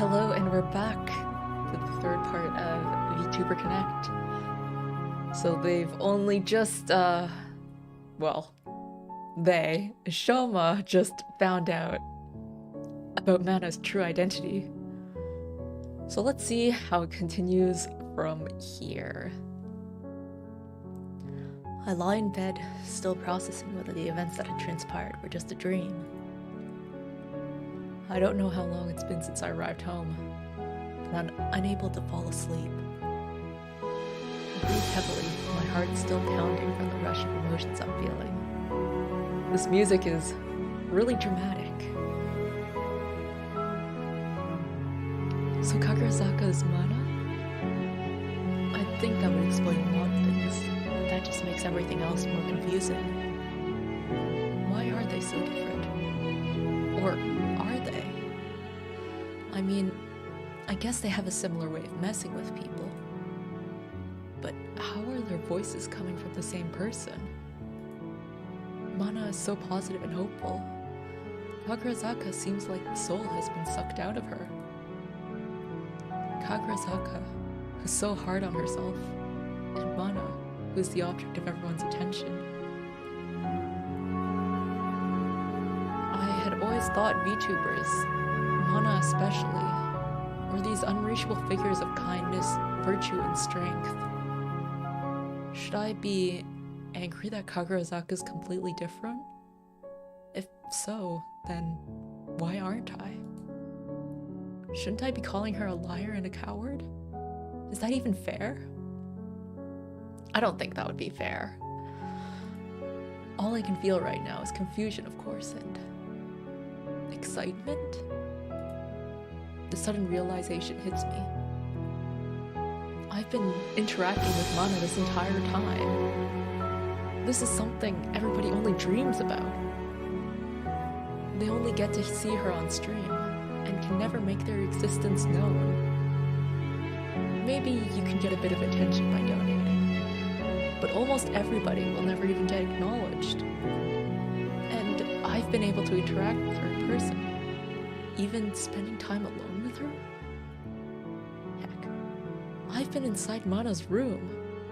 Hello, and we're back to the third part of Vtuber Connect. So they've only just, Shouma just found out about Mana's true identity. So let's see how it continues from here. I lie in bed, still processing whether the events that had transpired were just a dream. I don't know how long it's been since I arrived home, but I'm unable to fall asleep. I breathe heavily, my heart still pounding from the rush of emotions I'm feeling. This music is really dramatic. So Kagurazaka is Mana? I think that would explain a lot of things, but that just makes everything else more confusing. Why are they so different? Or are they? I mean, I guess they have a similar way of messing with people. But how are their voices coming from the same person? Mana is so positive and hopeful. Kagurazaka seems like the soul has been sucked out of her. Kagurazaka, who's so hard on herself, and Mana, who's the object of everyone's attention. I had always thought VTubers, Mana especially, were these unreachable figures of kindness, virtue, and strength. Should I be angry that Kagurazaka is completely different? If so, then why aren't I? Shouldn't I be calling her a liar and a coward? Is that even fair? I don't think that would be fair. All I can feel right now is confusion, of course, and excitement? The sudden realization hits me. I've been interacting with Mana this entire time. This is something everybody only dreams about. They only get to see her on stream, and can never make their existence known. Maybe you can get a bit of attention by donating, but almost everybody will never even get acknowledged. And I've been able to interact with her in person, even spending time alone with her. Heck, I've been inside Mana's room,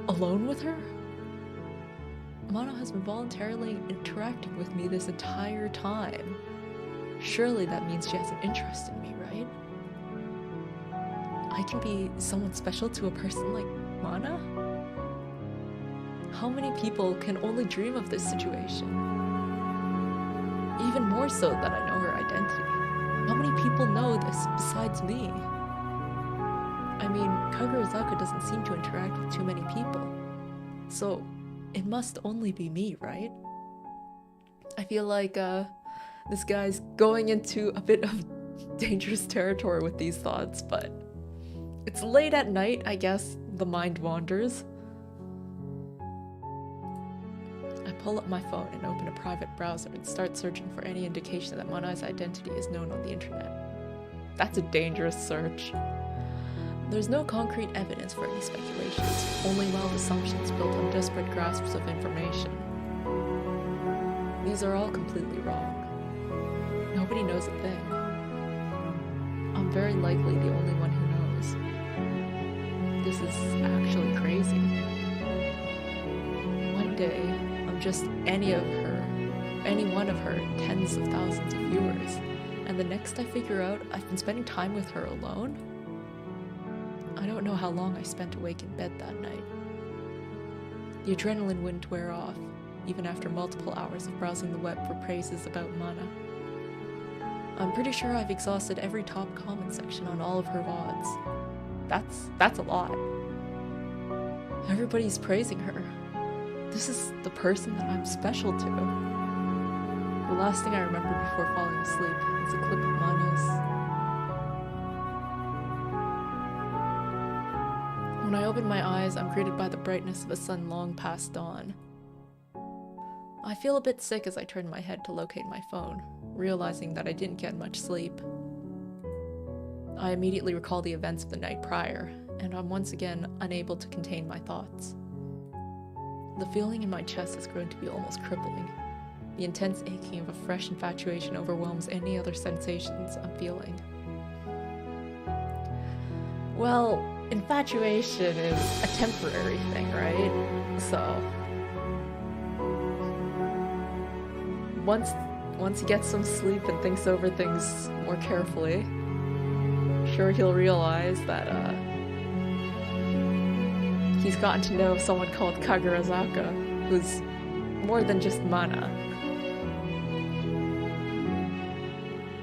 alone with her? Mana has been voluntarily interacting with me this entire time. Surely that means she has an interest in me, right? I can be someone special to a person like Mana? How many people can only dream of this situation? Even more so that I know her identity. How many people know this besides me? I mean, Kagurazaka doesn't seem to interact with too many people. So, it must only be me, right? I feel like, this guy's going into a bit of dangerous territory with these thoughts, but it's late at night, I guess the mind wanders. I pull up my phone and open a private browser and start searching for any indication that Mana's identity is known on the internet. That's a dangerous search. There's no concrete evidence for any speculations, only wild assumptions built on desperate grasps of information. These are all completely wrong. Nobody knows a thing. I'm very likely the only one who knows. This is actually crazy. One day, I'm just any one of her tens of thousands of viewers, and the next I figure out I've been spending time with her alone? I don't know how long I spent awake in bed that night. The adrenaline wouldn't wear off, even after multiple hours of browsing the web for praises about Mana. I'm pretty sure I've exhausted every top comment section on all of her VODs. That's a lot. Everybody's praising her. This is the person that I'm special to. The last thing I remember before falling asleep is a clip of Mana's. When I open my eyes, I'm greeted by the brightness of a sun long past dawn. I feel a bit sick as I turn my head to locate my phone, realizing that I didn't get much sleep. I immediately recall the events of the night prior, and I'm once again unable to contain my thoughts. The feeling in my chest has grown to be almost crippling. The intense aching of a fresh infatuation overwhelms any other sensations I'm feeling. Well, infatuation is a temporary thing, right? So once he gets some sleep and thinks over things more carefully, sure he'll realize that he's gotten to know someone called Kagurazaka, who's more than just mana.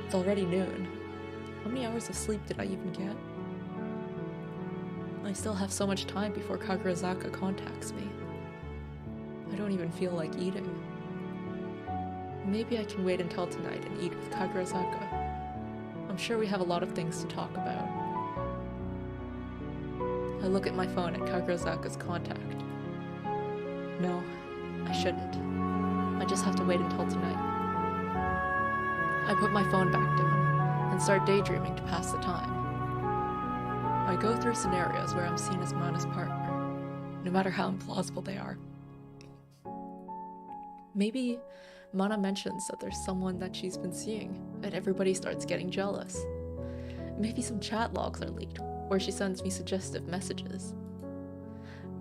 It's already noon. How many hours of sleep did I even get? I still have so much time before Kagurazaka contacts me. I don't even feel like eating. Maybe I can wait until tonight and eat with Kagurazaka. I'm sure we have a lot of things to talk about. I look at my phone at Kagurazaka's contact. No, I shouldn't. I just have to wait until tonight. I put my phone back down and start daydreaming to pass the time. I go through scenarios where I'm seen as Mana's partner, no matter how implausible they are. Maybe Mana mentions that there's someone that she's been seeing, and everybody starts getting jealous. Maybe some chat logs are leaked, where she sends me suggestive messages.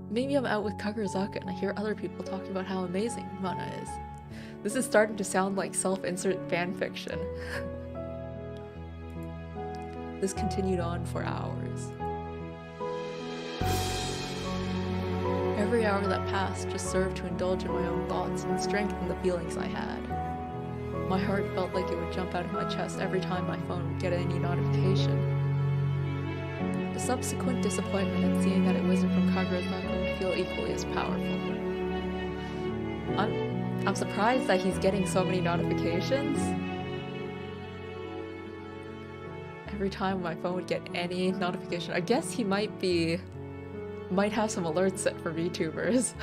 Maybe I'm out with Kagurazaka and I hear other people talking about how amazing Mana is. This is starting to sound like self-insert fanfiction. This continued on for hours. Every hour that passed just served to indulge in my own thoughts and strengthen the feelings I had. My heart felt like it would jump out of my chest every time my phone would get any notification. The subsequent disappointment at seeing that it wasn't from Kagurazaka would feel equally as powerful. I'm surprised that he's getting so many notifications. Every time my phone would get any notification, I guess he might have some alerts set for VTubers.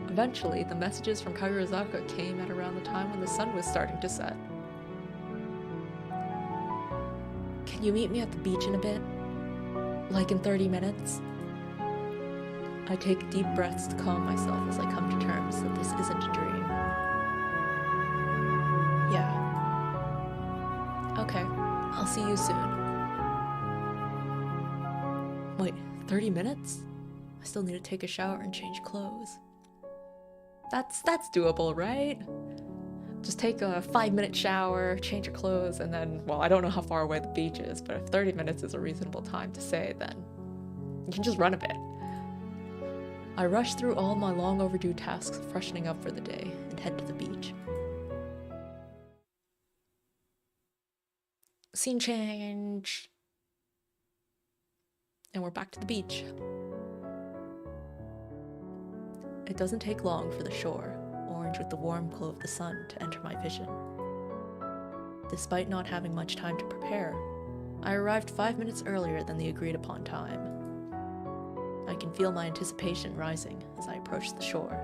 Eventually, the messages from Kagurazaka came at around the time when the sun was starting to set. Can you meet me at the beach in a bit? Like in 30 minutes? I take deep breaths to calm myself as I come to terms that this isn't a dream. Yeah. Okay, I'll see you soon. Wait, 30 minutes? I still need to take a shower and change clothes. That's doable, right? Just take a 5-minute shower, change your clothes, and then, well, I don't know how far away the beach is, but if 30 minutes is a reasonable time to say, then you can just run a bit. I rush through all my long overdue tasks of freshening up for the day and head to the beach. Scene change. And we're back to the beach. It doesn't take long for the shore, orange with the warm glow of the sun, to enter my vision. Despite not having much time to prepare, I arrived 5 minutes earlier than the agreed upon time. I can feel my anticipation rising as I approach the shore.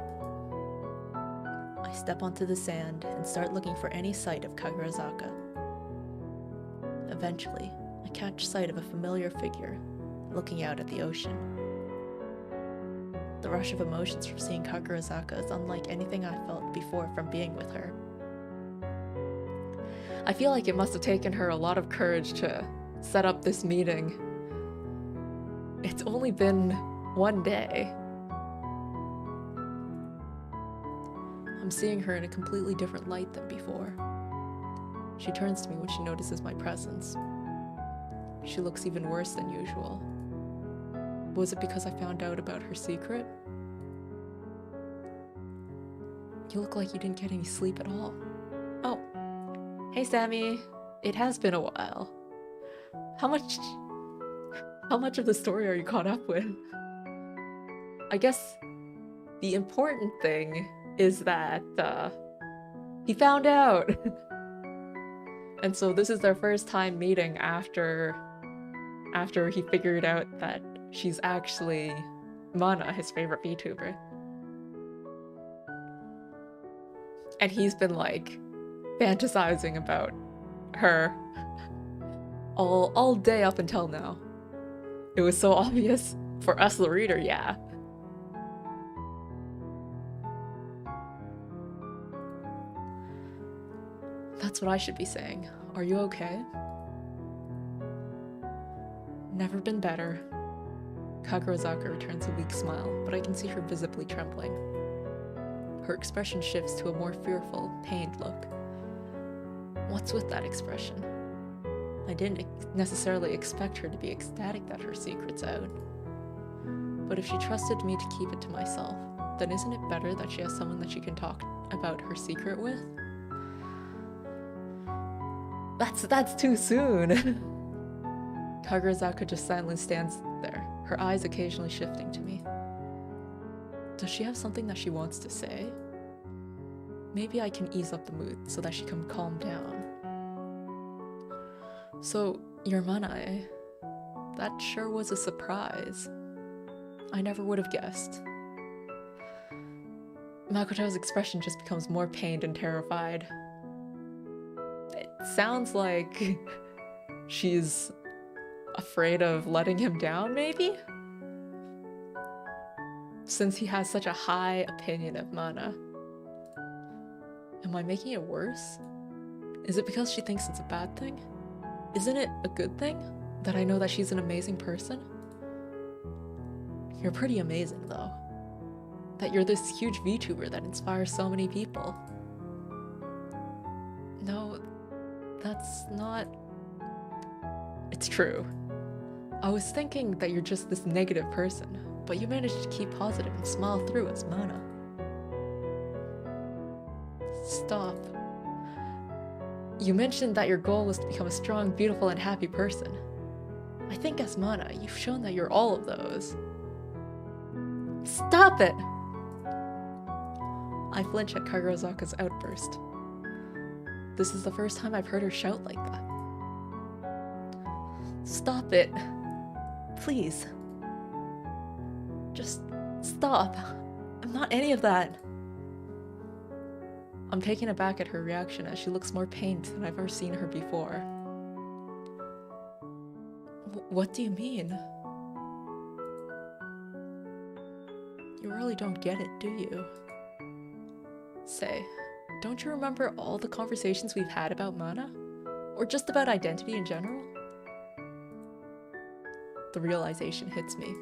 I step onto the sand and start looking for any sight of Kagurazaka. Eventually, I catch sight of a familiar figure looking out at the ocean. The rush of emotions from seeing Kagurazaka is unlike anything I felt before from being with her. I feel like it must have taken her a lot of courage to set up this meeting. It's only been one day. I'm seeing her in a completely different light than before. She turns to me when she notices my presence. She looks even worse than usual. Was it because I found out about her secret? You look like you didn't get any sleep at all. Oh. Hey, Sammy. It has been a while. How much of the story are you caught up with? I guess the important thing is that he found out. And so this is their first time meeting after he figured out that she's actually Mana, his favorite VTuber. And he's been like fantasizing about her all day up until now. It was so obvious for us, the reader, yeah. That's what I should be saying. Are you okay? Never been better. Kagurazaka returns a weak smile, but I can see her visibly trembling. Her expression shifts to a more fearful, pained look. What's with that expression? I didn't necessarily expect her to be ecstatic that her secret's out. But if she trusted me to keep it to myself, then isn't it better that she has someone that she can talk about her secret with? That's too soon! Kagurazaka just silently stands there, her eyes occasionally shifting to me. Does she have something that she wants to say? Maybe I can ease up the mood so that she can calm down. So, your mana, eh? That sure was a surprise. I never would have guessed. Makoto's expression just becomes more pained and terrified. It sounds like she's afraid of letting him down, maybe? Since he has such a high opinion of Mana. Am I making it worse? Is it because she thinks it's a bad thing? Isn't it a good thing that I know that she's an amazing person? You're pretty amazing, though. That you're this huge VTuber that inspires so many people. No, that's not... It's true. I was thinking that you're just this negative person, but you managed to keep positive and smile through as Mana. Stop. You mentioned that your goal was to become a strong, beautiful, and happy person. I think as Mana, you've shown that you're all of those. Stop it! I flinch at Kagurazaka's outburst. This is the first time I've heard her shout like that. Stop it. Please. Just stop. I'm not any of that. I'm taken aback at her reaction as she looks more pained than I've ever seen her before. What do you mean? You really don't get it, do you? Say, don't you remember all the conversations we've had about Mana? Or just about identity in general? The realization hits me.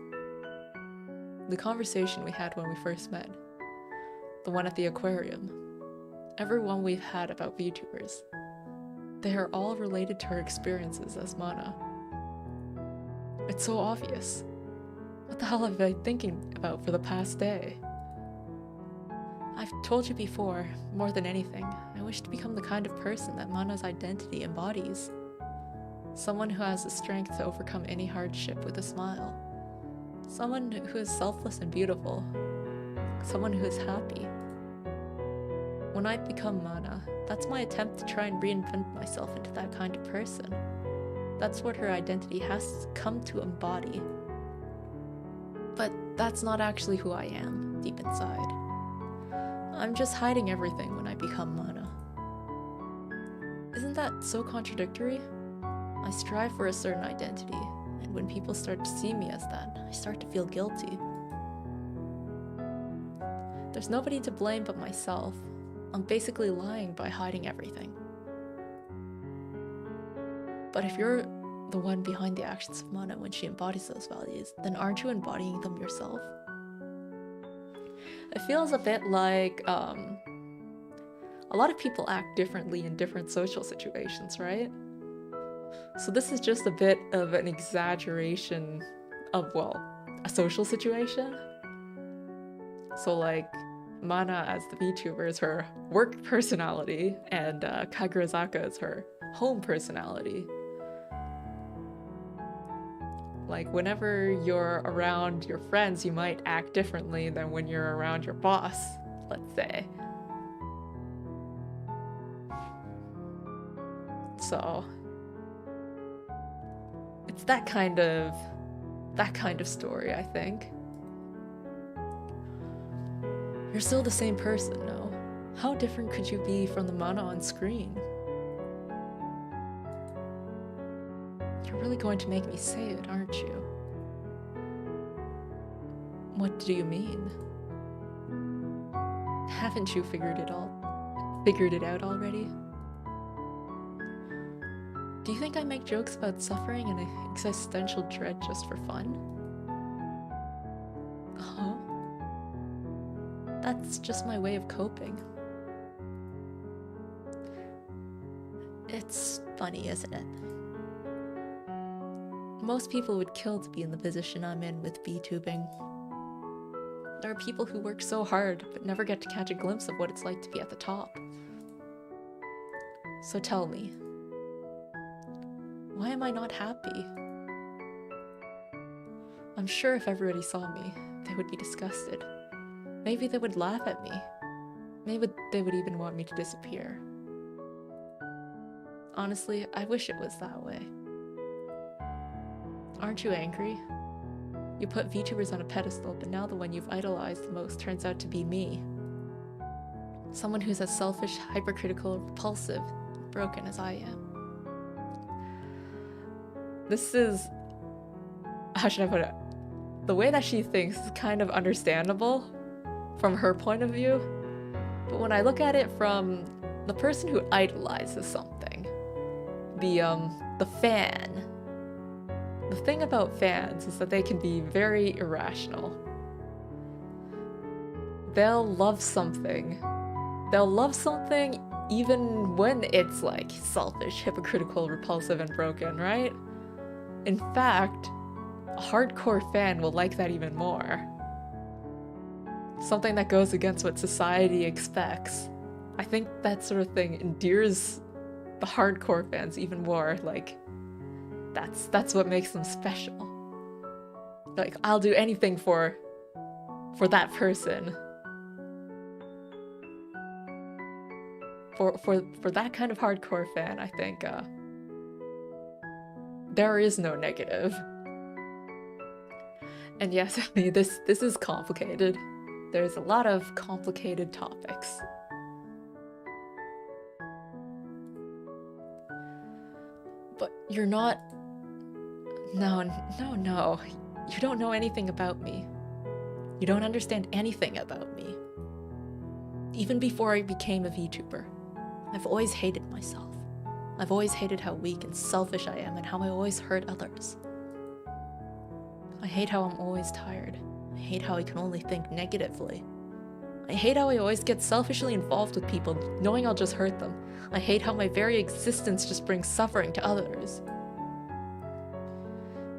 The conversation we had when we first met. The one at the aquarium. Every one we've had about VTubers. They are all related to her experiences as Mana. It's so obvious. What the hell have I been thinking about for the past day? I've told you before, more than anything, I wish to become the kind of person that Mana's identity embodies. Someone who has the strength to overcome any hardship with a smile. Someone who is selfless and beautiful. Someone who is happy. When I become Mana, that's my attempt to try and reinvent myself into that kind of person. That's what her identity has come to embody. But that's not actually who I am, deep inside. I'm just hiding everything when I become Mana. Isn't that so contradictory? I strive for a certain identity, and when people start to see me as that, I start to feel guilty. There's nobody to blame but myself. I'm basically lying by hiding everything. But if you're the one behind the actions of Mana when she embodies those values, then aren't you embodying them yourself? It feels a bit like, a lot of people act differently in different social situations, right? So this is just a bit of an exaggeration of, well, a social situation. So like, Mana as the VTuber is her work personality, and Kagurazaka is her home personality. Like, whenever you're around your friends, you might act differently than when you're around your boss, let's say. So, it's that kind of story, I think. You're still the same person, no? How different could you be from the Mana on screen? You're really going to make me say it, aren't you? What do you mean? Haven't you figured it out already? Do you think I make jokes about suffering and existential dread just for fun? Oh? That's just my way of coping. It's funny, isn't it? Most people would kill to be in the position I'm in with VTubing. There are people who work so hard but never get to catch a glimpse of what it's like to be at the top. So tell me, why am I not happy? I'm sure if everybody saw me, they would be disgusted. Maybe they would laugh at me. Maybe they would even want me to disappear. Honestly, I wish it was that way. Aren't you angry? You put VTubers on a pedestal, but now the one you've idolized the most turns out to be me. Someone who's as selfish, hypercritical, repulsive, and broken as I am. This is... how should I put it? The way that she thinks is kind of understandable from her point of view, but when I look at it from the person who idolizes something, the fan. The thing about fans is that they can be very irrational. They'll love something. They'll love something even when it's like selfish, hypocritical, repulsive, and broken, right? In fact, a hardcore fan will like that even more. Something that goes against what society expects. I think that sort of thing endears the hardcore fans even more. Like, that's what makes them special. Like, I'll do anything for that person. For that kind of hardcore fan, I think there is no negative. And yes, I mean, this is complicated. There's a lot of complicated topics. But you're not... No. You don't know anything about me. You don't understand anything about me. Even before I became a VTuber, I've always hated myself. I've always hated how weak and selfish I am and how I always hurt others. I hate how I'm always tired. I hate how I can only think negatively. I hate how I always get selfishly involved with people, knowing I'll just hurt them. I hate how my very existence just brings suffering to others.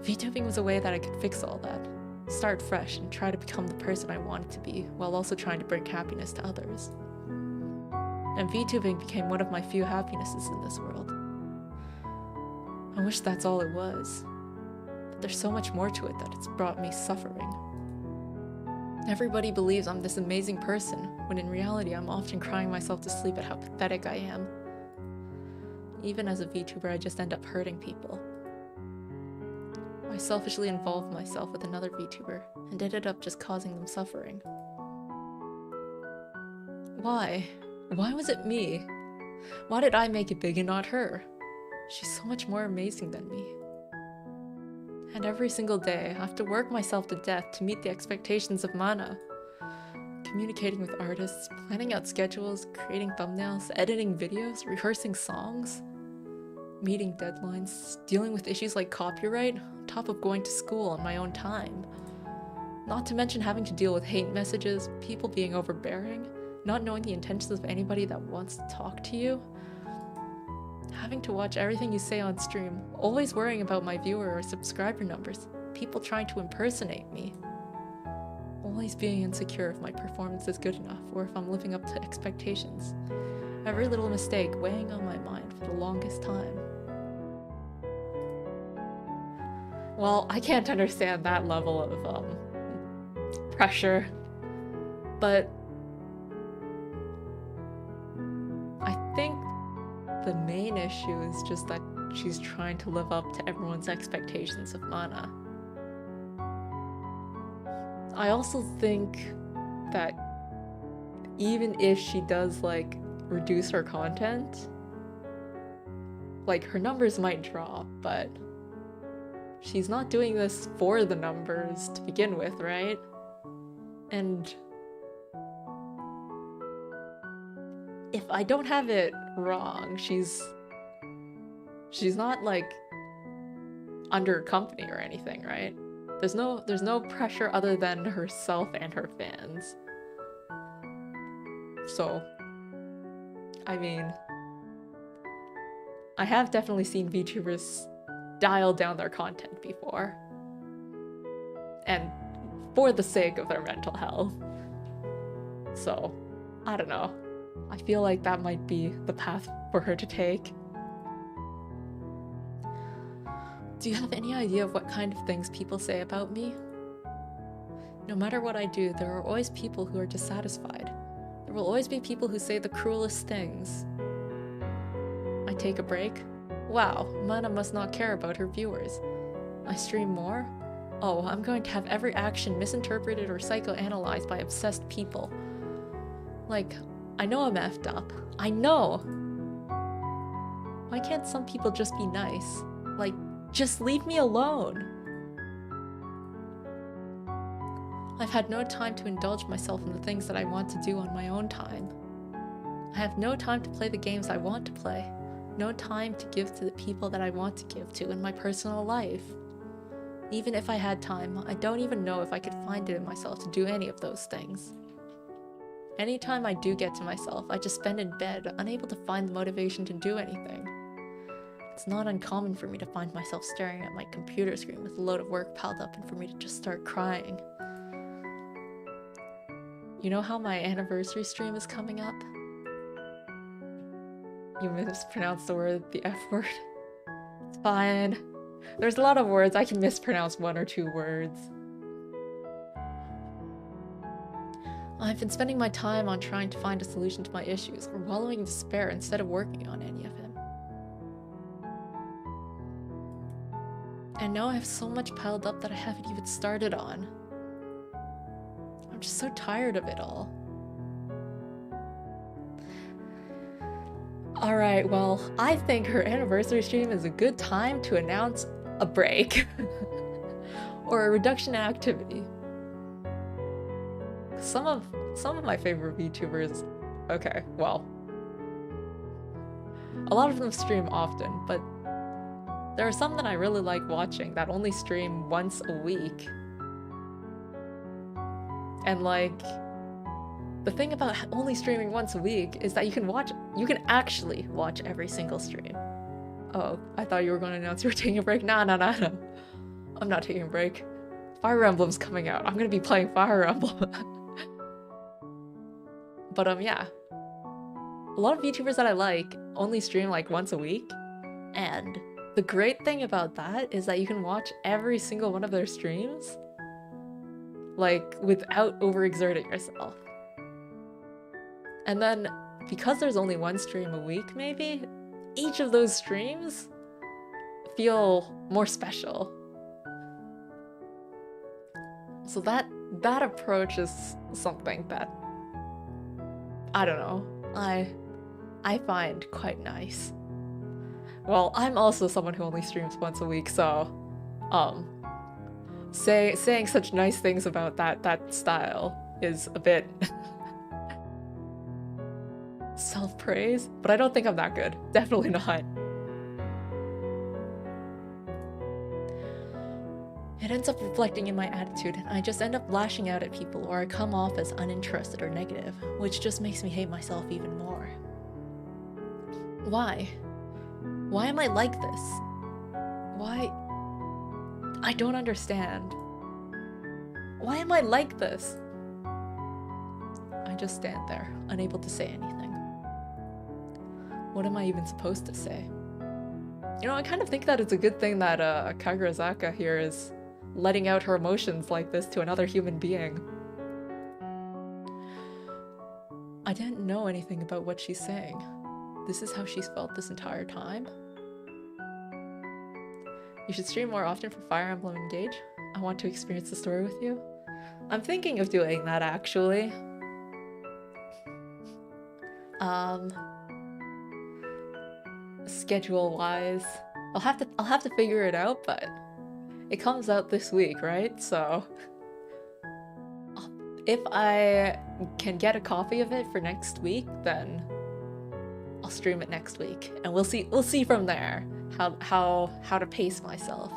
VTubing was a way that I could fix all that. Start fresh and try to become the person I wanted to be, while also trying to bring happiness to others. And VTubing became one of my few happinesses in this world. I wish that's all it was. But there's so much more to it that it's brought me suffering. Everybody believes I'm this amazing person, when in reality I'm often crying myself to sleep at how pathetic I am. Even as a VTuber, I just end up hurting people. I selfishly involved myself with another VTuber, and ended up just causing them suffering. Why? Why was it me? Why did I make it big and not her? She's so much more amazing than me. And every single day, I have to work myself to death to meet the expectations of Mana. Communicating with artists, planning out schedules, creating thumbnails, editing videos, rehearsing songs, meeting deadlines, dealing with issues like copyright, on top of going to school on my own time. Not to mention having to deal with hate messages, people being overbearing, not knowing the intentions of anybody that wants to talk to you. Having to watch everything you say on stream, always worrying about my viewer or subscriber numbers, people trying to impersonate me. Always being insecure if my performance is good enough or if I'm living up to expectations. Every little mistake weighing on my mind for the longest time. Well, I can't understand that level of pressure, but I think the main issue is just that she's trying to live up to everyone's expectations of Mana. I also think that even if she does like reduce her content, like her numbers might drop, but she's not doing this for the numbers to begin with, right? And if I don't have it wrong, she's She's not like under company or anything, right? There's no pressure other than herself and her fans. So, I mean, I have definitely seen VTubers dial down their content before. And for the sake of their mental health. So, I don't know. I feel like that might be the path for her to take. Do you have any idea of what kind of things people say about me? No matter what I do, there are always people who are dissatisfied. There will always be people who say the cruelest things. I take a break. Wow, Mana must not care about her viewers. I stream more? Oh, I'm going to have every action misinterpreted or psychoanalyzed by obsessed people. Like, I know I'm effed up. I know! Why can't some people just be nice? Like, just leave me alone! I've had no time to indulge myself in the things that I want to do on my own time. I have no time to play the games I want to play. No time to give to the people that I want to give to in my personal life. Even if I had time, I don't even know if I could find it in myself to do any of those things. Anytime I do get to myself, I just spend in bed, unable to find the motivation to do anything. It's not uncommon for me to find myself staring at my computer screen with a load of work piled up and for me to just start crying. You know how my anniversary stream is coming up? You mispronounced the F word. It's fine. There's a lot of words, I can mispronounce 1 or 2 words. I've been spending my time on trying to find a solution to my issues, or wallowing in despair instead of working on any of them. And now I have so much piled up that I haven't even started on. I'm just so tired of it all. Alright, well, I think her anniversary stream is a good time to announce a break. Or a reduction in activity. Some of my favorite VTubers, okay, well, a lot of them stream often, but there are some that I really like watching that only stream once a week. And like, the thing about only streaming once a week is that you can actually watch every single stream. Oh, I thought you were going to announce you were taking a break. No. I'm not taking a break. Fire Emblem's coming out. I'm going to be playing Fire Emblem. But yeah. A lot of VTubers that I like only stream like once a week. And the great thing about that is that you can watch every single one of their streams like without overexerting yourself. And then, because there's only one stream a week, maybe, each of those streams feel more special. So that approach is something that, I don't know, I find quite nice. Well, I'm also someone who only streams once a week, so, saying such nice things about that style is a bit self-praise, but I don't think I'm that good. Definitely not. It ends up reflecting in my attitude, and I just end up lashing out at people, or I come off as uninterested or negative, which just makes me hate myself even more. Why? Why am I like this? Why? I don't understand. Why am I like this? I just stand there, unable to say anything. What am I even supposed to say? You know, I kind of think that it's a good thing that Kagurazaka here is letting out her emotions like this to another human being. I didn't know anything about what she's saying. This is how she's felt this entire time? You should stream more often for Fire Emblem Engage. I want to experience the story with you. I'm thinking of doing that, actually. Schedule-wise, I'll have to figure it out, but it comes out this week, right? So if I can get a copy of it for next week, then I'll stream it next week, and we'll see from there how to pace myself.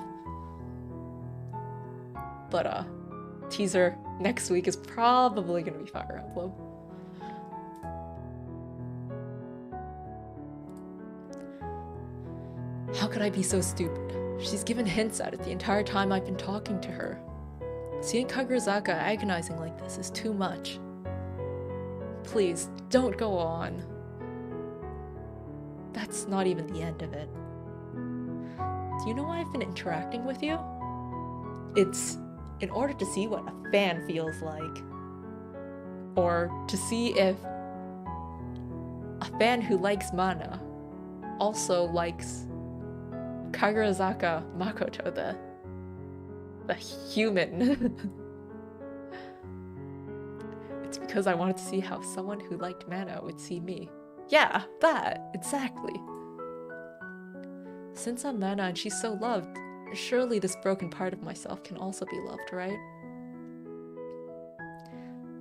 But teaser next week is probably gonna be Fire Emblem. How could I be so stupid? She's given hints at it the entire time I've been talking to her. Seeing Kagurazaka agonizing like this is too much. Please, don't go on. That's not even the end of it. Do you know why I've been interacting with you? It's in order to see what a fan feels like. Or to see if a fan who likes Mana also likes Kagurazaka Makoto, the human. It's because I wanted to see how someone who liked Mana would see me. Yeah, that, exactly. Since I'm Mana and she's so loved, surely this broken part of myself can also be loved, right?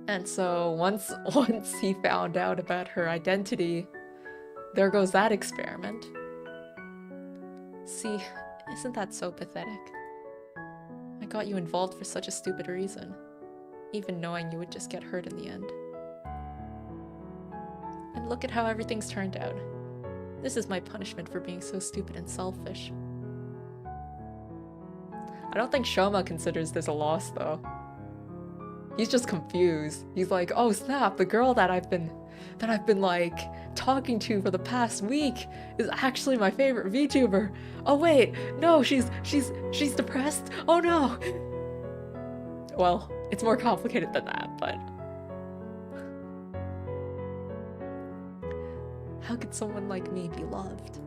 And so once he found out about her identity, there goes that experiment. See, isn't that so pathetic? I got you involved for such a stupid reason, even knowing you would just get hurt in the end. And look at how everything's turned out. This is my punishment for being so stupid and selfish. I don't think Shouma considers this a loss, though. He's just confused. He's like, oh snap, the girl that I've been like talking to for the past week is actually my favorite VTuber. Oh wait, no, she's depressed. Oh no. Well, it's more complicated than that, but how could someone like me be loved?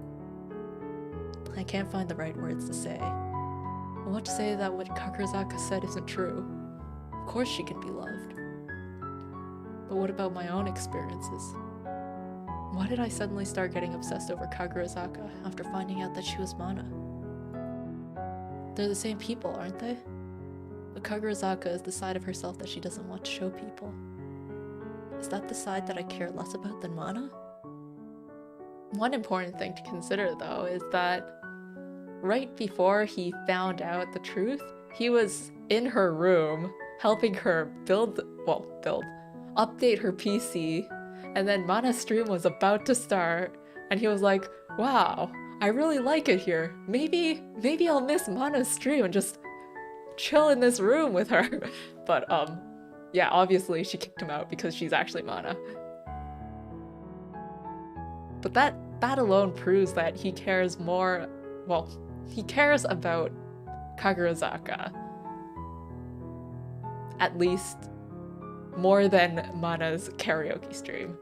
I can't find the right words to say. I want to say that what Kagurazaka said isn't true. Of course she can be loved. But what about my own experiences? Why did I suddenly start getting obsessed over Kagurazaka after finding out that she was Mana? They're the same people, aren't they? But Kagurazaka is the side of herself that she doesn't want to show people. Is that the side that I care less about than Mana? One important thing to consider, though, is that right before he found out the truth, he was in her room helping her update her PC, and then Mana's stream was about to start, and he was like, wow, I really like it here. Maybe I'll miss Mana's stream and just chill in this room with her. But yeah, obviously she kicked him out because she's actually Mana. But that alone proves that he cares more, well, he cares about Kagurazaka. At least more than Mana's karaoke stream.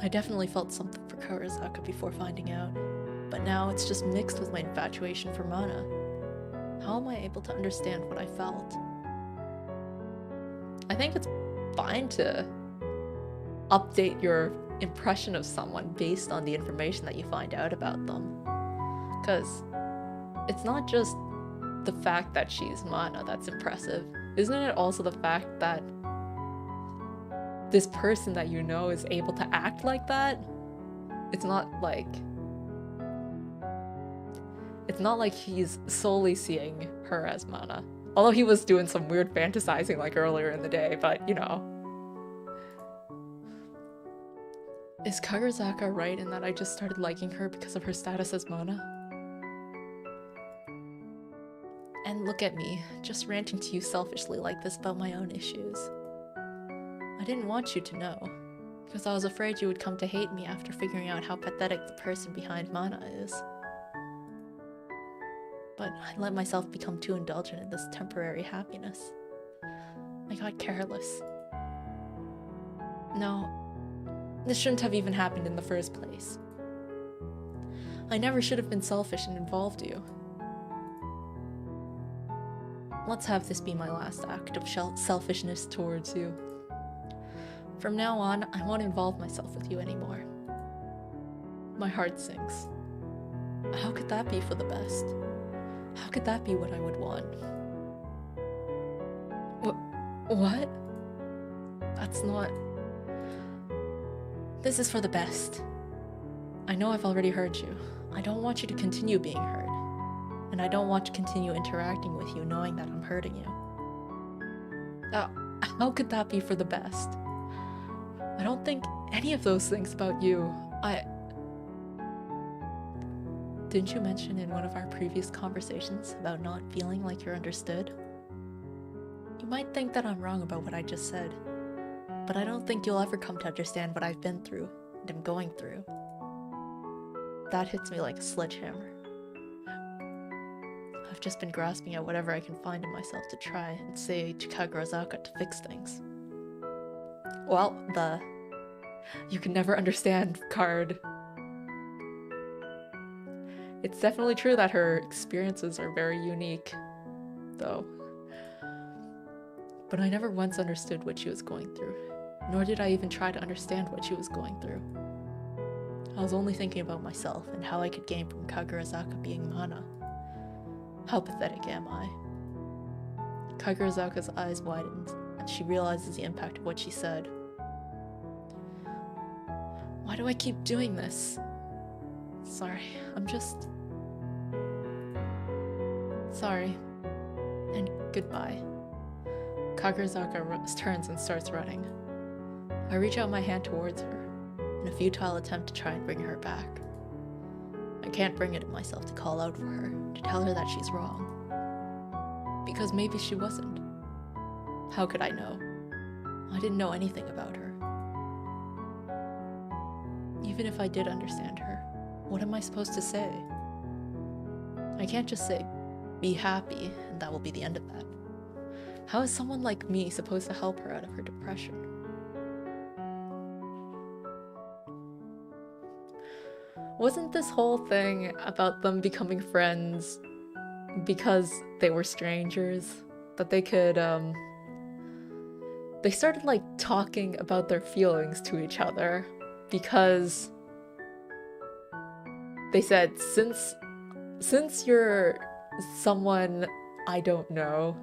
I definitely felt something for Kagurazaka before finding out, but now it's just mixed with my infatuation for Mana. How am I able to understand what I felt? I think it's fine to update your impression of someone based on the information that you find out about them. Because it's not just the fact that she's Mana that's impressive. Isn't it also the fact that this person that you know is able to act like that? It's not like he's solely seeing her as Mana. Although he was doing some weird fantasizing like earlier in the day, but you know. Is Kagurazaka right in that I just started liking her because of her status as Mana? And look at me, just ranting to you selfishly like this about my own issues. I didn't want you to know, because I was afraid you would come to hate me after figuring out how pathetic the person behind Mana is. But I let myself become too indulgent in this temporary happiness. I got careless. No, this shouldn't have even happened in the first place. I never should have been selfish and involved you. Let's have this be my last act of selfishness towards you. From now on, I won't involve myself with you anymore. My heart sinks. How could that be for the best? How could that be what I would want? What? That's not... This is for the best. I know I've already hurt you. I don't want you to continue being hurt. And I don't want to continue interacting with you knowing that I'm hurting you. How could that be for the best? I don't think any of those things about you. Didn't you mention in one of our previous conversations about not feeling like you're understood? You might think that I'm wrong about what I just said, but I don't think you'll ever come to understand what I've been through and am going through. That hits me like a sledgehammer. I've just been grasping at whatever I can find in myself to try and say to Kagurazaka to fix things. Well, the "you can never understand" card. It's definitely true that her experiences are very unique, though. But I never once understood what she was going through, nor did I even try to understand what she was going through. I was only thinking about myself and how I could gain from Kagurazaka being Mana. How pathetic am I? Kagurazaka's eyes widened, and she realizes the impact of what she said. Why do I keep doing this? Sorry, I'm just... Sorry. And goodbye. Kagurazaka turns and starts running. I reach out my hand towards her, in a futile attempt to try and bring her back. I can't bring it in myself to call out for her, to tell her that she's wrong. Because maybe she wasn't. How could I know? I didn't know anything about her. Even if I did understand her, what am I supposed to say? I can't just say, "Be happy," and that will be the end of that. How is someone like me supposed to help her out of her depression? Wasn't this whole thing about them becoming friends because they were strangers? That they could, they started like talking about their feelings to each other because they said, since you're someone I don't know,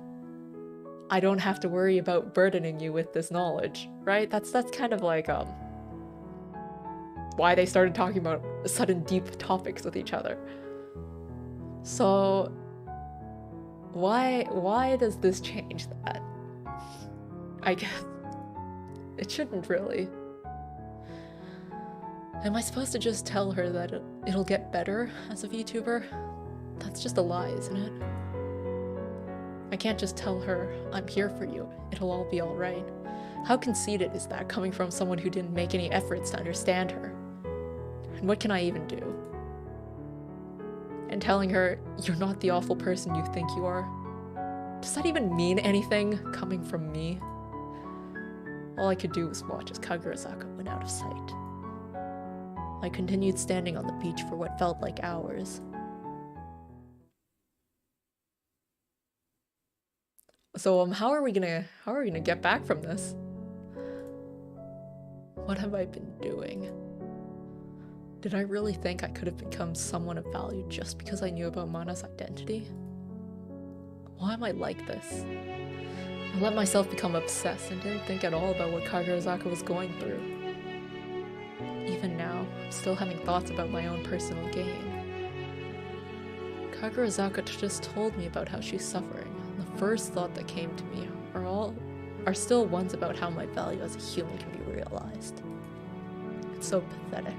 I don't have to worry about burdening you with this knowledge, right? That's kind of like why they started talking about sudden deep topics with each other. So why does this change that? I guess it shouldn't really. Am I supposed to just tell her that it'll get better as a VTuber? That's just a lie, isn't it? I can't just tell her, "I'm here for you, it'll all be alright." How conceited is that coming from someone who didn't make any efforts to understand her? And what can I even do? And telling her, "You're not the awful person you think you are." Does that even mean anything coming from me? All I could do was watch as Kagurazaka went out of sight. I continued standing on the beach for what felt like hours. So how are we gonna get back from this? What have I been doing? Did I really think I could have become someone of value just because I knew about Mana's identity? Why am I like this? I let myself become obsessed and didn't think at all about what Kagurazaka was going through. Even now, I'm still having thoughts about my own personal gain. Kagurazaka just told me about how she's suffering. The first thought that came to me are still ones about how my value as a human can be realized. It's so pathetic.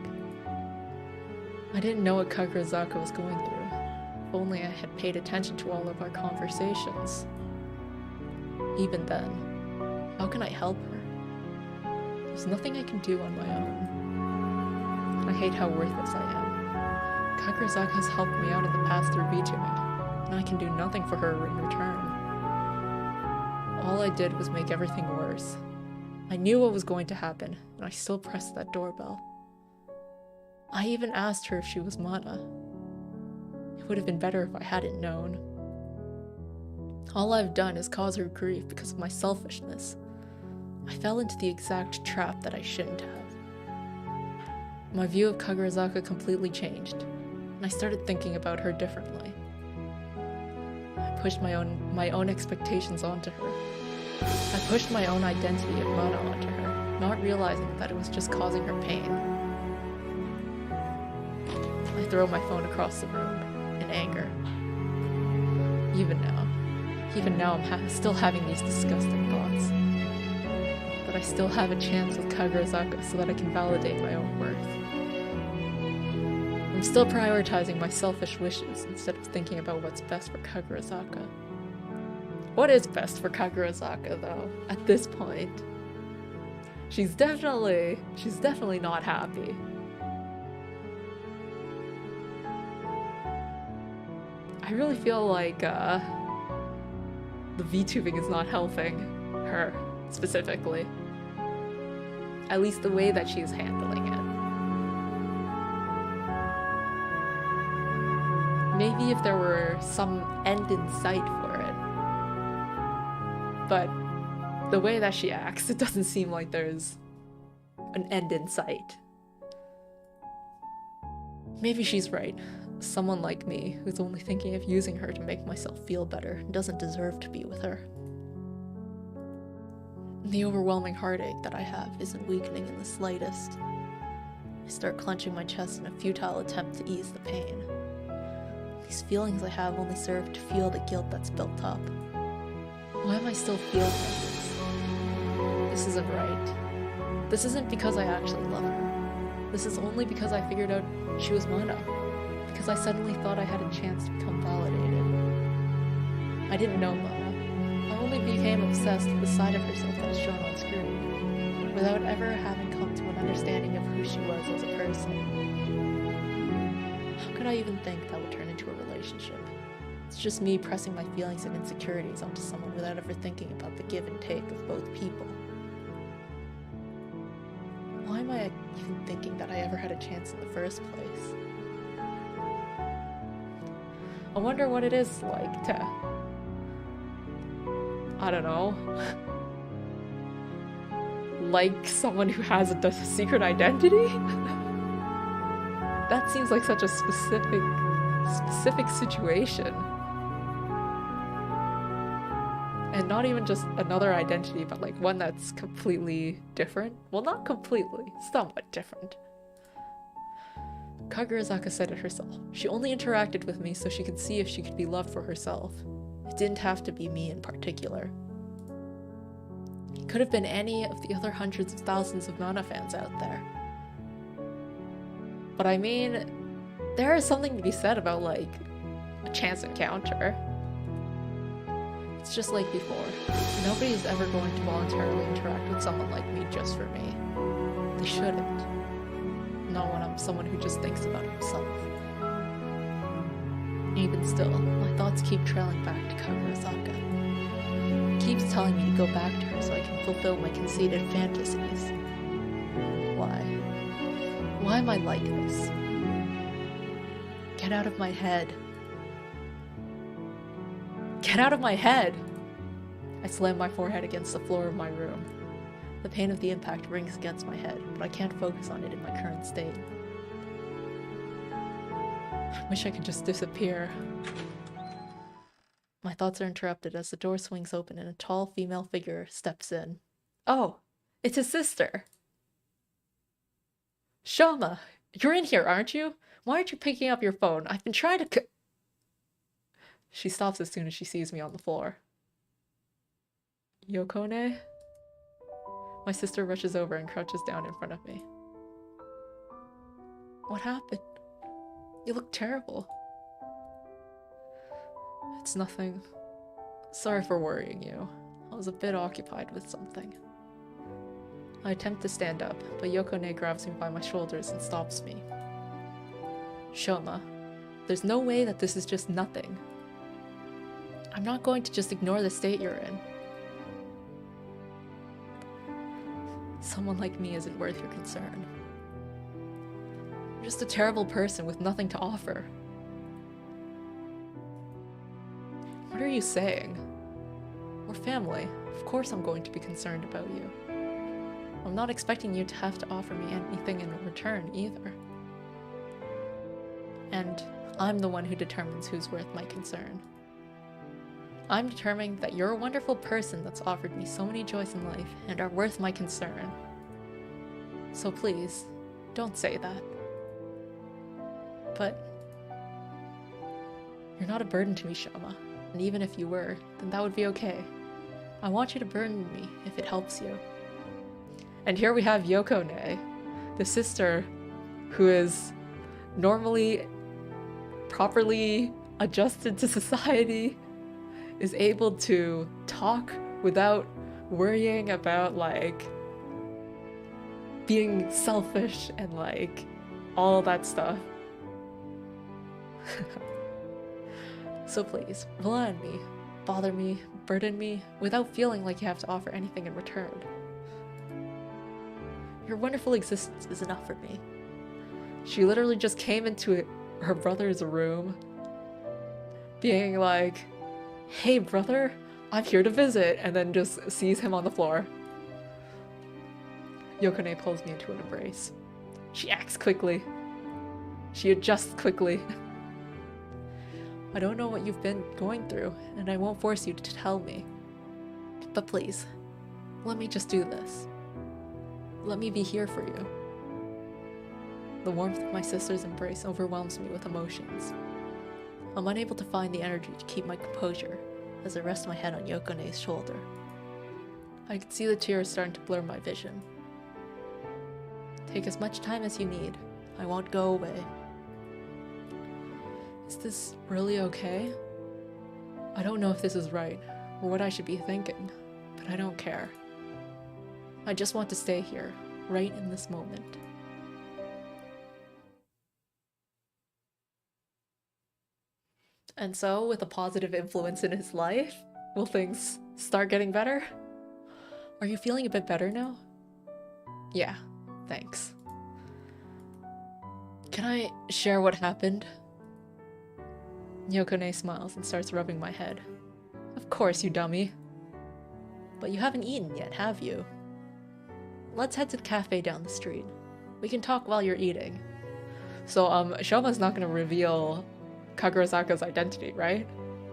I didn't know what Kagurazaka was going through. If only I had paid attention to all of our conversations. Even then, how can I help her? There's nothing I can do on my own. I hate how worthless I am. Kagurazaka has helped me out in the past through VTubing, and I can do nothing for her in return. All I did was make everything worse. I knew what was going to happen, and I still pressed that doorbell. I even asked her if she was Mana. It would have been better if I hadn't known. All I've done is cause her grief because of my selfishness. I fell into the exact trap that I shouldn't have. My view of Kagurazaka completely changed, and I started thinking about her differently. I pushed my own expectations onto her. I pushed my own identity of Mana onto her, not realizing that it was just causing her pain. I throw my phone across the room in anger. Even now I'm still having these disgusting thoughts. But I still have a chance with Kagurazaka so that I can validate my own worth. I'm still prioritizing my selfish wishes instead of thinking about what's best for Kagurazaka. What is best for Kagurazaka, though, at this point? She's definitely not happy. I really feel like the VTubing is not helping her specifically. At least the way that she's handling it. Maybe if there were some end in sight for it. But the way that she acts, it doesn't seem like there's an end in sight. Maybe she's right. Someone like me, who's only thinking of using her to make myself feel better, doesn't deserve to be with her. The overwhelming heartache that I have isn't weakening in the slightest. I start clenching my chest in a futile attempt to ease the pain. These feelings I have only serve to fuel the guilt that's built up. Why am I still feeling like this? This isn't right. This isn't because I actually love her. This is only because I figured out she was Mana. Because I suddenly thought I had a chance to become validated. I didn't know Mana. I only became obsessed with the side of herself that is shown on screen, without ever having come to an understanding of who she was as a person. How could I even think that would turn into a relationship? It's just me pressing my feelings and insecurities onto someone without ever thinking about the give and take of both people. Why am I even thinking that I ever had a chance in the first place? I wonder what it is like to, I don't know, like someone who has a secret identity? That seems like such a specific situation. And not even just another identity, but like one that's completely different. Well, not completely, somewhat different. Kagurazaka said it herself. She only interacted with me so she could see if she could be loved for herself. It didn't have to be me in particular. It could have been any of the other hundreds of thousands of Mana fans out there. But I mean, there is something to be said about, like, a chance encounter. It's just like before. Nobody is ever going to voluntarily interact with someone like me just for me. They shouldn't. Not when I'm someone who just thinks about himself. Even still, my thoughts keep trailing back to Kagurazaka. It keeps telling me to go back to her so I can fulfill my conceited fantasies. Why? Why am I like this? Get out of my head. Get out of my head! I slam my forehead against the floor of my room. The pain of the impact rings against my head, but I can't focus on it in my current state. I wish I could just disappear. My thoughts are interrupted as the door swings open and a tall female figure steps in. Oh, it's his sister! Shouma, you're in here, aren't you? Why aren't you picking up your phone? I've been trying to She stops as soon as she sees me on the floor. Yokone? My sister rushes over and crouches down in front of me. What happened? You look terrible. It's nothing. Sorry for worrying you. I was a bit occupied with something. I attempt to stand up, but Yokone grabs me by my shoulders and stops me. Shouma, there's no way that this is just nothing. I'm not going to just ignore the state you're in. Someone like me isn't worth your concern. You're just a terrible person with nothing to offer. What are you saying? We're family. Of course I'm going to be concerned about you. I'm not expecting you to have to offer me anything in return either. And I'm the one who determines who's worth my concern. I'm determining that you're a wonderful person that's offered me so many joys in life and are worth my concern. So please, don't say that. But you're not a burden to me, Shouma. And even if you were, then that would be okay. I want you to burden me if it helps you. And here we have Yokone, the sister who is normally properly adjusted to society, is able to talk without worrying about like being selfish and like all that stuff. So please, rely on me, bother me, burden me, without feeling like you have to offer anything in return. Your wonderful existence is enough for me. She literally just came into her brother's room, being like, "Hey brother, I'm here to visit," and then just sees him on the floor. Yokone pulls me into an embrace. She acts quickly. She adjusts quickly. I don't know what you've been going through, and I won't force you to tell me. But please, let me just do this. Let me be here for you. The warmth of my sister's embrace overwhelms me with emotions. I'm unable to find the energy to keep my composure as I rest my head on Yokone's shoulder. I can see the tears starting to blur my vision. Take as much time as you need. I won't go away. Is this really okay? I don't know if this is right, or what I should be thinking, but I don't care. I just want to stay here, right in this moment. And so, with a positive influence in his life, will things start getting better? Are you feeling a bit better now? Yeah, thanks. Can I share what happened? Yokone smiles and starts rubbing my head. Of course, you dummy. But you haven't eaten yet, have you? Let's head to the cafe down the street. We can talk while you're eating. So, Shouma's not gonna reveal Kagurazaka's identity, right?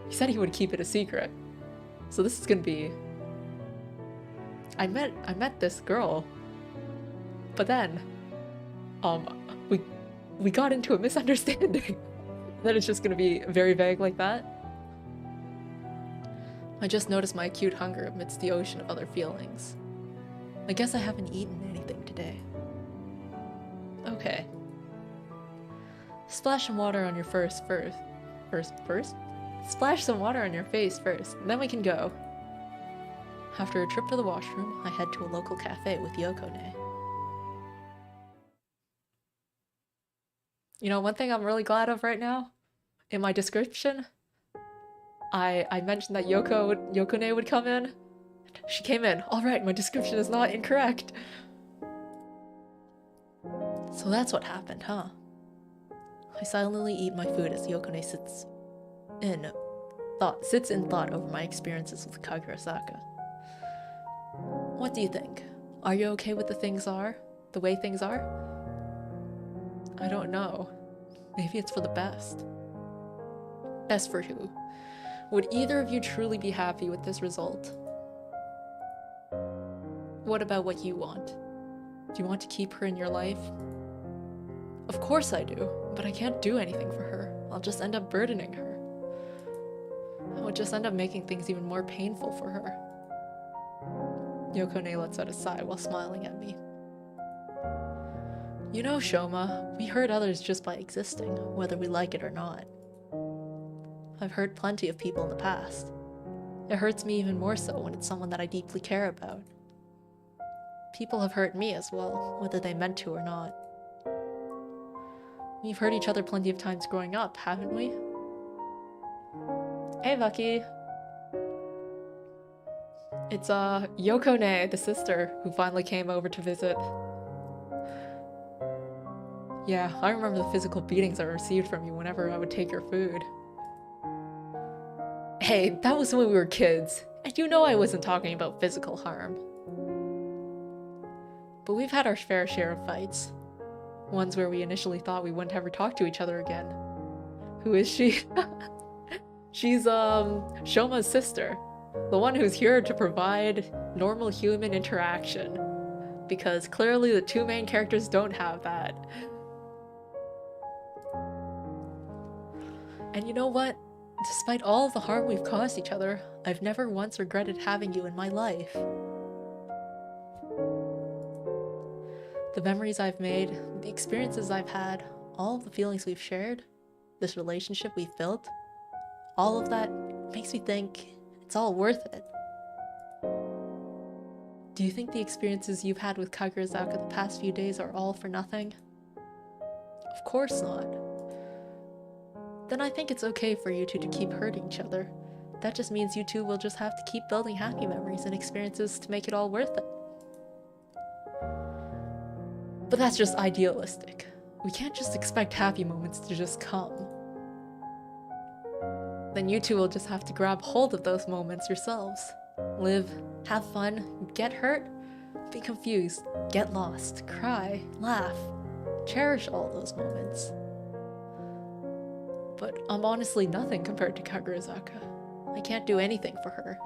He said he would keep it a secret. So this is gonna be... I met this girl. But then, we got into a misunderstanding. Then it's just gonna be very vague like that. I just noticed my acute hunger amidst the ocean of other feelings. I guess I haven't eaten anything today. Okay. Splash some water on your first? Splash some water on your face first, and then we can go. After a trip to the washroom, I head to a local cafe with Yokone. You know, one thing I'm really glad of right now, in my description, I mentioned that Yokone would come in. She came in. Alright, my description is not incorrect. So that's what happened, huh? I silently eat my food as Yokone sits in thought over my experiences with Kagurazaka. What do you think? Are you okay with the way things are? I don't know. Maybe it's for the best. Best for who? Would either of you truly be happy with this result? What about what you want? Do you want to keep her in your life? Of course I do, but I can't do anything for her. I'll just end up burdening her. I would just end up making things even more painful for her. Yokone lets out a sigh while smiling at me. You know, Shouma, we hurt others just by existing, whether we like it or not. I've hurt plenty of people in the past. It hurts me even more so when it's someone that I deeply care about. People have hurt me as well, whether they meant to or not. We've hurt each other plenty of times growing up, haven't we? Hey, Bucky. It's, Yokone, the sister, who finally came over to visit. Yeah, I remember the physical beatings I received from you whenever I would take your food. Hey, that was when we were kids, and you know I wasn't talking about physical harm. But we've had our fair share of fights. Ones where we initially thought we wouldn't ever talk to each other again. Who is she? She's, Shouma's sister. The one who's here to provide normal human interaction. Because clearly the two main characters don't have that. And you know what? Despite all of the harm we've caused each other, I've never once regretted having you in my life. The memories I've made, the experiences I've had, all of the feelings we've shared, this relationship we've built, all of that makes me think it's all worth it. Do you think the experiences you've had with Kagurazaka the past few days are all for nothing? Of course not. Then I think it's okay for you two to keep hurting each other. That just means you two will just have to keep building happy memories and experiences to make it all worth it. But that's just idealistic. We can't just expect happy moments to just come. Then you two will just have to grab hold of those moments yourselves. Live, have fun, get hurt, be confused, get lost, cry, laugh, cherish all those moments. But I'm honestly nothing compared to Kagurazaka. I can't do anything for her.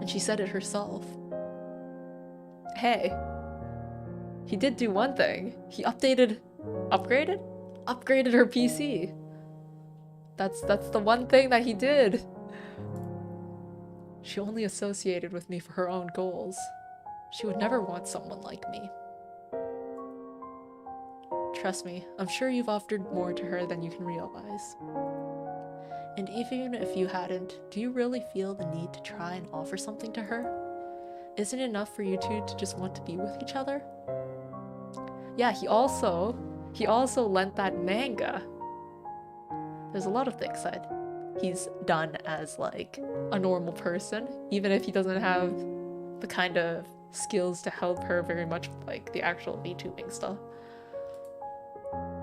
And she said it herself. Hey, he did do one thing. He upgraded her PC. That's the one thing that he did. She only associated with me for her own goals. She would never want someone like me. Trust me, I'm sure you've offered more to her than you can realize. And even if you hadn't, do you really feel the need to try and offer something to her? Isn't it enough for you two to just want to be with each other? Yeah, he also lent that manga. There's a lot of things that he's done as like a normal person, even if he doesn't have the kind of skills to help her very much with like the actual VTubing stuff.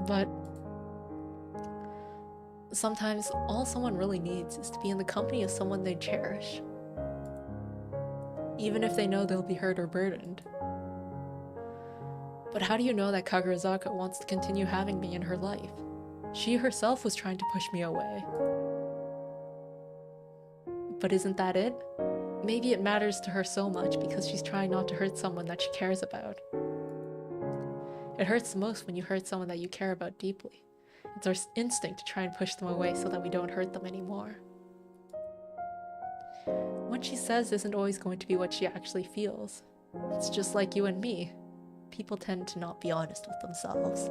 But sometimes all someone really needs is to be in the company of someone they cherish, even if they know they'll be hurt or burdened. But how do you know that Kagurazaka wants to continue having me in her life? She herself was trying to push me away. But isn't that it? Maybe it matters to her so much because she's trying not to hurt someone that she cares about. It hurts the most when you hurt someone that you care about deeply. It's our instinct to try and push them away so that we don't hurt them anymore. What she says isn't always going to be what she actually feels. It's just like you and me. People tend to not be honest with themselves.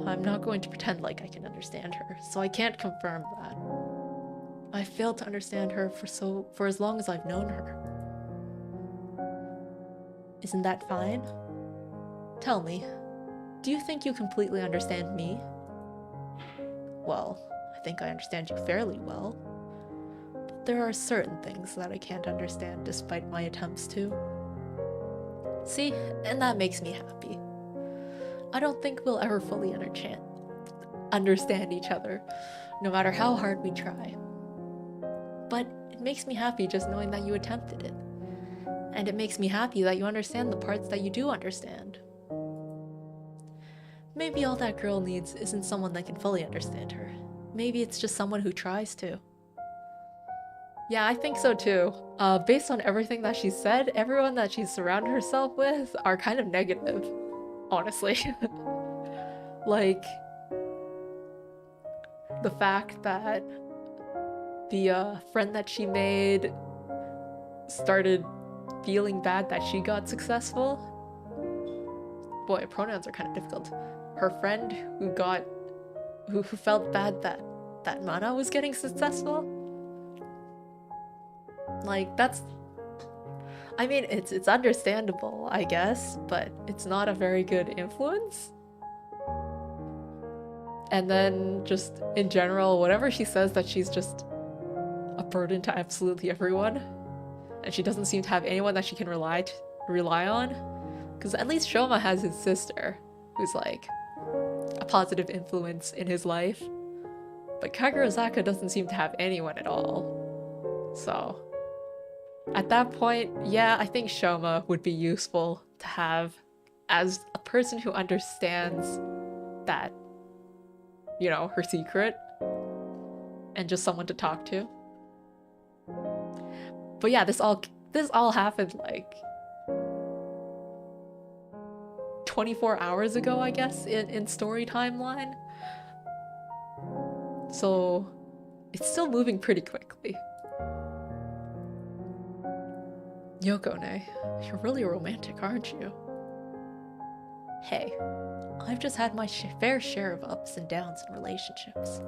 I'm not going to pretend like I can understand her, so I can't confirm that. I've failed to understand her for as long as I've known her. Isn't that fine? Tell me, do you think you completely understand me? Well, I think I understand you fairly well. But there are certain things that I can't understand despite my attempts to. See, and that makes me happy. I don't think we'll ever fully understand each other, no matter how hard we try. But it makes me happy just knowing that you attempted it. And it makes me happy that you understand the parts that you do understand. Maybe all that girl needs isn't someone that can fully understand her. Maybe it's just someone who tries to. Yeah, I think so too. Based on everything that she said, everyone that she's surrounded herself with are kind of negative, honestly. Like, the fact that the friend that she made started feeling bad that she got successful. Boy, pronouns are kind of difficult. Her friend who felt bad that Mana was getting successful. Like, I mean, it's understandable, I guess, but it's not a very good influence. And then just in general, whatever she says that she's just a burden to absolutely everyone, and she doesn't seem to have anyone that she can rely on, because at least Shouma has his sister, who's like a positive influence in his life, but Kagurazaka doesn't seem to have anyone at all. So at that point, yeah, I think Shouma would be useful to have as a person who understands that, you know, her secret, and just someone to talk to. But yeah, this all happened like 24 hours ago, I guess, in story timeline. So it's still moving pretty quickly. Yokone, you're really romantic, aren't you? Hey, I've just had my fair share of ups and downs in relationships.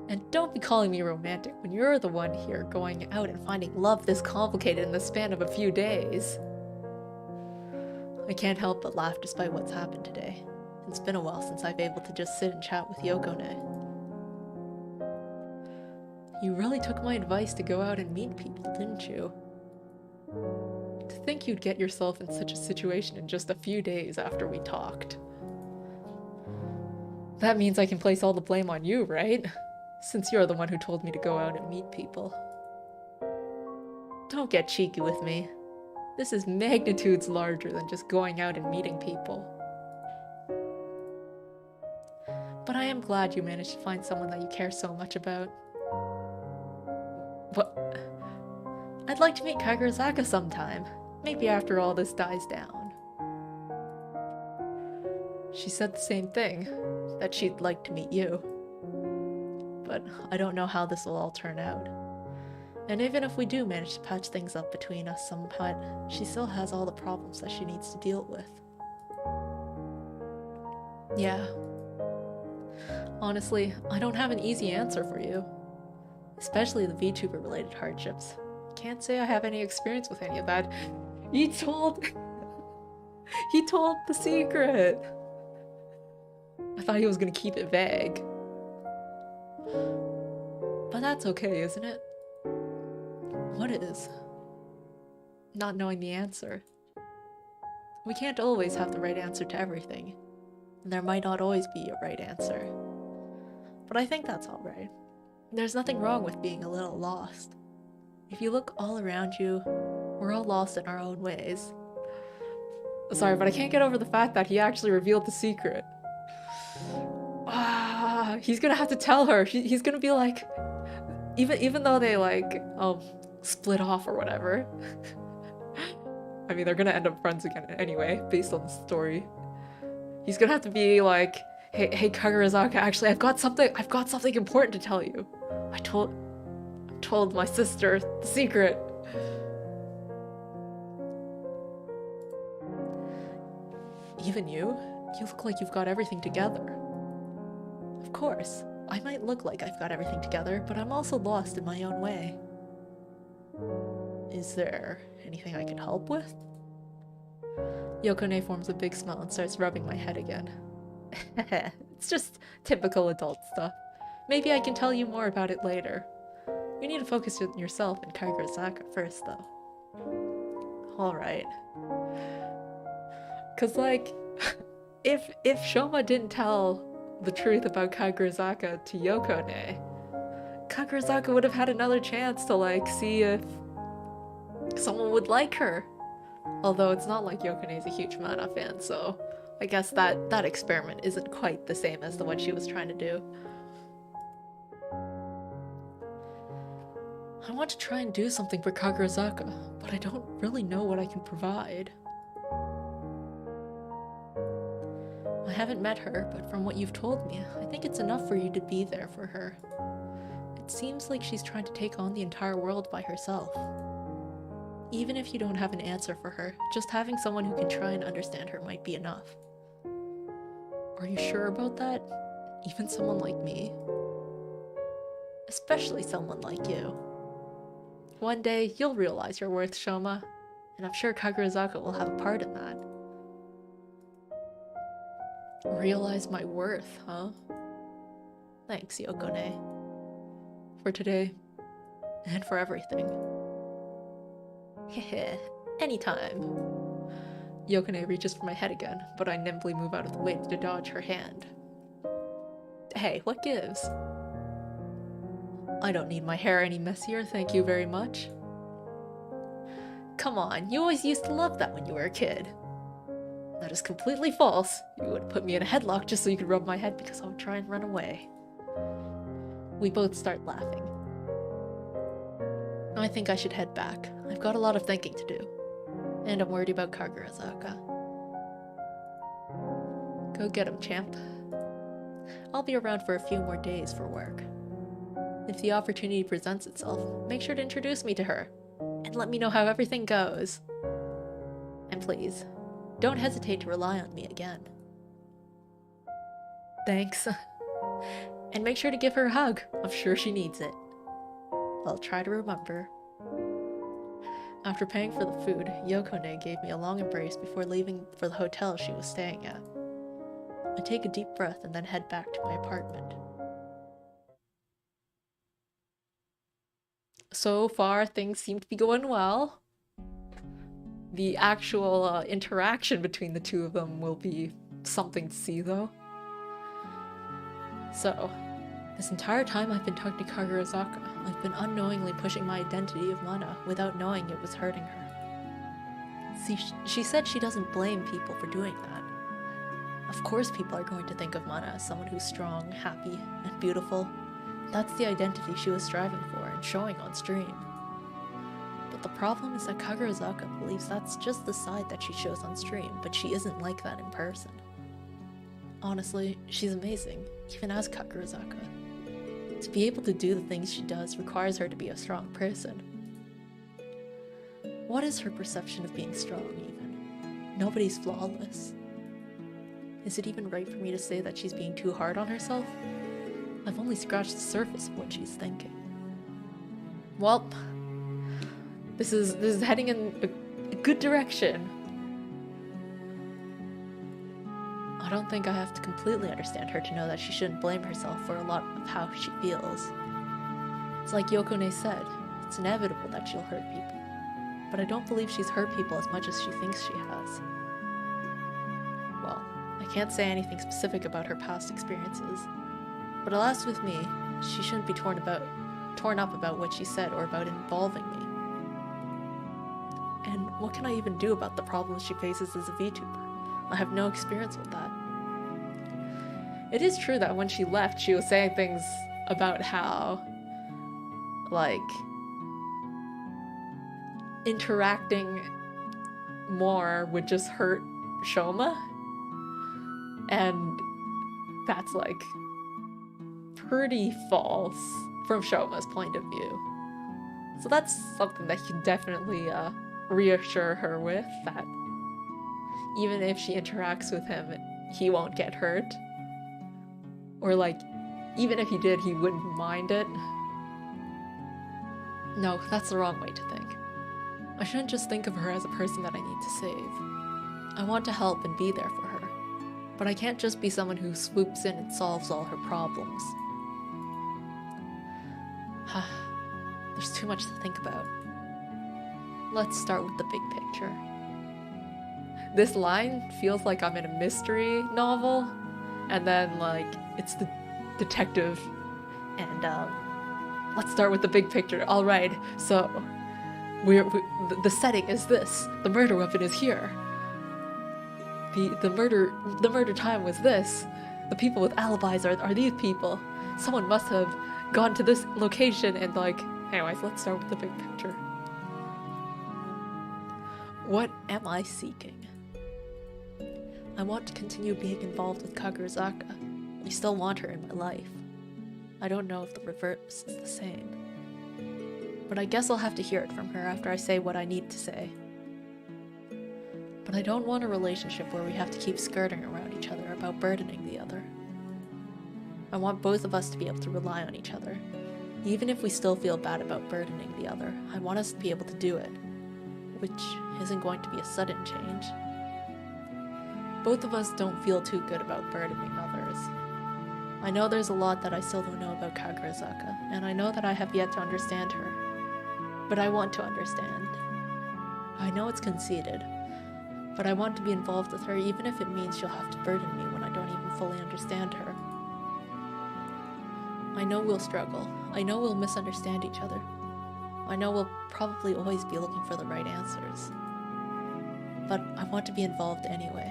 And don't be calling me romantic when you're the one here going out and finding love this complicated in the span of a few days. I can't help but laugh despite what's happened today. It's been a while since I've been able to just sit and chat with Yokone. You really took my advice to go out and meet people, didn't you? To think you'd get yourself in such a situation in just a few days after we talked. That means I can place all the blame on you, right? Since you're the one who told me to go out and meet people. Don't get cheeky with me. This is magnitudes larger than just going out and meeting people. But I am glad you managed to find someone that you care so much about. What? I'd like to meet Kagurazaka sometime. Maybe after all this dies down. She said the same thing, that she'd like to meet you. But I don't know how this will all turn out. And even if we do manage to patch things up between us somewhat, she still has all the problems that she needs to deal with. Yeah. Honestly, I don't have an easy answer for you. Especially the VTuber related hardships. Can't say I have any experience with any of that. He told the secret. I thought he was gonna keep it vague. But that's okay, isn't it? What is? Not knowing the answer. We can't always have the right answer to everything. And there might not always be a right answer. But I think that's alright. There's nothing wrong with being a little lost. If you look all around you, we're all lost in our own ways. Sorry, but I can't get over the fact that he actually revealed the secret. He's gonna have to tell her. He's gonna be like, even though they like split off or whatever. I mean, they're gonna end up friends again anyway, based on the story. He's gonna have to be like, hey Kagurazaka, actually I've got something important to tell you. I told my sister the secret. Even you? You look like you've got everything together. Of course, I might look like I've got everything together, but I'm also lost in my own way. Is there anything I can help with? Yokone forms a big smile and starts rubbing my head again. It's just typical adult stuff. Maybe I can tell you more about it later. You need to focus on yourself and Kagurazaka first, though. Alright. Cause like, if Shouma didn't tell the truth about Kagurazaka to Yokone, Kagurazaka would have had another chance to like see if someone would like her. Although it's not like Yokone is a huge Mana fan, so I guess that experiment isn't quite the same as the one she was trying to do. I want to try and do something for Kagurazaka, but I don't really know what I can provide. I haven't met her, but from what you've told me, I think it's enough for you to be there for her. It seems like she's trying to take on the entire world by herself. Even if you don't have an answer for her, just having someone who can try and understand her might be enough. Are you sure about that? Even someone like me? Especially someone like you. One day, you'll realize your worth, Shouma, and I'm sure Kagurazaka will have a part in that. Realize my worth, huh? Thanks, Yokone. For today, and for everything. Heh, anytime. Yokone reaches for my head again, but I nimbly move out of the way to dodge her hand. Hey, what gives? I don't need my hair any messier, thank you very much. Come on, you always used to love that when you were a kid. That is completely false. You would put me in a headlock just so you could rub my head because I would try and run away. We both start laughing. I think I should head back. I've got a lot of thinking to do. And I'm worried about Kagurazaka. Go get him, champ. I'll be around for a few more days for work. If the opportunity presents itself, make sure to introduce me to her, and let me know how everything goes. And please, don't hesitate to rely on me again. Thanks. And make sure to give her a hug. I'm sure she needs it. I'll try to remember. After paying for the food, Yokone gave me a long embrace before leaving for the hotel she was staying at. I take a deep breath and then head back to my apartment. So far, things seem to be going well. The actual interaction between the two of them will be something to see, though. So, this entire time I've been talking to Kagurazaka, I've been unknowingly pushing my identity of Mana without knowing it was hurting her. See, she said she doesn't blame people for doing that. Of course people are going to think of Mana as someone who's strong, happy, and beautiful. That's the identity she was striving for and showing on stream. But the problem is that Kagurazaka believes that's just the side that she shows on stream, but she isn't like that in person. Honestly, she's amazing, even as Kagurazaka. To be able to do the things she does requires her to be a strong person. What is her perception of being strong, even? Nobody's flawless. Is it even right for me to say that she's being too hard on herself? I've only scratched the surface of what she's thinking. Well, this is heading in a good direction. I don't think I have to completely understand her to know that she shouldn't blame herself for a lot of how she feels. It's like Yokone said, it's inevitable that she'll hurt people. But I don't believe she's hurt people as much as she thinks she has. Well, I can't say anything specific about her past experiences. But alas with me, she shouldn't be torn up about what she said or about involving me. And what can I even do about the problems she faces as a VTuber? I have no experience with that. It is true that when she left, she was saying things about how, like, interacting more would just hurt Shouma. And that's, like, pretty false from Shouma's point of view. So that's something that you can definitely reassure her with, that even if she interacts with him, he won't get hurt. Or like, even if he did, he wouldn't mind it. No, that's the wrong way to think. I shouldn't just think of her as a person that I need to save. I want to help and be there for her. But I can't just be someone who swoops in and solves all her problems. There's too much to think about. Let's start with the big picture. This line feels like I'm in a mystery novel, and then like it's the detective, and let's start with the big picture. All right, so the setting is this. The murder weapon is here. The murder time was this. The people with alibis are these people. Someone must have gone to this location and like. Anyways, let's start with the big picture. What am I seeking? I want to continue being involved with Kagurazaka. I still want her in my life. I don't know if the reverse is the same. But I guess I'll have to hear it from her after I say what I need to say. But I don't want a relationship where we have to keep skirting around each other about burdening the other. I want both of us to be able to rely on each other. Even if we still feel bad about burdening the other, I want us to be able to do it. Which isn't going to be a sudden change. Both of us don't feel too good about burdening others. I know there's a lot that I still don't know about Kagurazaka, and I know that I have yet to understand her. But I want to understand. I know it's conceited, but I want to be involved with her even if it means she'll have to burden me when I don't even fully understand her. I know we'll struggle. I know we'll misunderstand each other. I know we'll probably always be looking for the right answers. But I want to be involved anyway.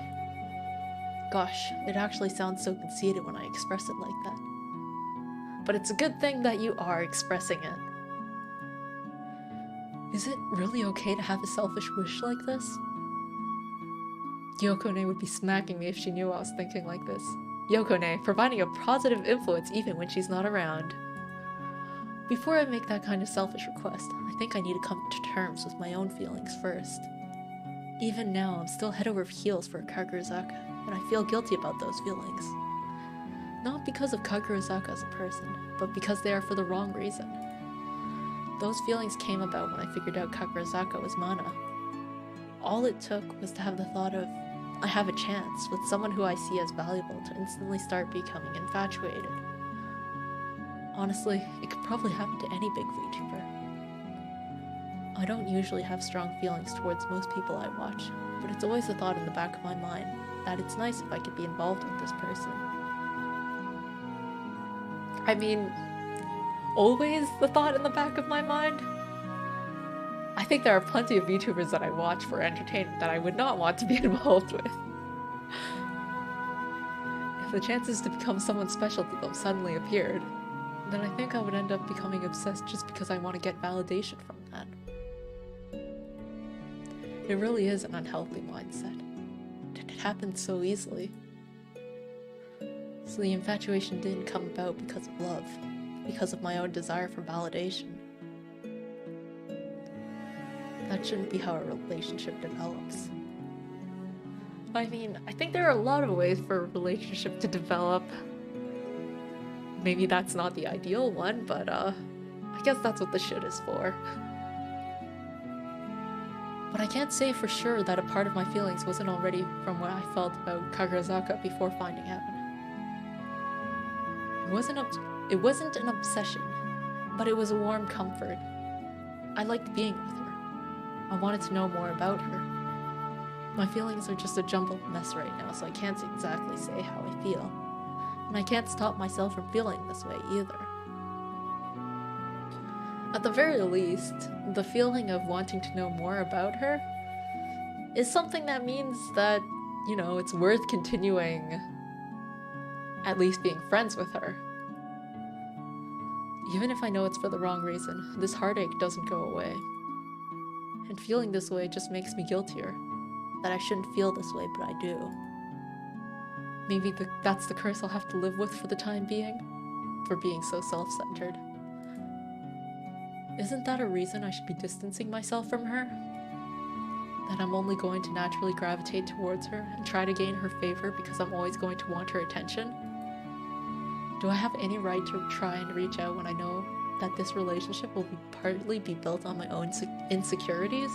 Gosh, it actually sounds so conceited when I express it like that. But it's a good thing that you are expressing it. Is it really okay to have a selfish wish like this? Yokone would be smacking me if she knew I was thinking like this. Yokone, providing a positive influence even when she's not around. Before I make that kind of selfish request, I think I need to come to terms with my own feelings first. Even now, I'm still head over heels for Kagurazaka, and I feel guilty about those feelings. Not because of Kagurazaka as a person, but because they are for the wrong reason. Those feelings came about when I figured out Kagurazaka was Mana. All it took was to have the thought of, I have a chance with someone who I see as valuable to instantly start becoming infatuated. Honestly, it could probably happen to any big VTuber. I don't usually have strong feelings towards most people I watch, but it's always a thought in the back of my mind that it's nice if I could be involved with this person. I mean, always the thought in the back of my mind? I think there are plenty of VTubers that I watch for entertainment that I would not want to be involved with. If the chances to become someone special to them suddenly appeared, then I think I would end up becoming obsessed just because I want to get validation from that. It really is an unhealthy mindset. It happened so easily. So the infatuation didn't come about because of love, because of my own desire for validation. That shouldn't be how a relationship develops. I mean, I think there are a lot of ways for a relationship to develop. Maybe that's not the ideal one, but I guess that's what the shit is for. But I can't say for sure that a part of my feelings wasn't already from what I felt about Kagurazaka before finding out. It wasn't an obsession, but it was a warm comfort. I liked being with her. I wanted to know more about her. My feelings are just a jumbled mess right now, so I can't exactly say how I feel. And I can't stop myself from feeling this way either. At the very least, the feeling of wanting to know more about her is something that means that, you know, it's worth continuing at least being friends with her. Even if I know it's for the wrong reason, this heartache doesn't go away. And feeling this way just makes me guiltier. That I shouldn't feel this way, but I do. Maybe that's the curse I'll have to live with for the time being, for being so self-centered. Isn't that a reason I should be distancing myself from her? That I'm only going to naturally gravitate towards her and try to gain her favor because I'm always going to want her attention? Do I have any right to try and reach out when I know that this relationship will partly be built on my own insecurities?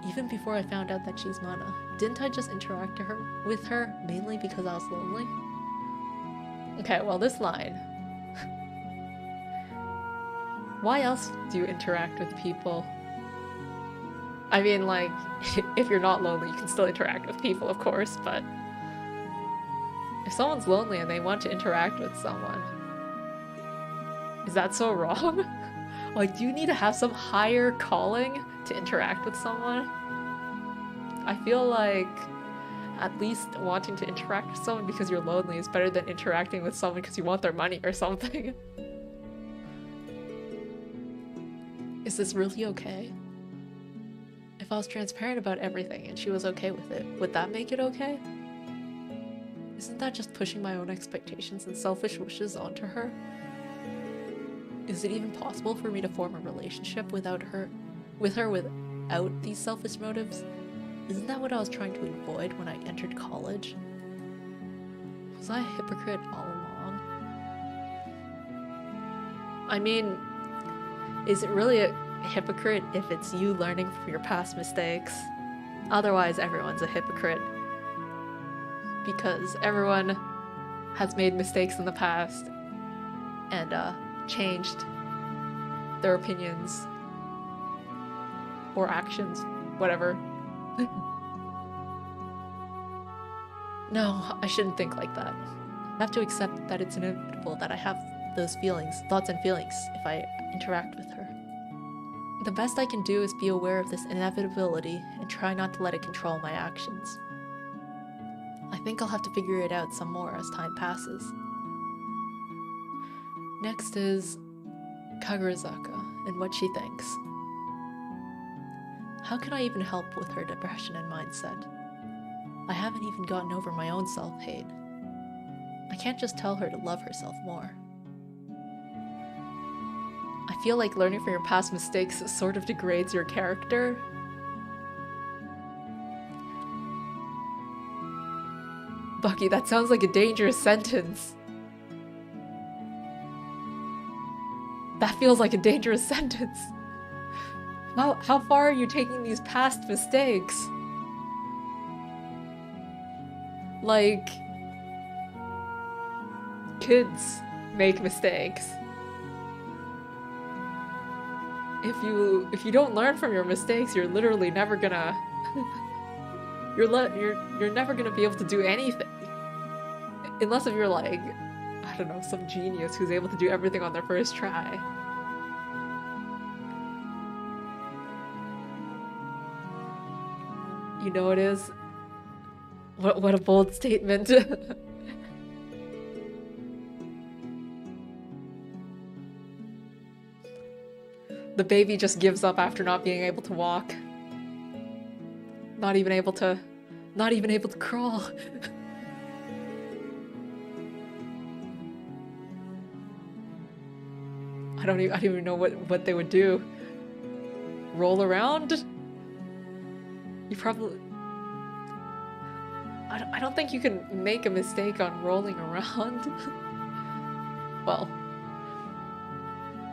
Even before I found out that she's Mana, didn't I just interact with her mainly because I was lonely? Okay, well, this line. Why else do you interact with people? I mean, like, if you're not lonely, you can still interact with people, of course, but if someone's lonely and they want to interact with someone, is that so wrong? Like, do you need to have some higher calling to interact with someone? I feel like at least wanting to interact with someone because you're lonely is better than interacting with someone because you want their money or something. Is this really okay? If I was transparent about everything and she was okay with it, would that make it okay? Isn't that just pushing my own expectations and selfish wishes onto her? Is it even possible for me to form a relationship with her without these selfish motives? Isn't that what I was trying to avoid when I entered college? Was I a hypocrite all along? I mean, is it really a hypocrite if it's you learning from your past mistakes? Otherwise, everyone's a hypocrite. Because everyone has made mistakes in the past and changed their opinions or actions, whatever. No, I shouldn't think like that. I have to accept that it's inevitable that I have those thoughts and feelings if I interact with her. The best I can do is be aware of this inevitability and try not to let it control my actions. I think I'll have to figure it out some more as time passes. Next is Kagurazaka and what she thinks. How can I even help with her depression and mindset? I haven't even gotten over my own self-hate. I can't just tell her to love herself more. I feel like learning from your past mistakes sort of degrades your character. Bucky, that sounds like a dangerous sentence. That feels like a dangerous sentence. How far are you taking these past mistakes? Like, kids make mistakes. If you don't learn from your mistakes, you're literally never gonna you're never gonna be able to do anything. Unless if you're like, I don't know, some genius who's able to do everything on their first try. You know it is? What a bold statement. The baby just gives up after not being able to walk. Not even able to crawl. I don't even know what they would do. Roll around? You probably... I don't think you can make a mistake on rolling around. Well,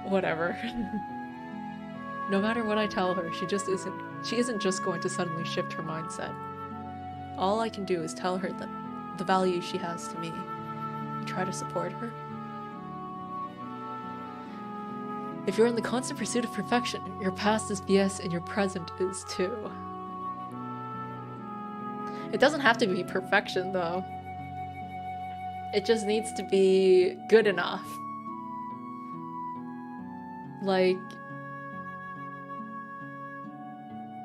whatever. No matter what I tell her, she isn't just going to suddenly shift her mindset. All I can do is tell her that the value she has to me. Try to support her. If you're in the constant pursuit of perfection, your past is BS and your present is too. It doesn't have to be perfection, though. It just needs to be good enough. Like...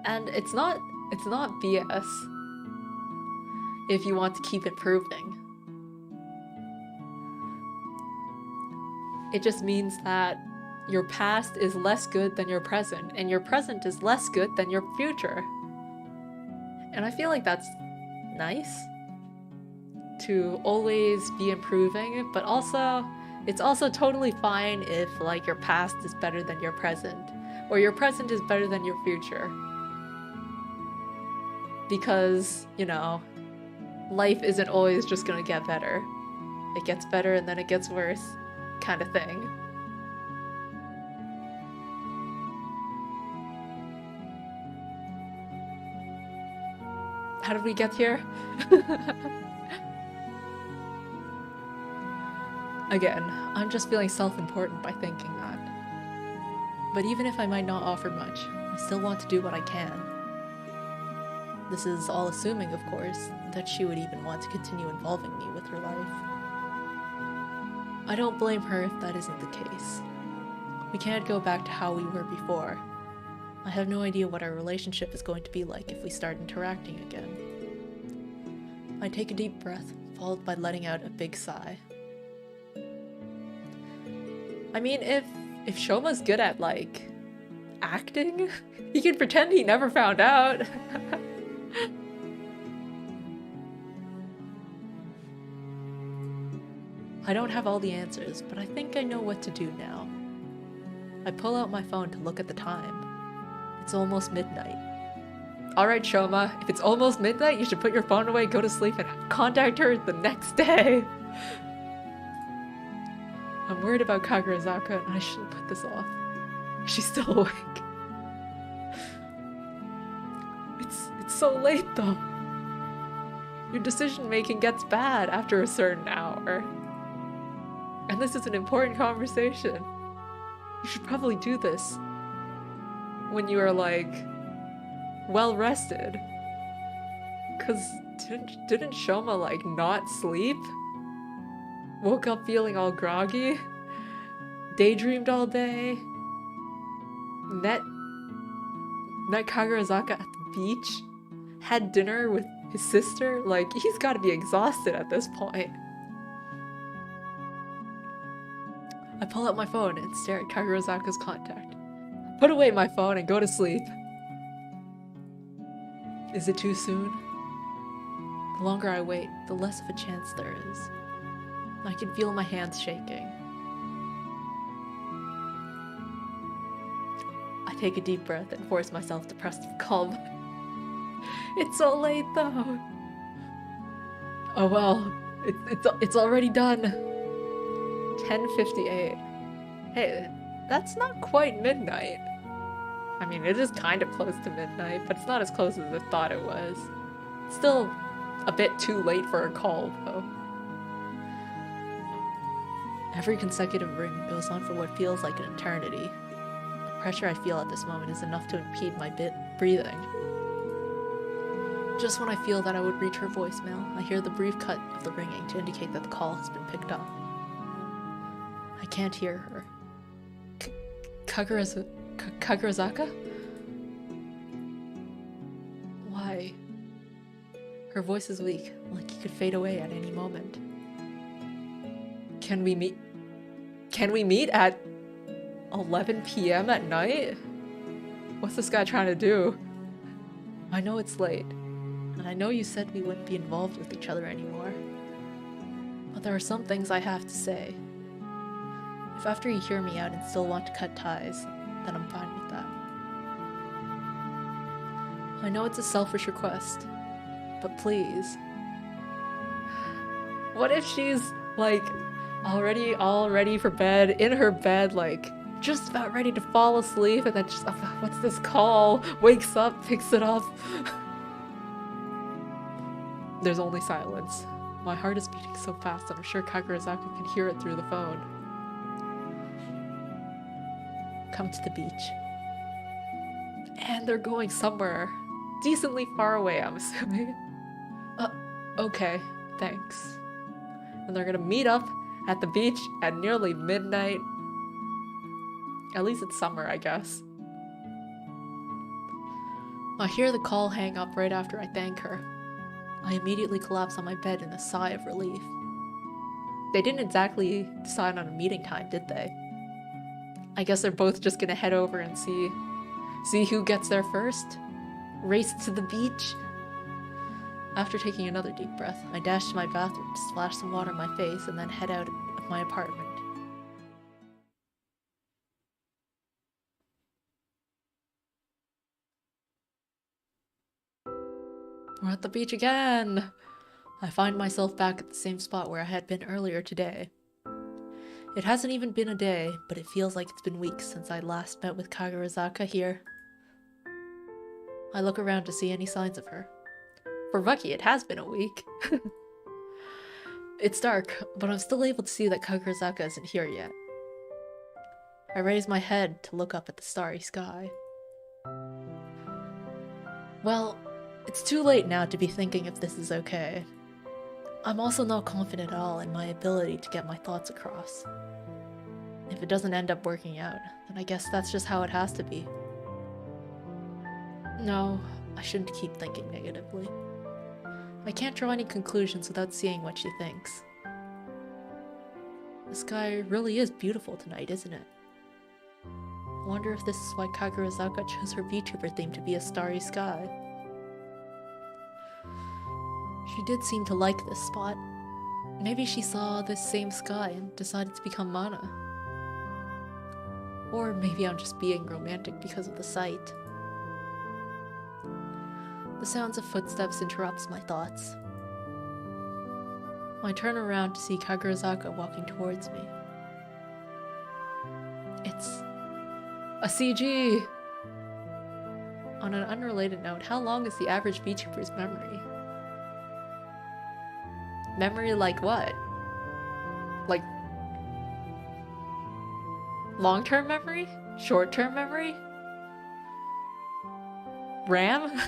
And it's not BS if you want to keep improving. It just means that your past is less good than your present, and your present is less good than your future. And I feel like that's nice to always be improving, but also it's also totally fine if like your past is better than your present, or your present is better than your future. Because, you know, life isn't always just gonna get better. It gets better and then it gets worse, kind of thing. How did we get here? Again, I'm just feeling self-important by thinking that. But even if I might not offer much, I still want to do what I can. This is all assuming, of course, that she would even want to continue involving me with her life. I don't blame her if that isn't the case. We can't go back to how we were before. I have no idea what our relationship is going to be like if we start interacting again. I take a deep breath, followed by letting out a big sigh. I mean, if Shouma's good at, like, acting, he can pretend he never found out. I don't have all the answers, but I think I know what to do now. I pull out my phone to look at the time. It's almost midnight. Alright, Shouma, if it's almost midnight, you should put your phone away, go to sleep, and contact her the next day. I'm worried about Kagurazaka, and I shouldn't put this off. She's still awake. It's so late, though. Your decision-making gets bad after a certain hour. And this is an important conversation. You should probably do this when you are, like, well rested. Cause didn't Shouma, like, not sleep? Woke up feeling all groggy? Daydreamed all day? Met Kagurazaka at the beach? Had dinner with his sister? Like, he's gotta be exhausted at this point. I pull out my phone and stare at Kagurazaka's contact. Put away my phone and go to sleep. Is it too soon? The longer I wait, the less of a chance there is. I can feel my hands shaking. I take a deep breath and force myself to press the call button. It's so late though. Oh well, it's already done. 10:58. Hey, that's not quite midnight. I mean, it is kind of close to midnight, but it's not as close as I thought it was. It's still a bit too late for a call, though. Every consecutive ring goes on for what feels like an eternity. The pressure I feel at this moment is enough to impede my breathing. Just when I feel that I would reach her voicemail, I hear the brief cut of the ringing to indicate that the call has been picked up. I can't hear her. Kagurazaka? Why? Her voice is weak, like it could fade away at any moment. Can we meet? Can we meet at 11 p.m. at night? What's this guy trying to do? I know it's late, and I know you said we wouldn't be involved with each other anymore. But there are some things I have to say. If after you hear me out and still want to cut ties, then I'm fine with that. I know it's a selfish request, but please. What if she's, like, already all ready for bed, in her bed, like, just about ready to fall asleep, and then just, what's this call? Wakes up, picks it up. There's only silence. My heart is beating so fast that I'm sure Kagurazaka can hear it through the phone. Come to the beach. And they're going somewhere. Decently far away, I'm assuming. Okay, thanks. And they're gonna meet up at the beach at nearly midnight. At least it's summer, I guess. I hear the call hang up right after I thank her. I immediately collapse on my bed in a sigh of relief. They didn't exactly decide on a meeting time, did they? I guess they're both just gonna head over and see who gets there first. Race to the beach. After taking another deep breath, I dash to my bathroom to splash some water on my face and then head out of my apartment. We're at the beach again! I find myself back at the same spot where I had been earlier today. It hasn't even been a day, but it feels like it's been weeks since I last met with Kagurazaka here. I look around to see any signs of her. For Bucky, it has been a week. It's dark, but I'm still able to see that Kagurazaka isn't here yet. I raise my head to look up at the starry sky. Well, it's too late now to be thinking if this is okay. I'm also not confident at all in my ability to get my thoughts across. If it doesn't end up working out, then I guess that's just how it has to be. No, I shouldn't keep thinking negatively. I can't draw any conclusions without seeing what she thinks. The sky really is beautiful tonight, isn't it? I wonder if this is why Kagurazaka chose her VTuber theme to be a starry sky. She did seem to like this spot. Maybe she saw this same sky and decided to become Mana. Or maybe I'm just being romantic because of the sight. The sounds of footsteps interrupts my thoughts. I turn around to see Kagurazaka walking towards me. It's a CG! On an unrelated note, how long is the average VTuber's memory? Memory like what? Like long-term memory? Short-term memory? RAM?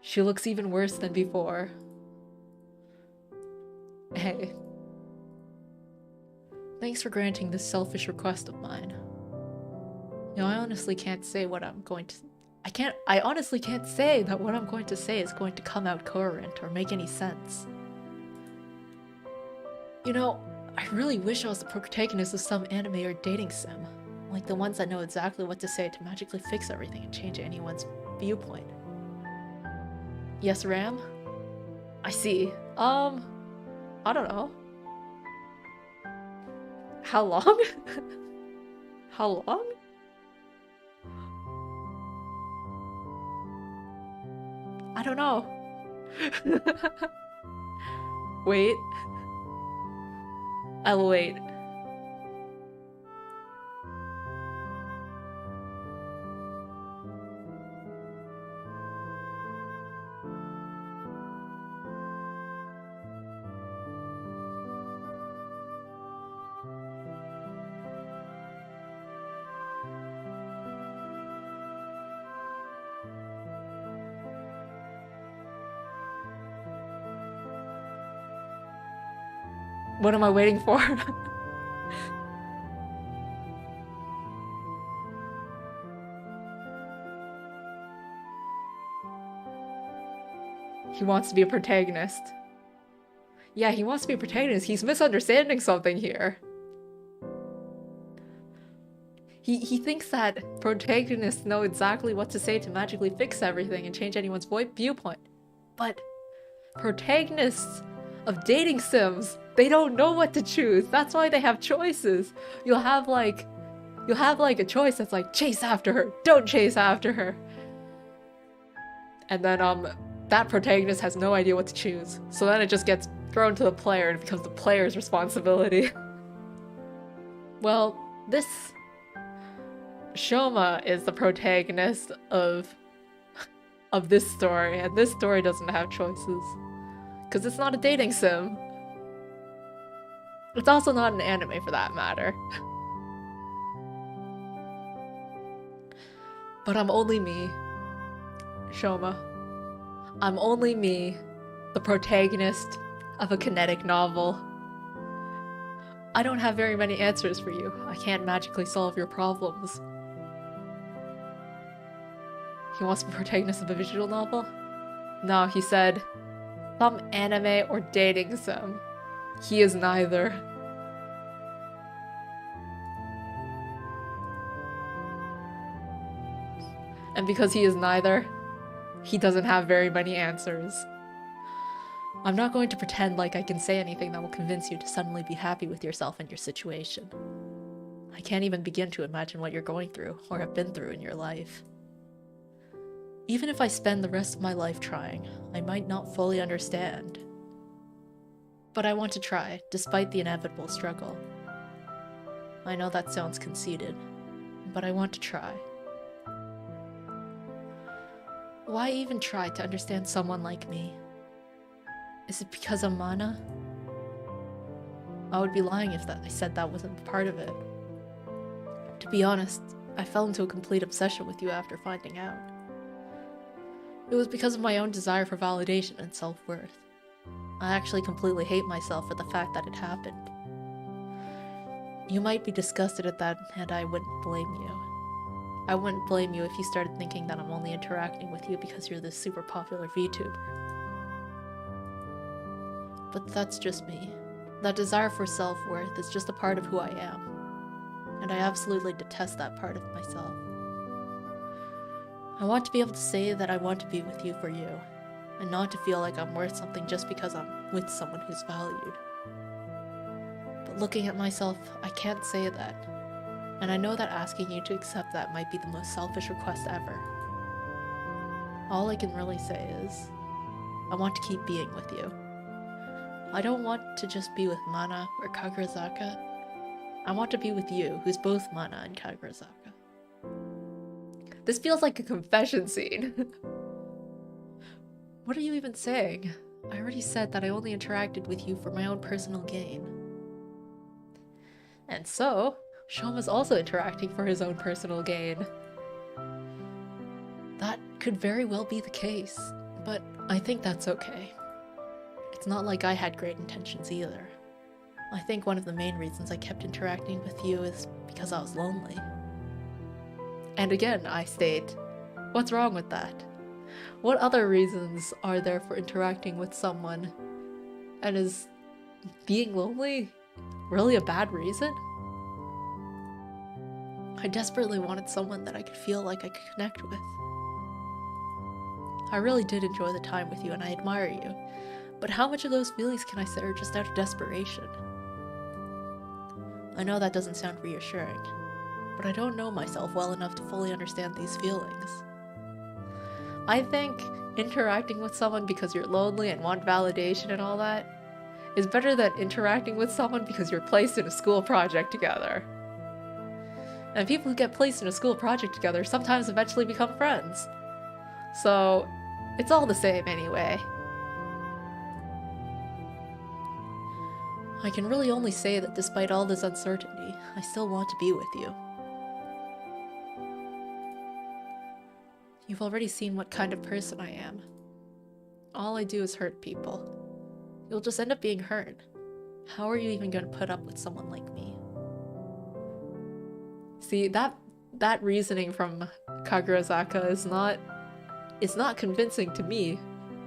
She looks even worse than before. Hey. Thanks for granting this selfish request of mine. You know, I honestly can't say what I'm going to... I honestly can't say that what I'm going to say is going to come out coherent or make any sense. You know, I really wish I was the protagonist of some anime or dating sim. Like the ones that know exactly what to say to magically fix everything and change anyone's viewpoint. Yes, Ram? I see. I don't know. How long? How long? I don't know. Wait. I'll wait. What am I waiting for? He wants to be a protagonist. Yeah, he wants to be a protagonist. He's misunderstanding something here. He thinks that protagonists know exactly what to say to magically fix everything and change anyone's viewpoint. But protagonists of dating sims, they don't know what to choose. That's why they have choices. You'll have like a choice that's like, chase after her, don't chase after her. And then that protagonist has no idea what to choose. So then it just gets thrown to the player and it becomes the player's responsibility. Well, this Shouma is the protagonist of this story, and this story doesn't have choices. Because it's not a dating sim. It's also not an anime for that matter. But I'm only me, Shouma. I'm only me, the protagonist of a kinetic novel. I don't have very many answers for you. I can't magically solve your problems. He wants to be protagonist of a visual novel? No, he said, some anime or dating sim. He is neither. And because he is neither, he doesn't have very many answers. I'm not going to pretend like I can say anything that will convince you to suddenly be happy with yourself and your situation. I can't even begin to imagine what you're going through or have been through in your life. Even if I spend the rest of my life trying, I might not fully understand. But I want to try, despite the inevitable struggle. I know that sounds conceited, but I want to try. Why even try to understand someone like me? Is it because I'm mana? I would be lying if I said that wasn't part of it. To be honest, I fell into a complete obsession with you after finding out. It was because of my own desire for validation and self-worth. I actually completely hate myself for the fact that it happened. You might be disgusted at that, and I wouldn't blame you. I wouldn't blame you if you started thinking that I'm only interacting with you because you're this super popular VTuber. But that's just me. That desire for self-worth is just a part of who I am. And I absolutely detest that part of myself. I want to be able to say that I want to be with you for you, and not to feel like I'm worth something just because I'm with someone who's valued. But looking at myself, I can't say that. And I know that asking you to accept that might be the most selfish request ever. All I can really say is, I want to keep being with you. I don't want to just be with Mana or Kagurazaka. I want to be with you, who's both Mana and Kagurazaka. This feels like a confession scene. What are you even saying? I already said that I only interacted with you for my own personal gain. And so, Shouma's also interacting for his own personal gain. That could very well be the case, but I think that's okay. It's not like I had great intentions either. I think one of the main reasons I kept interacting with you is because I was lonely. And again, I state, what's wrong with that? What other reasons are there for interacting with someone? And is being lonely really a bad reason? I desperately wanted someone that I could feel like I could connect with. I really did enjoy the time with you and I admire you, But how much of those feelings can I say are just out of desperation? I know that doesn't sound reassuring, but I don't know myself well enough to fully understand these feelings. I think interacting with someone because you're lonely and want validation and all that is better than interacting with someone because you're placed in a school project together. And people who get placed in a school project together sometimes eventually become friends. So, it's all the same anyway. I can really only say that despite all this uncertainty, I still want to be with you. You've already seen what kind of person I am. All I do is hurt people. You'll just end up being hurt. How are you even going to put up with someone like me? See, that reasoning from Kagurazaka is not convincing to me,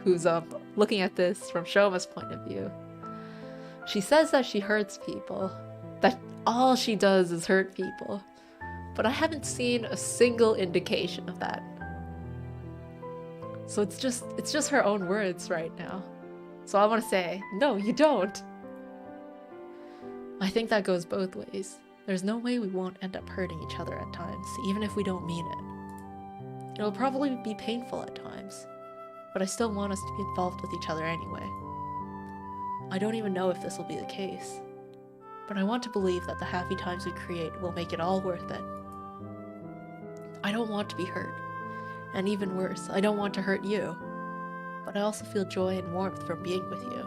who's looking at this from Shouma's point of view. She says that she hurts people, that all she does is hurt people, but I haven't seen a single indication of that. So it's just her own words right now. So I want to say, no, you don't. I think that goes both ways. There's no way we won't end up hurting each other at times, even if we don't mean it. It'll probably be painful at times, but I still want us to be involved with each other anyway. I don't even know if this will be the case, but I want to believe that the happy times we create will make it all worth it. I don't want to be hurt, and even worse, I don't want to hurt you, but I also feel joy and warmth from being with you.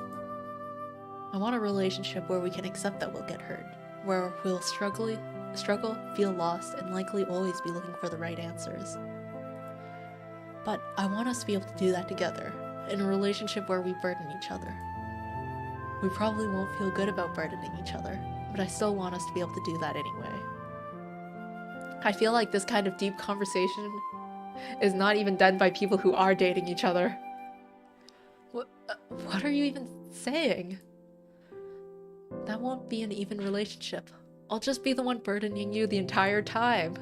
I want a relationship where we can accept that we'll get hurt, where we'll struggle, feel lost, and likely always be looking for the right answers. But I want us to be able to do that together, in a relationship where we burden each other. We probably won't feel good about burdening each other, but I still want us to be able to do that anyway. I feel like this kind of deep conversation is not even done by people who are dating each other. What are you even saying? That won't be an even relationship. I'll just be the one burdening you the entire time.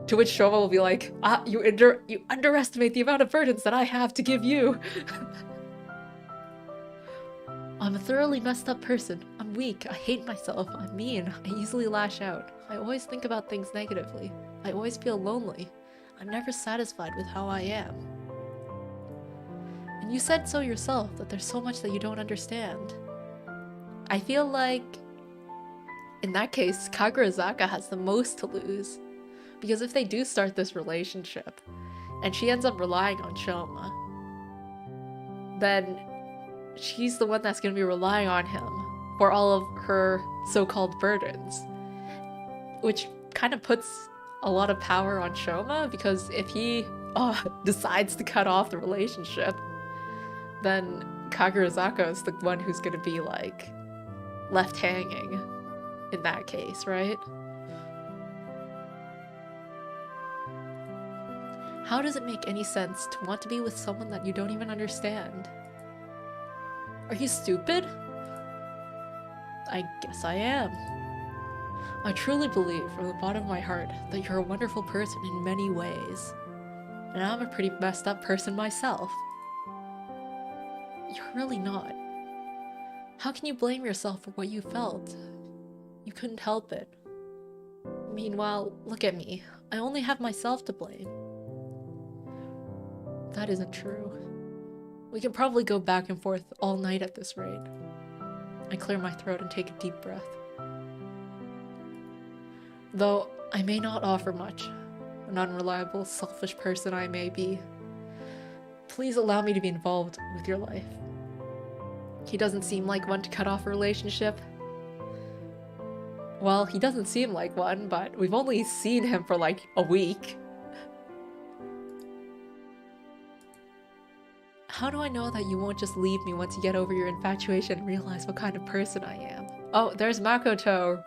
To which Shouma will be like, you underestimate the amount of burdens that I have to give you. I'm a thoroughly messed up person. I'm weak. I hate myself. I'm mean. I easily lash out. I always think about things negatively. I always feel lonely. I'm never satisfied with how I am. And you said so yourself, that there's so much that you don't understand. I feel like, in that case, Kagurazaka has the most to lose. Because if they do start this relationship, and she ends up relying on Shouma, then she's the one that's going to be relying on him for all of her so-called burdens. Which kind of puts a lot of power on Shouma, because if he decides to cut off the relationship, then Kagurazaka is the one who's going to be, like, left hanging in that case, right? How does it make any sense to want to be with someone that you don't even understand? Are you stupid? I guess I am. I truly believe from the bottom of my heart that you're a wonderful person in many ways. And I'm a pretty messed up person myself. You're really not. How can you blame yourself for what you felt? You couldn't help it. Meanwhile, look at me. I only have myself to blame. That isn't true. We could probably go back and forth all night at this rate. I clear my throat and take a deep breath. Though I may not offer much, an unreliable, selfish person I may be, please allow me to be involved with your life. He doesn't seem like one to cut off a relationship. Well, he doesn't seem like one, but we've only seen him for like a week. How do I know that you won't just leave me once you get over your infatuation and realize what kind of person I am? Oh, there's Makoto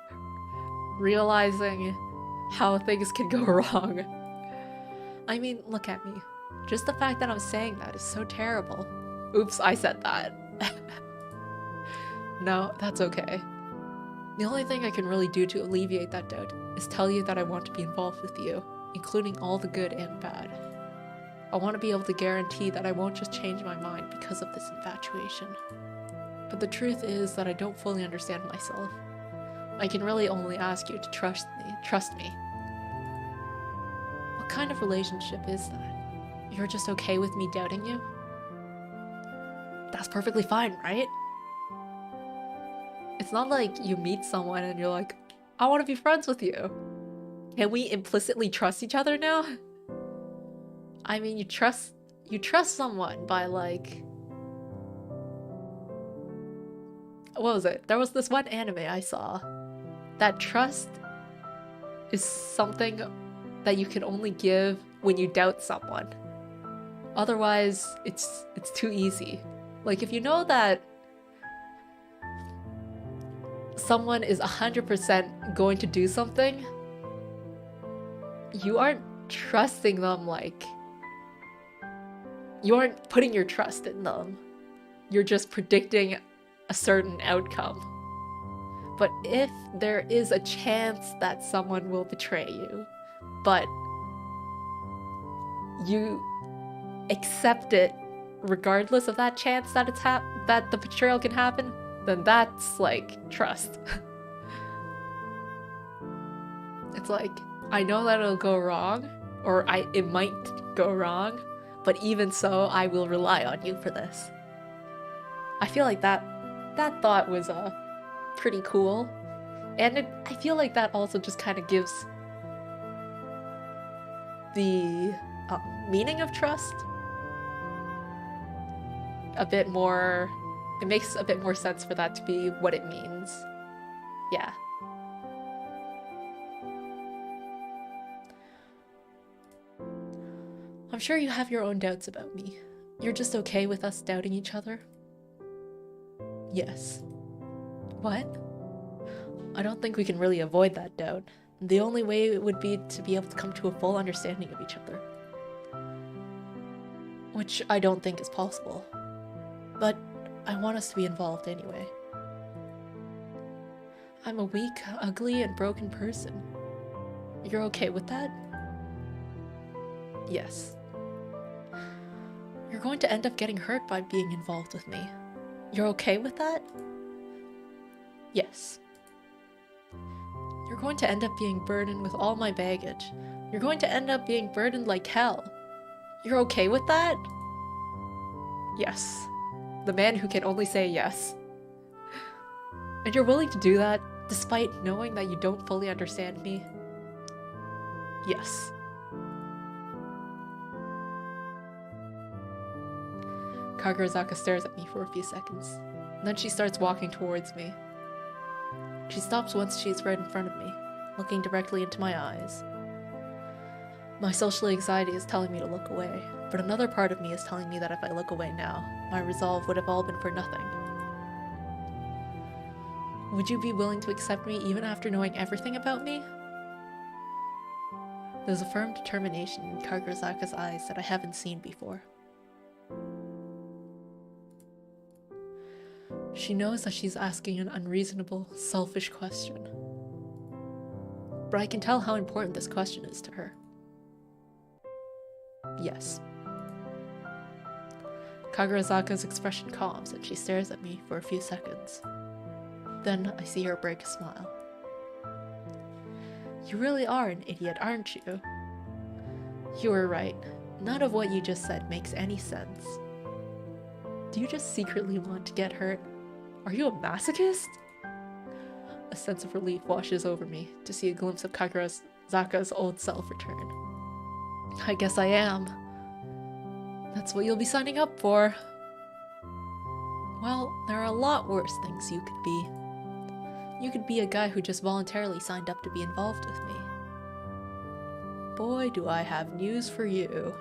realizing how things can go wrong. I mean, look at me. Just the fact that I'm saying that is so terrible. Oops, I said that. No, that's okay. The only thing I can really do to alleviate that doubt is tell you that I want to be involved with you, including all the good and bad. I want to be able to guarantee that I won't just change my mind because of this infatuation. But the truth is that I don't fully understand myself. I can really only ask you to trust me. What kind of relationship is that? You're just okay with me doubting you? That's perfectly fine, right? It's not like you meet someone and you're like, I want to be friends with you. Can we implicitly trust each other now? I mean, you trust someone by like... What was it? There was this one anime I saw. That trust is something that you can only give when you doubt someone. Otherwise, it's too easy. Like, if you know that someone is 100% going to do something, you aren't trusting them like... You aren't putting your trust in them. You're just predicting a certain outcome. But if there is a chance that someone will betray you, but you accept it regardless of that chance that that the betrayal can happen, then that's like trust. It's like, I know that it'll go wrong, or it might go wrong, but even so, I will rely on you for this. I feel like that thought was pretty cool, and I feel like that also just kind of gives the meaning of trust a bit more. It makes a bit more sense for that to be what it means. Yeah. I'm sure you have your own doubts about me. You're just okay with us doubting each other? Yes. What? I don't think we can really avoid that doubt. The only way would be to be able to come to a full understanding of each other. Which I don't think is possible. But I want us to be involved anyway. I'm a weak, ugly, and broken person. You're okay with that? Yes. You're going to end up getting hurt by being involved with me. You're okay with that? Yes. You're going to end up being burdened with all my baggage. You're going to end up being burdened like hell. You're okay with that? Yes. The man who can only say yes. And you're willing to do that despite knowing that you don't fully understand me? Yes. Kagurazaka stares at me for a few seconds. Then she starts walking towards me. She stops once she's right in front of me, looking directly into my eyes. My social anxiety is telling me to look away, but another part of me is telling me that if I look away now, my resolve would have all been for nothing. Would you be willing to accept me even after knowing everything about me? There's a firm determination in Kagurazaka's eyes that I haven't seen before. She knows that she's asking an unreasonable, selfish question. But I can tell how important this question is to her. Yes. Kagurazaka's expression calms and she stares at me for a few seconds. Then I see her break a smile. You really are an idiot, aren't you? You were right. None of what you just said makes any sense. Do you just secretly want to get hurt? Are you a masochist? A sense of relief washes over me to see a glimpse of Kagurazaka's old self return. I guess I am. That's what you'll be signing up for. Well, there are a lot worse things you could be. You could be a guy who just voluntarily signed up to be involved with me. Boy, do I have news for you.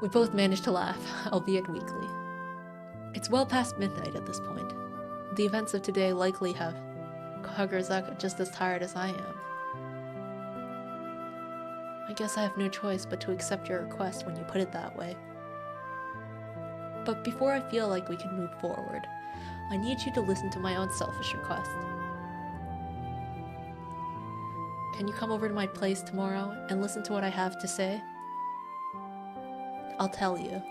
We both managed to laugh, albeit weakly. It's well past midnight at this point. The events of today likely have Kagurazaka just as tired as I am. I guess I have no choice but to accept your request when you put it that way. But before I feel like we can move forward, I need you to listen to my own selfish request. Can you come over to my place tomorrow and listen to what I have to say? I'll tell you.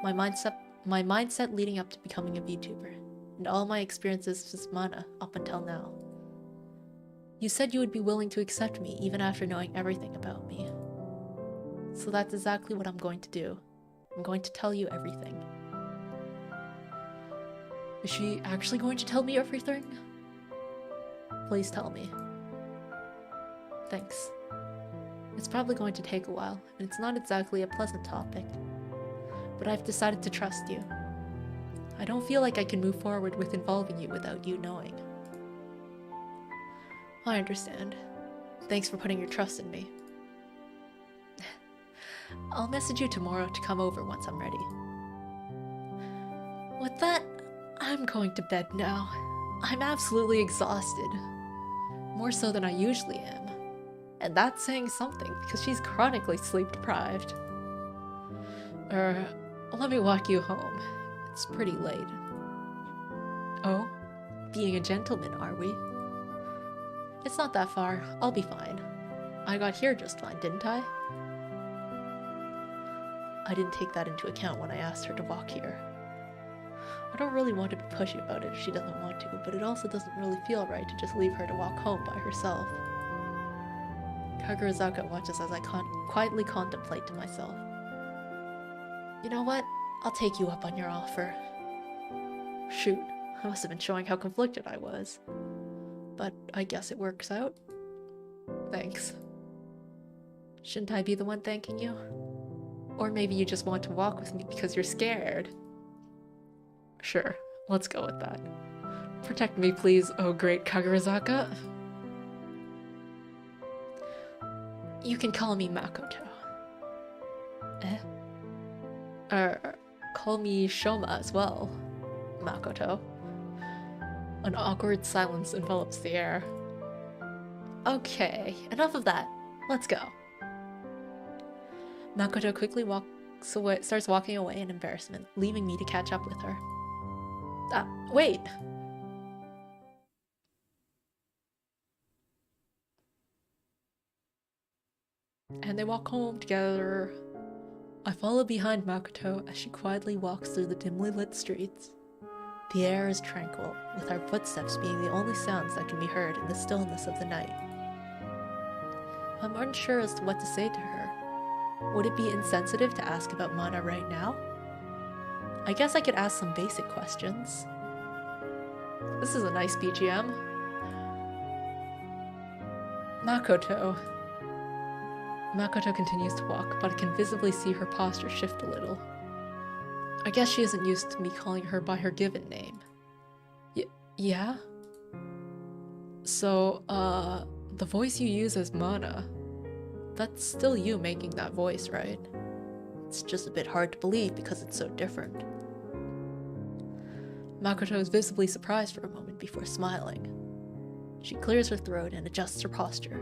My mindset leading up to becoming a VTuber, and all my experiences with Mana up until now. You said you would be willing to accept me even after knowing everything about me. So that's exactly what I'm going to do. I'm going to tell you everything. Is she actually going to tell me everything? Please tell me. Thanks. It's probably going to take a while, and it's not exactly a pleasant topic. But I've decided to trust you. I don't feel like I can move forward with involving you without you knowing. I understand. Thanks for putting your trust in me. I'll message you tomorrow to come over once I'm ready. With that, I'm going to bed now. I'm absolutely exhausted. More so than I usually am. And that's saying something because she's chronically sleep deprived. Let me walk you home. It's pretty late. Oh? Being a gentleman, are we? It's not that far. I'll be fine. I got here just fine, didn't I? I didn't take that into account when I asked her to walk here. I don't really want to be pushy about it if she doesn't want to, but it also doesn't really feel right to just leave her to walk home by herself. Kagurazaka watches as I quietly contemplate to myself. You know what? I'll take you up on your offer. Shoot, I must have been showing how conflicted I was. But I guess it works out. Thanks. Shouldn't I be the one thanking you? Or maybe you just want to walk with me because you're scared. Sure, let's go with that. Protect me, please, oh great Kagurazaka. You can call me Makoto. Call me Shouma as well, Makoto. An awkward silence envelops the air. Okay, enough of that. Let's go. Makoto quickly starts walking away in embarrassment, leaving me to catch up with her. Wait! And they walk home together. I follow behind Makoto as she quietly walks through the dimly lit streets. The air is tranquil, with our footsteps being the only sounds that can be heard in the stillness of the night. I'm unsure as to what to say to her. Would it be insensitive to ask about Mana right now? I guess I could ask some basic questions. This is a nice BGM. Makoto. Makoto continues to walk, but I can visibly see her posture shift a little. I guess she isn't used to me calling her by her given name. Yeah? So, the voice you use as Mana, that's still you making that voice, right? It's just a bit hard to believe because it's so different. Makoto is visibly surprised for a moment before smiling. She clears her throat and adjusts her posture.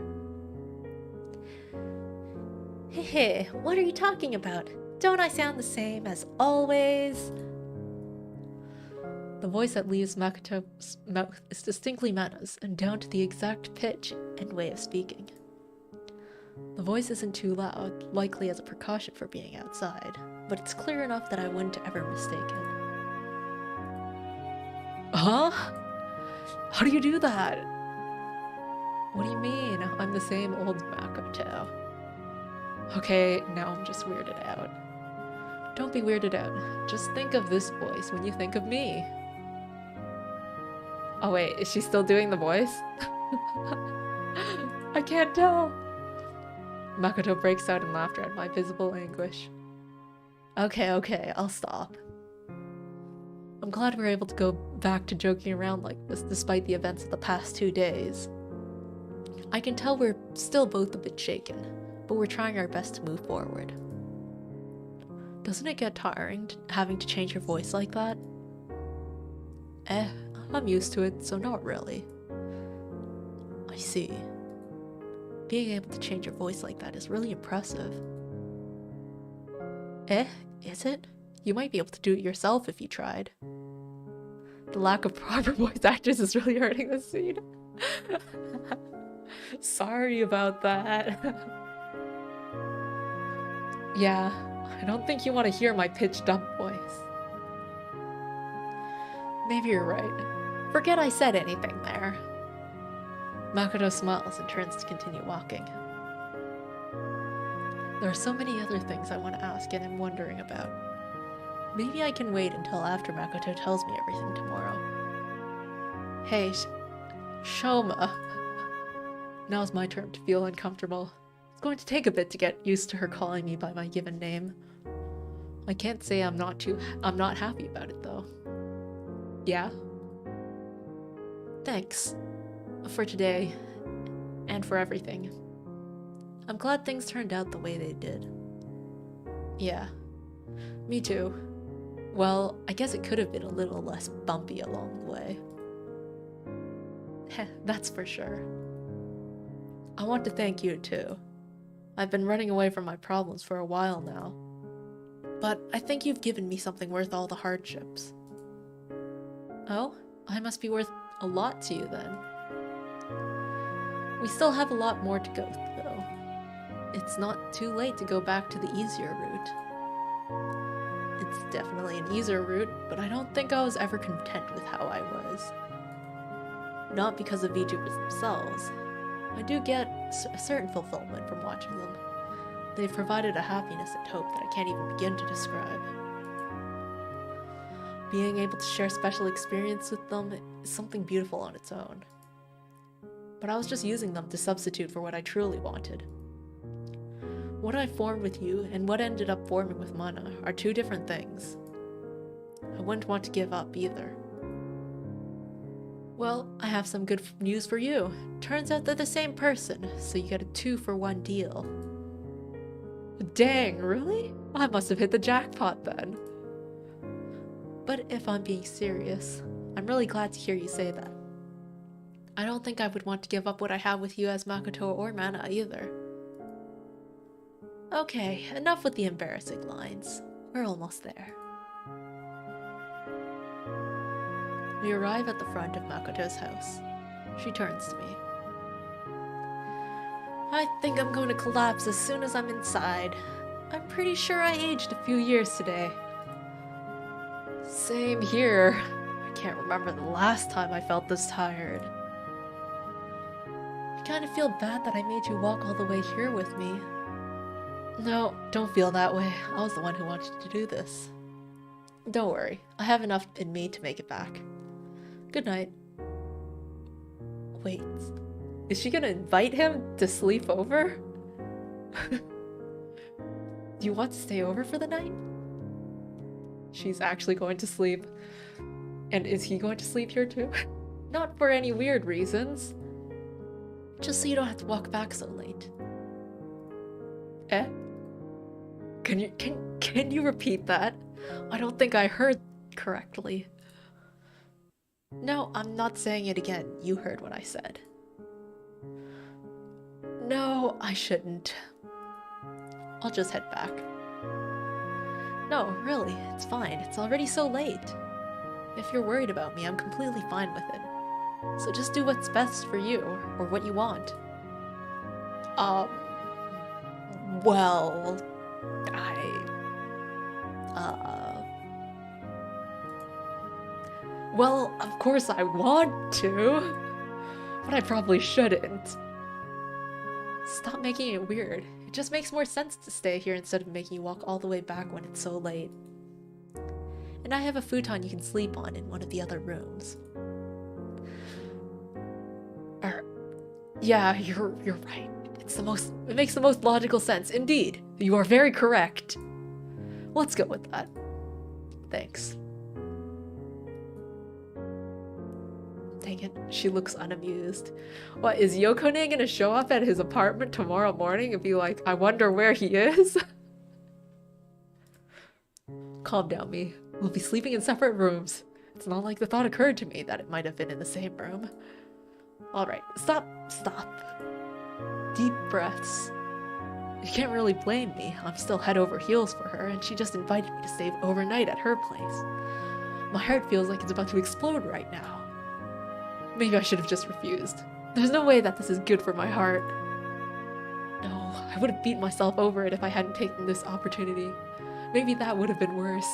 Hey, what are you talking about? Don't I sound the same as always? The voice that leaves Makoto's mouth is distinctly Mana's, and down to the exact pitch and way of speaking. The voice isn't too loud, likely as a precaution for being outside, but it's clear enough that I wouldn't ever mistake it. Huh? How do you do that? What do you mean? I'm the same old Makoto. Okay, now I'm just weirded out. Don't be weirded out. Just think of this voice when you think of me. Oh wait, is she still doing the voice? I can't tell. Makoto breaks out in laughter at my visible anguish. Okay, I'll stop. I'm glad we were able to go back to joking around like this despite the events of the past 2 days. I can tell we're still both a bit shaken, but we're trying our best to move forward. Doesn't it get tiring having to change your voice like that? I'm used to it, so not really. I see. Being able to change your voice like that is really impressive. Is it? You might be able to do it yourself if you tried. The lack of proper voice actors is really hurting the scene. Sorry about that. Yeah, I don't think you want to hear my pitched up voice. Maybe you're right. Forget I said anything there. Makoto smiles and turns to continue walking. There are so many other things I want to ask and I'm wondering about. Maybe I can wait until after Makoto tells me everything tomorrow. Hey, Shouma. Now's my turn to feel uncomfortable. It's going to take a bit to get used to her calling me by my given name. I can't say I'm not happy about it though. Yeah? Thanks. For today. And for everything. I'm glad things turned out the way they did. Yeah. Me too. Well, I guess it could have been a little less bumpy along the way. Heh, that's for sure. I want to thank you too. I've been running away from my problems for a while now. But I think you've given me something worth all the hardships. Oh? I must be worth a lot to you then. We still have a lot more to go though. It's not too late to go back to the easier route. It's definitely an easier route, but I don't think I was ever content with how I was. Not because of VTubers themselves. I do get a certain fulfillment from watching them. They've provided a happiness and hope that I can't even begin to describe. Being able to share special experience with them is something beautiful on its own. But I was just using them to substitute for what I truly wanted. What I formed with you and what ended up forming with Mana are two different things. I wouldn't want to give up either. Well, I have some good news for you. Turns out they're the same person, so you get a 2-for-1 deal. Dang, really? I must have hit the jackpot then. But if I'm being serious, I'm really glad to hear you say that. I don't think I would want to give up what I have with you as Makoto or Mana either. Okay, enough with the embarrassing lines. We're almost there. We arrive at the front of Makoto's house. She turns to me. I think I'm going to collapse as soon as I'm inside. I'm pretty sure I aged a few years today. Same here. I can't remember the last time I felt this tired. I kind of feel bad that I made you walk all the way here with me. No, don't feel that way. I was the one who wanted to do this. Don't worry, I have enough in me to make it back. Good night. Wait, is she gonna invite him to sleep over? Do you want to stay over for the night? She's actually going to sleep. And is he going to sleep here too? Not for any weird reasons. Just so you don't have to walk back so late. Eh? Can you repeat that? I don't think I heard correctly. No, I'm not saying it again. You heard what I said. No, I shouldn't. I'll just head back. No, really, it's fine. It's already so late. If you're worried about me, I'm completely fine with it. So just do what's best for you, or what you want. Well, Well, of course I want to, but I probably shouldn't. Stop making it weird. It just makes more sense to stay here instead of making you walk all the way back when it's so late. And I have a futon you can sleep on in one of the other rooms. Yeah, you're right. It makes the most logical sense. Indeed, you are very correct. Let's go with that. Thanks. Dang it, she looks unamused. What, is Yokone gonna show up at his apartment tomorrow morning and be like, I wonder where he is? Calm down, me. We'll be sleeping in separate rooms. It's not like the thought occurred to me that it might have been in the same room. Alright, stop. Deep breaths. You can't really blame me. I'm still head over heels for her, and she just invited me to stay overnight at her place. My heart feels like it's about to explode right now. Maybe I should have just refused. There's no way that this is good for my heart. No, I would have beat myself over it if I hadn't taken this opportunity. Maybe that would have been worse.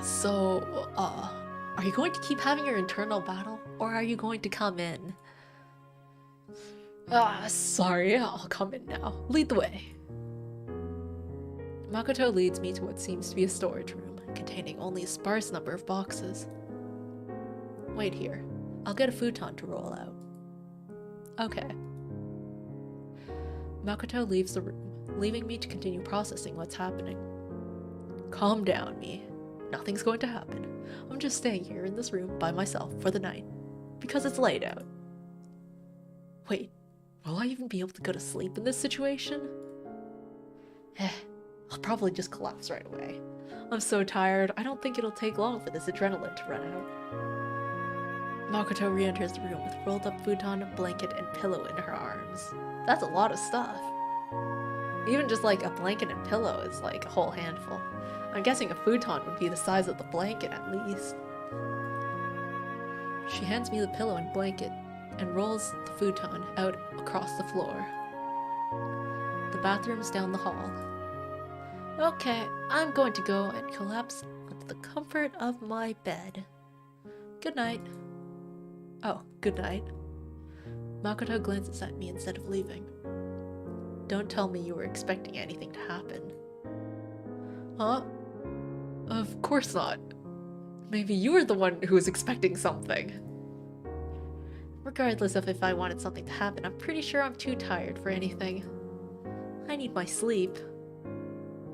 So, are you going to keep having your internal battle, or are you going to come in? Sorry, I'll come in now. Lead the way. Makoto leads me to what seems to be a storage room, containing only a sparse number of boxes. Wait here. I'll get a futon to roll out. Okay. Makoto leaves the room, leaving me to continue processing what's happening. Calm down, me. Nothing's going to happen. I'm just staying here in this room by myself for the night, because it's late out. Wait, will I even be able to go to sleep in this situation? I'll probably just collapse right away. I'm so tired, I don't think it'll take long for this adrenaline to run out. Makoto re-enters the room with rolled up futon, blanket, and pillow in her arms. That's a lot of stuff. Even just like a blanket and pillow is like a whole handful. I'm guessing a futon would be the size of the blanket at least. She hands me the pillow and blanket and rolls the futon out across the floor. The bathroom's down the hall. Okay, I'm going to go and collapse onto the comfort of my bed. Good night. Oh, good night. Makoto glances at me instead of leaving. Don't tell me you were expecting anything to happen. Huh? Of course not. Maybe you were the one who was expecting something. Regardless of if I wanted something to happen, I'm pretty sure I'm too tired for anything. I need my sleep.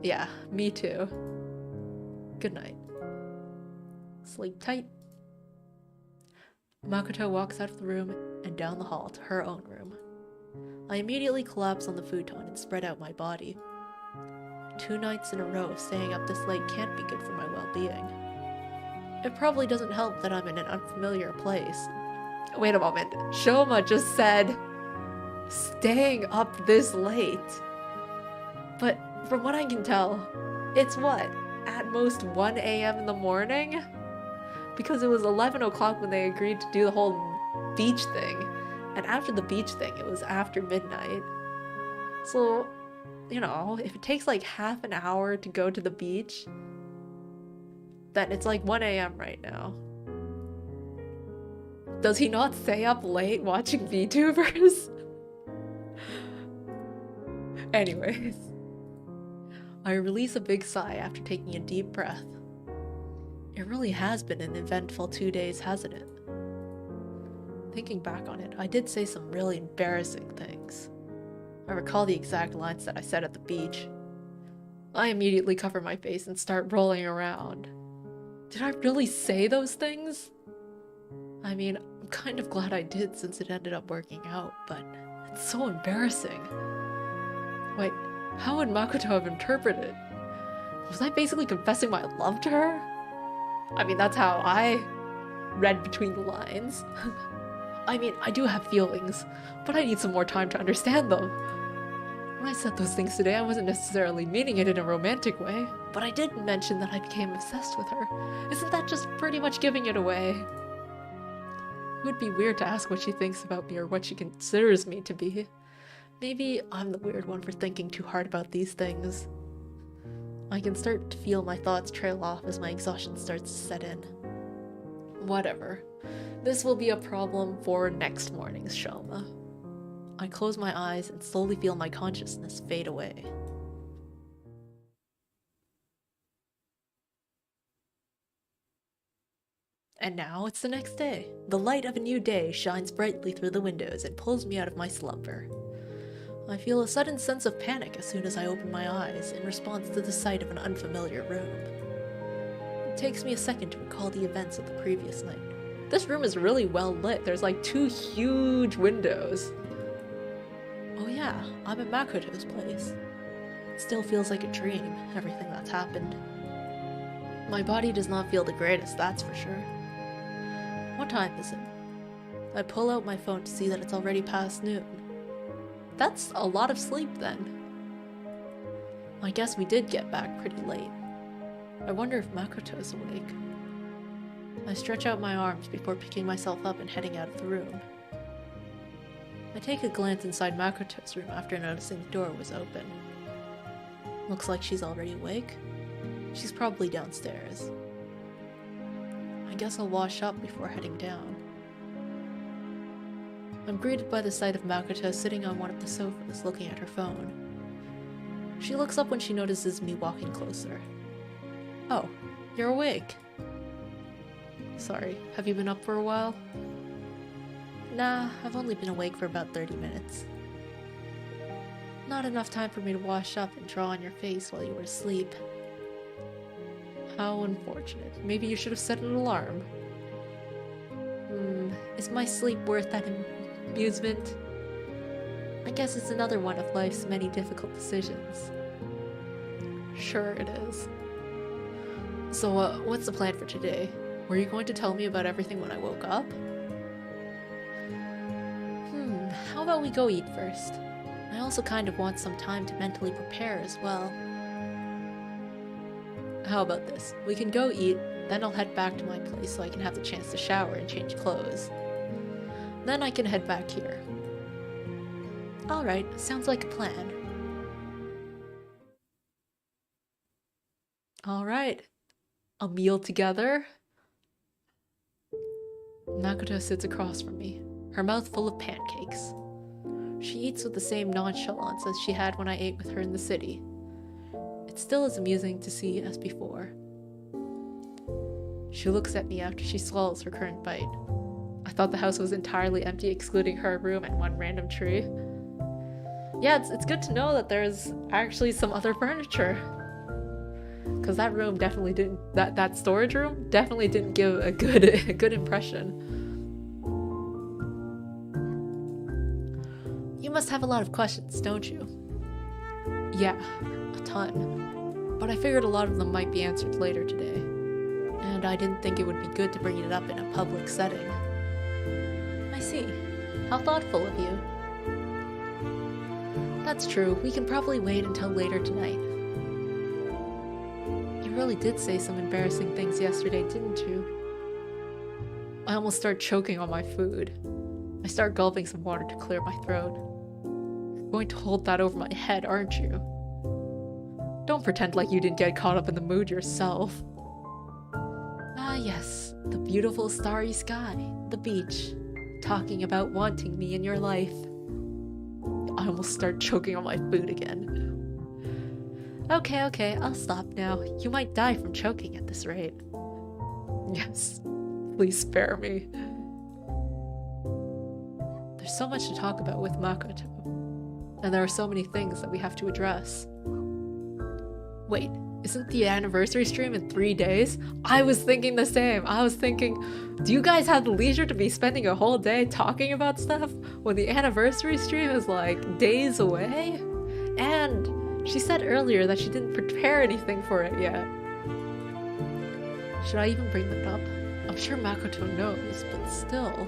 Yeah, me too. Good night. Sleep tight. Makoto walks out of the room and down the hall to her own room. I immediately collapse on the futon and spread out my body. 2 nights in a row of staying up this late can't be good for my well-being. It probably doesn't help that I'm in an unfamiliar place. Wait a moment, Shouma just said staying up this late. But from what I can tell, it's what? At most 1 AM in the morning? Because it was 11 o'clock when they agreed to do the whole beach thing. And after the beach thing, it was after midnight. So, you know, if it takes like half an hour to go to the beach, then it's like 1 AM right now. Does he not stay up late watching VTubers? Anyways. I release a big sigh after taking a deep breath. It really has been an eventful 2 days, hasn't it? Thinking back on it, I did say some really embarrassing things. I recall the exact lines that I said at the beach. I immediately cover my face and start rolling around. Did I really say those things? I mean, I'm kind of glad I did since it ended up working out, but it's so embarrassing. Wait, how would Makoto have interpreted it? Was I basically confessing my love to her? I mean, that's how I read between the lines. I mean, I do have feelings, but I need some more time to understand them. When I said those things today, I wasn't necessarily meaning it in a romantic way, but I did mention that I became obsessed with her. Isn't that just pretty much giving it away? It would be weird to ask what she thinks about me or what she considers me to be. Maybe I'm the weird one for thinking too hard about these things. I can start to feel my thoughts trail off as my exhaustion starts to set in. Whatever. This will be a problem for next morning's Shouma. I close my eyes and slowly feel my consciousness fade away. And now it's the next day. The light of a new day shines brightly through the windows and pulls me out of my slumber. I feel a sudden sense of panic as soon as I open my eyes in response to the sight of an unfamiliar room. It takes me a second to recall the events of the previous night. This room is really well lit. There's like 2 huge windows. Oh yeah, I'm at Makoto's place. It still feels like a dream, everything that's happened. My body does not feel the greatest, that's for sure. What time is it? I pull out my phone to see that it's already past noon. That's a lot of sleep then. I guess we did get back pretty late. I wonder if Makoto's awake. I stretch out my arms before picking myself up and heading out of the room. I take a glance inside Makoto's room after noticing the door was open. Looks like she's already awake. She's probably downstairs. I guess I'll wash up before heading down. I'm greeted by the sight of Makoto sitting on one of the sofas looking at her phone. She looks up when she notices me walking closer. Oh, you're awake. Sorry, have you been up for a while? Nah, I've only been awake for about 30 minutes. Not enough time for me to wash up and draw on your face while you were asleep. How unfortunate. Maybe you should have set an alarm. Is my sleep worth that amusement? I guess it's another one of life's many difficult decisions. Sure it is. So, what's the plan for today? Were you going to tell me about everything when I woke up? How about we go eat first? I also kind of want some time to mentally prepare as well. How about this? We can go eat, then I'll head back to my place so I can have the chance to shower and change clothes. Then I can head back here. Alright, sounds like a plan. Alright. A meal together? Makoto sits across from me, her mouth full of pancakes. She eats with the same nonchalance as she had when I ate with her in the city. It's still as amusing to see as before. She looks at me after she swallows her current bite. I thought the house was entirely empty excluding her room and one random tree. Yeah, it's good to know that there's actually some other furniture. Because that room definitely didn't, that storage room definitely didn't give a good impression. You must have a lot of questions, don't you? Yeah, a ton. But I figured a lot of them might be answered later today. And I didn't think it would be good to bring it up in a public setting. I see. How thoughtful of you. That's true. We can probably wait until later tonight. You really did say some embarrassing things yesterday, didn't you? I almost start choking on my food. I start gulping some water to clear my throat. You're going to hold that over my head, aren't you? Don't pretend like you didn't get caught up in the mood yourself. Ah yes, the beautiful starry sky, the beach, talking about wanting me in your life. I almost start choking on my food again. Okay, I'll stop now. You might die from choking at this rate. Yes, please spare me. There's so much to talk about with Makoto, and there are so many things that we have to address. Wait, isn't the anniversary stream in 3 days? I was thinking the same. I was thinking, do you guys have the leisure to be spending a whole day talking about stuff when the anniversary stream is like days away? And she said earlier that she didn't prepare anything for it yet. Should I even bring that up? I'm sure Makoto knows, but still.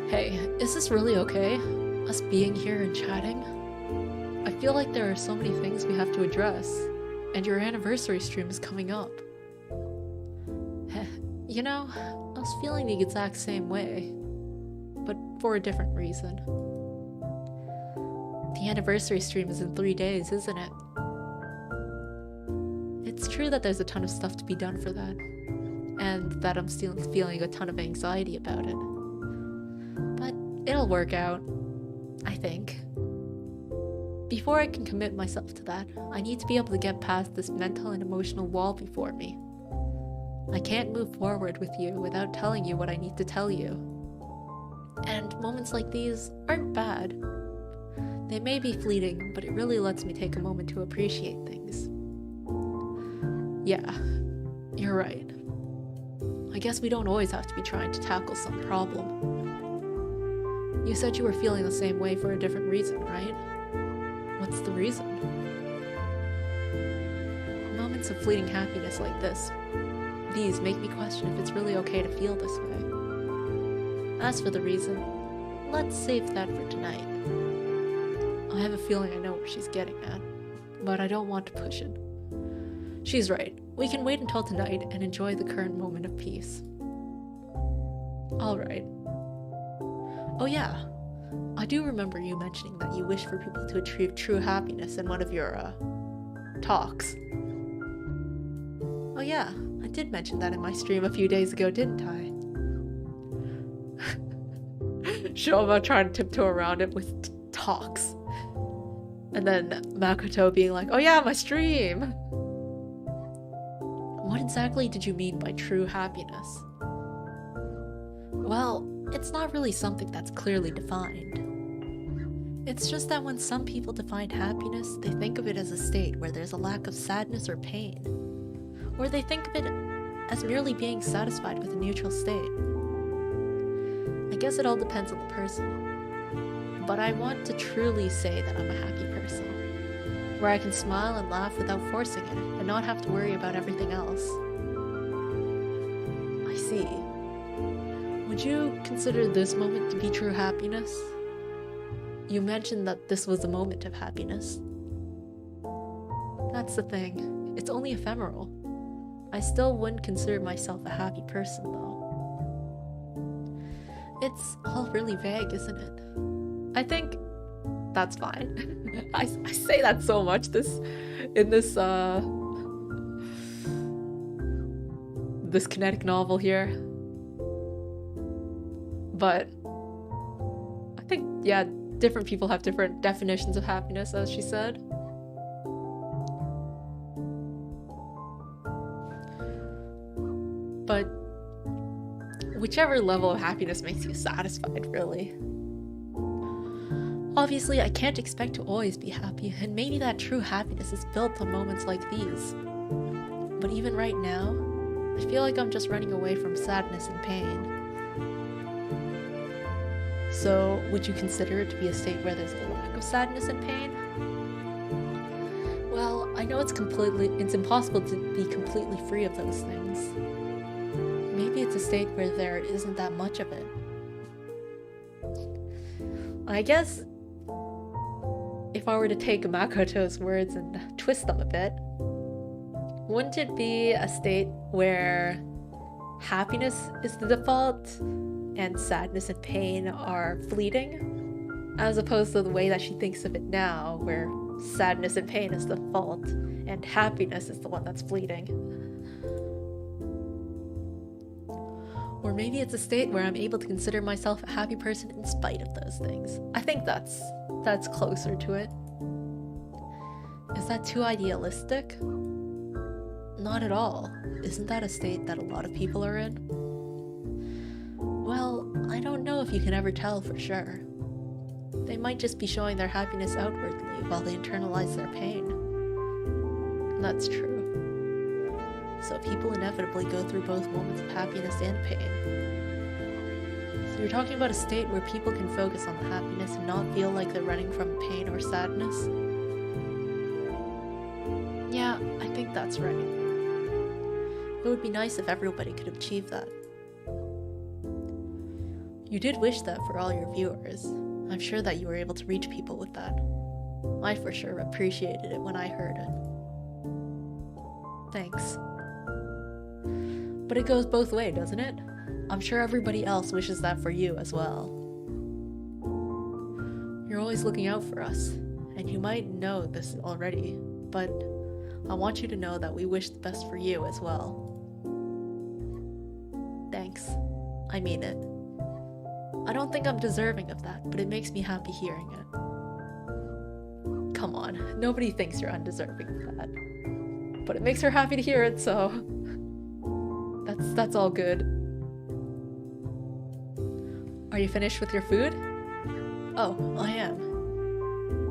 Hey, is this really okay? Us being here and chatting? I feel like there are so many things we have to address, and your anniversary stream is coming up. You know, I was feeling the exact same way, but for a different reason. The anniversary stream is in 3 days, isn't it? It's true that there's a ton of stuff to be done for that, and that I'm still feeling a ton of anxiety about it. But it'll work out, I think. Before I can commit myself to that, I need to be able to get past this mental and emotional wall before me. I can't move forward with you without telling you what I need to tell you. And moments like these aren't bad. They may be fleeting, but it really lets me take a moment to appreciate things. Yeah, you're right. I guess we don't always have to be trying to tackle some problem. You said you were feeling the same way for a different reason, right? What's the reason? Moments of fleeting happiness like these make me question if it's really okay to feel this way. As for the reason, let's save that for tonight. I have a feeling I know where she's getting at, but I don't want to push it. She's right. We can wait until tonight and enjoy the current moment of peace. Alright. Oh yeah, I do remember you mentioning that you wish for people to achieve true happiness in one of your, talks. Oh yeah, I did mention that in my stream a few days ago, didn't I? Shouma trying to tiptoe around it with talks. And then Makoto being like, oh yeah, my stream! What exactly did you mean by true happiness? Well, it's not really something that's clearly defined. It's just that when some people define happiness, they think of it as a state where there's a lack of sadness or pain. Or they think of it as merely being satisfied with a neutral state. I guess it all depends on the person. But I want to truly say that I'm a happy person, where I can smile and laugh without forcing it and not have to worry about everything else. I see. Would you consider this moment to be true happiness? You mentioned that this was a moment of happiness. That's the thing. It's only ephemeral. I still wouldn't consider myself a happy person, though. It's all really vague, isn't it? I think that's fine. I say that so much in this kinetic novel here. But I think, yeah, different people have different definitions of happiness, as she said. But whichever level of happiness makes you satisfied, really. Obviously, I can't expect to always be happy, and maybe that true happiness is built on moments like these. But even right now, I feel like I'm just running away from sadness and pain. So, would you consider it to be a state where there's a lack of sadness and pain? Well, I know it's impossible to be completely free of those things. Maybe it's a state where there isn't that much of it. I guess if I were to take Makoto's words and twist them a bit, wouldn't it be a state where happiness is the default and sadness and pain are fleeting, as opposed to the way that she thinks of it now, where sadness and pain is the default and happiness is the one that's fleeting? Or maybe it's a state where I'm able to consider myself a happy person in spite of those things. I think that's closer to it. Is that too idealistic? Not at all. Isn't that a state that a lot of people are in? Well, I don't know if you can ever tell for sure. They might just be showing their happiness outwardly while they internalize their pain. That's true. So people inevitably go through both moments of happiness and pain. So you're talking about a state where people can focus on the happiness and not feel like they're running from pain or sadness? Yeah, I think that's right. It would be nice if everybody could achieve that. You did wish that for all your viewers. I'm sure that you were able to reach people with that. I for sure appreciated it when I heard it. Thanks. But it goes both ways, doesn't it? I'm sure everybody else wishes that for you as well. You're always looking out for us, and you might know this already, but I want you to know that we wish the best for you as well. Thanks. I mean it. I don't think I'm deserving of that, but it makes me happy hearing it. Come on, nobody thinks you're undeserving of that. But it makes her happy to hear it, so that's all good. Are you finished with your food? Oh, I am.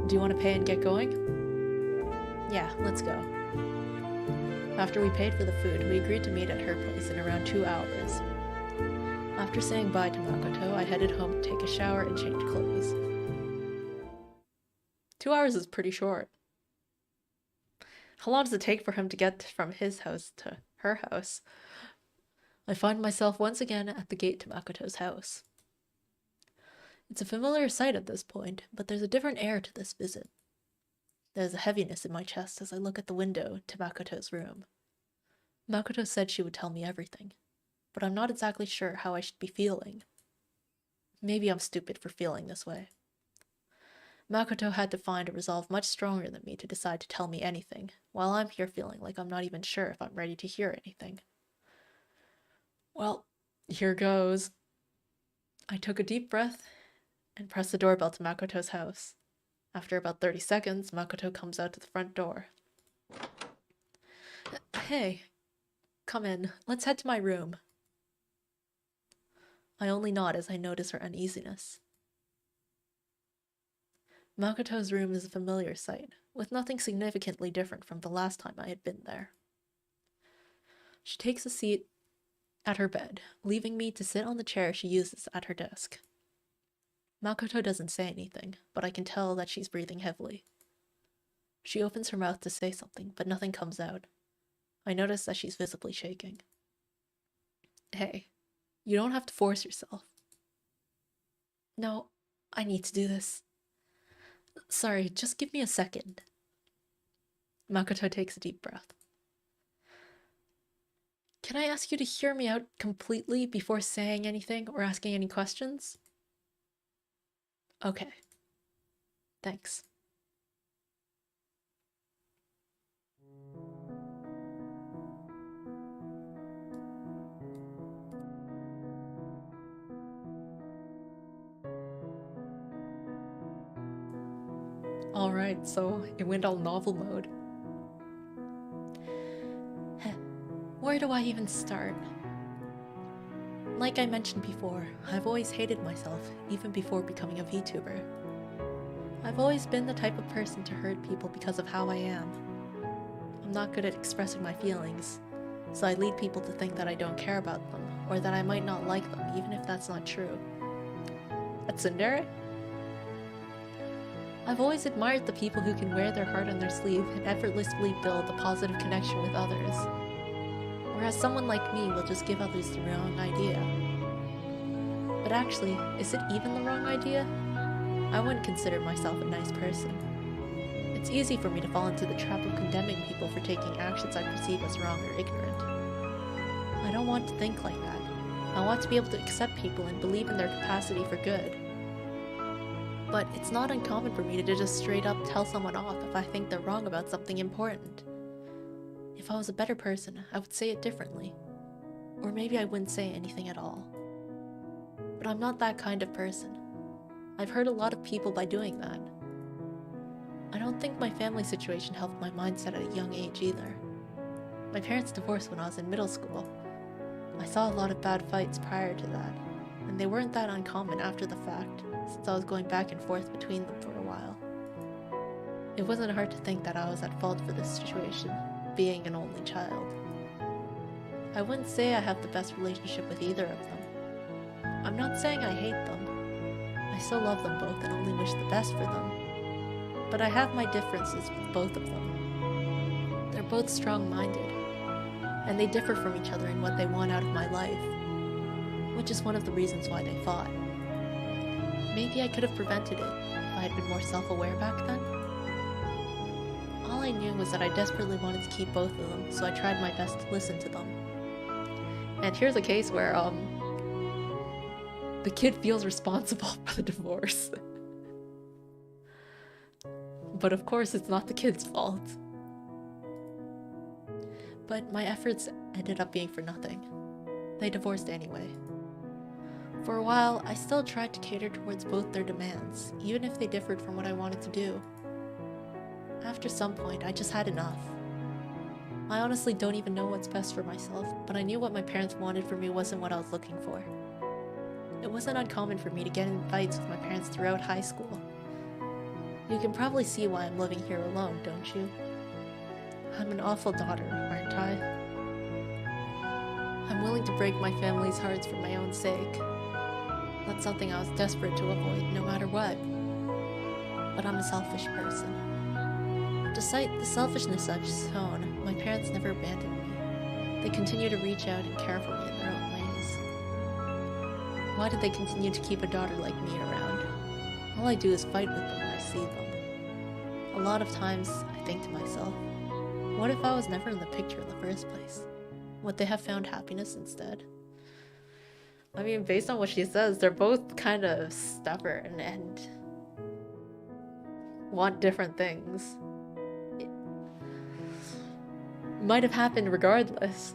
Do you want to pay and get going? Yeah, let's go. After we paid for the food, we agreed to meet at her place in around 2 hours. After saying bye to Makoto, I headed home to take a shower and change clothes. 2 hours is pretty short. How long does it take for him to get from his house to her house? I find myself once again at the gate to Makoto's house. It's a familiar sight at this point, but there's a different air to this visit. There's a heaviness in my chest as I look at the window to Makoto's room. Makoto said she would tell me everything, but I'm not exactly sure how I should be feeling. Maybe I'm stupid for feeling this way. Makoto had to find a resolve much stronger than me to decide to tell me anything, while I'm here feeling like I'm not even sure if I'm ready to hear anything. Well, here goes. I took a deep breath and pressed the doorbell to Makoto's house. After about 30 seconds, Makoto comes out to the front door. Hey, come in. Let's head to my room. I only nod as I notice her uneasiness. Makoto's room is a familiar sight, with nothing significantly different from the last time I had been there. She takes a seat at her bed, leaving me to sit on the chair she uses at her desk. Makoto doesn't say anything, but I can tell that she's breathing heavily. She opens her mouth to say something, but nothing comes out. I notice that she's visibly shaking. Hey, you don't have to force yourself. No, I need to do this. Sorry, just give me a second. Makoto takes a deep breath. Can I ask you to hear me out completely before saying anything or asking any questions? Okay. Thanks. Alright, so it went all novel mode. Where do I even start? Like I mentioned before, I've always hated myself, even before becoming a VTuber. I've always been the type of person to hurt people because of how I am. I'm not good at expressing my feelings, so I lead people to think that I don't care about them, or that I might not like them, even if that's not true. A tsundere? I've always admired the people who can wear their heart on their sleeve and effortlessly build a positive connection with others. Whereas someone like me will just give others the wrong idea. But actually, is it even the wrong idea? I wouldn't consider myself a nice person. It's easy for me to fall into the trap of condemning people for taking actions I perceive as wrong or ignorant. I don't want to think like that. I want to be able to accept people and believe in their capacity for good. But it's not uncommon for me to just straight up tell someone off if I think they're wrong about something important. If I was a better person, I would say it differently. Or maybe I wouldn't say anything at all. But I'm not that kind of person. I've hurt a lot of people by doing that. I don't think my family situation helped my mindset at a young age either. My parents divorced when I was in middle school. I saw a lot of bad fights prior to that, and they weren't that uncommon after the fact, since I was going back and forth between them for a while. It wasn't hard to think that I was at fault for this situation, being an only child. I wouldn't say I have the best relationship with either of them. I'm not saying I hate them. I still love them both and only wish the best for them. But I have my differences with both of them. They're both strong-minded, and they differ from each other in what they want out of my life, which is one of the reasons why they fought. Maybe I could have prevented it if I had been more self-aware back then. All I knew was that I desperately wanted to keep both of them, so I tried my best to listen to them. And here's a case where, the kid feels responsible for the divorce. But of course, it's not the kid's fault. But my efforts ended up being for nothing. They divorced anyway. For a while, I still tried to cater towards both their demands, even if they differed from what I wanted to do. After some point, I just had enough. I honestly don't even know what's best for myself, but I knew what my parents wanted for me wasn't what I was looking for. It wasn't uncommon for me to get in fights with my parents throughout high school. You can probably see why I'm living here alone, don't you? I'm an awful daughter, aren't I? I'm willing to break my family's hearts for my own sake. That's something I was desperate to avoid, no matter what. But I'm a selfish person. Despite the selfishness I've shown, my parents never abandoned me. They continue to reach out and care for me in their own ways. Why did they continue to keep a daughter like me around? All I do is fight with them when I see them. A lot of times, I think to myself, what if I was never in the picture in the first place? Would they have found happiness instead? I mean, based on what she says, they're both kind of stubborn and want different things. It might have happened regardless.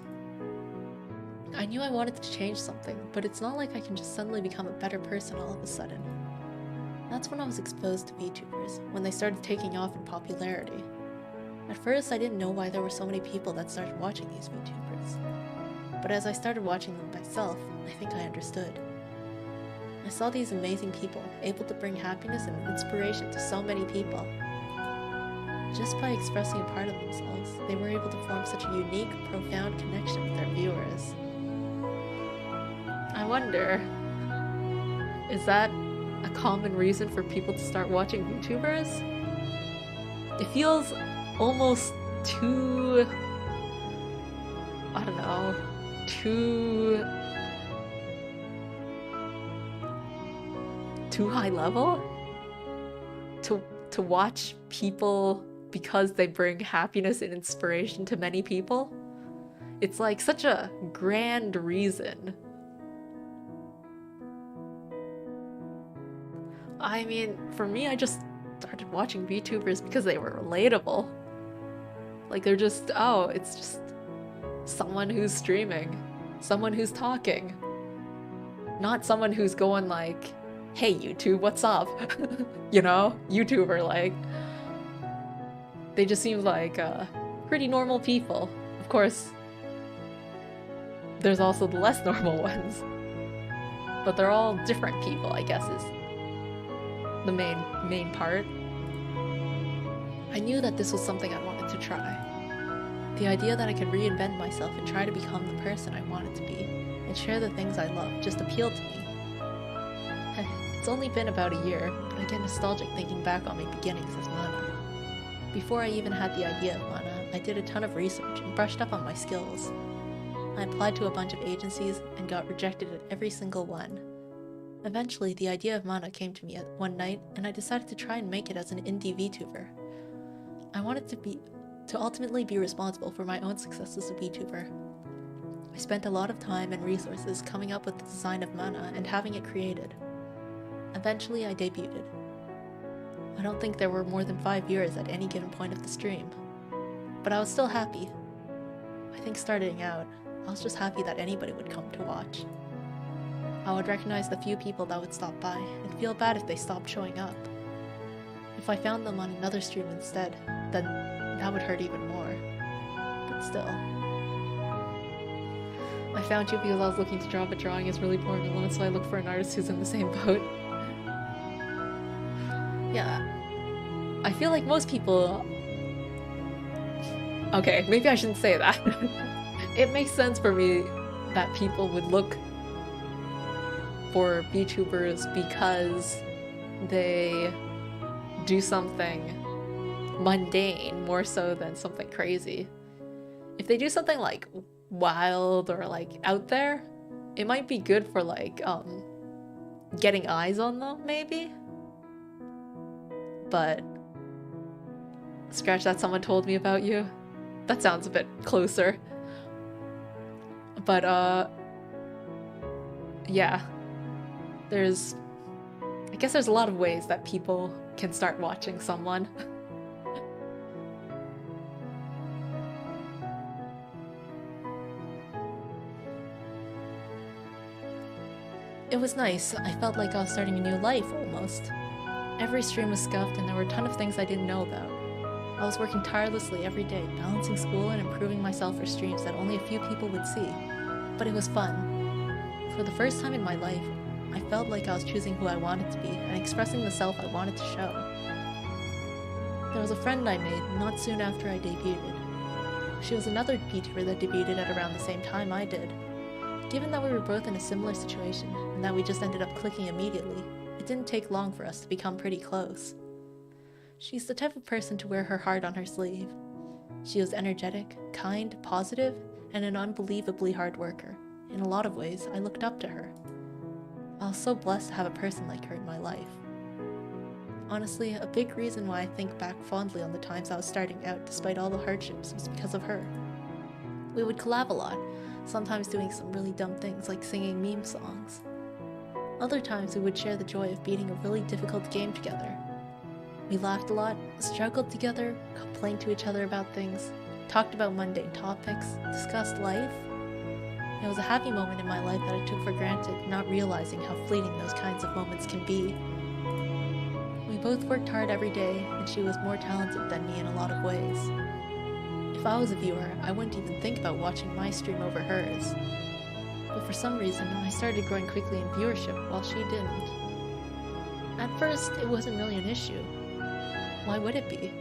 I knew I wanted to change something, but it's not like I can just suddenly become a better person all of a sudden. That's when I was exposed to VTubers, when they started taking off in popularity. At first, I didn't know why there were so many people that started watching these VTubers. But as I started watching them myself, I think I understood. I saw these amazing people, able to bring happiness and inspiration to so many people. Just by expressing a part of themselves, they were able to form such a unique, profound connection with their viewers. I wonder, is that a common reason for people to start watching VTubers? It feels almost too... I don't know, too high level to watch people because they bring happiness and inspiration to many people. It's like such a grand reason. I mean, for me, I just started watching VTubers because they were relatable. Like, they're just, oh, it's just someone who's streaming, someone who's talking. Not someone who's going like, hey YouTube, what's up? You know, YouTuber, like. They just seem like pretty normal people. Of course, there's also the less normal ones. But they're all different people, I guess, is the main part. I knew that this was something I wanted to try. The idea that I could reinvent myself and try to become the person I wanted to be, and share the things I love, just appealed to me. It's only been about a year, but I get nostalgic thinking back on my beginnings as Mana. Before I even had the idea of Mana, I did a ton of research and brushed up on my skills. I applied to a bunch of agencies and got rejected at every single one. Eventually, the idea of Mana came to me one night, and I decided to try and make it as an indie VTuber. I wanted to ultimately be responsible for my own success as a VTuber. I spent a lot of time and resources coming up with the design of Mana and having it created. Eventually, I debuted. I don't think there were more than 5 viewers at any given point of the stream, but I was still happy. I think starting out, I was just happy that anybody would come to watch. I would recognize the few people that would stop by and feel bad if they stopped showing up. If I found them on another stream instead, then that would hurt even more. But still. I found you because I was looking to draw, but drawing is really boring alone, so I looked for an artist who's in the same boat. Yeah. I feel like most people... Okay, maybe I shouldn't say that. It makes sense for me that people would look for VTubers because they do something mundane more so than something crazy. If they do something like wild or like out there, it might be good for like getting eyes on them maybe. But scratch that, someone told me about you. That sounds a bit closer. But yeah. I guess there's a lot of ways that people can start watching someone. It was nice. I felt like I was starting a new life, almost. Every stream was scuffed and there were a ton of things I didn't know about. I was working tirelessly every day, balancing school and improving myself for streams that only a few people would see. But it was fun. For the first time in my life, I felt like I was choosing who I wanted to be and expressing the self I wanted to show. There was a friend I made not soon after I debuted. She was another VTuber that debuted at around the same time I did. Given that we were both in a similar situation, and that we just ended up clicking immediately, it didn't take long for us to become pretty close. She's the type of person to wear her heart on her sleeve. She was energetic, kind, positive, and an unbelievably hard worker. In a lot of ways, I looked up to her. I was so blessed to have a person like her in my life. Honestly, a big reason why I think back fondly on the times I was starting out despite all the hardships was because of her. We would collab a lot, sometimes doing some really dumb things like singing meme songs. Other times we would share the joy of beating a really difficult game together. We laughed a lot, struggled together, complained to each other about things, talked about mundane topics, discussed life. It was a happy moment in my life that I took for granted, not realizing how fleeting those kinds of moments can be. We both worked hard every day, and she was more talented than me in a lot of ways. If I was a viewer, I wouldn't even think about watching my stream over hers. But for some reason, I started growing quickly in viewership while she didn't. At first, it wasn't really an issue. Why would it be?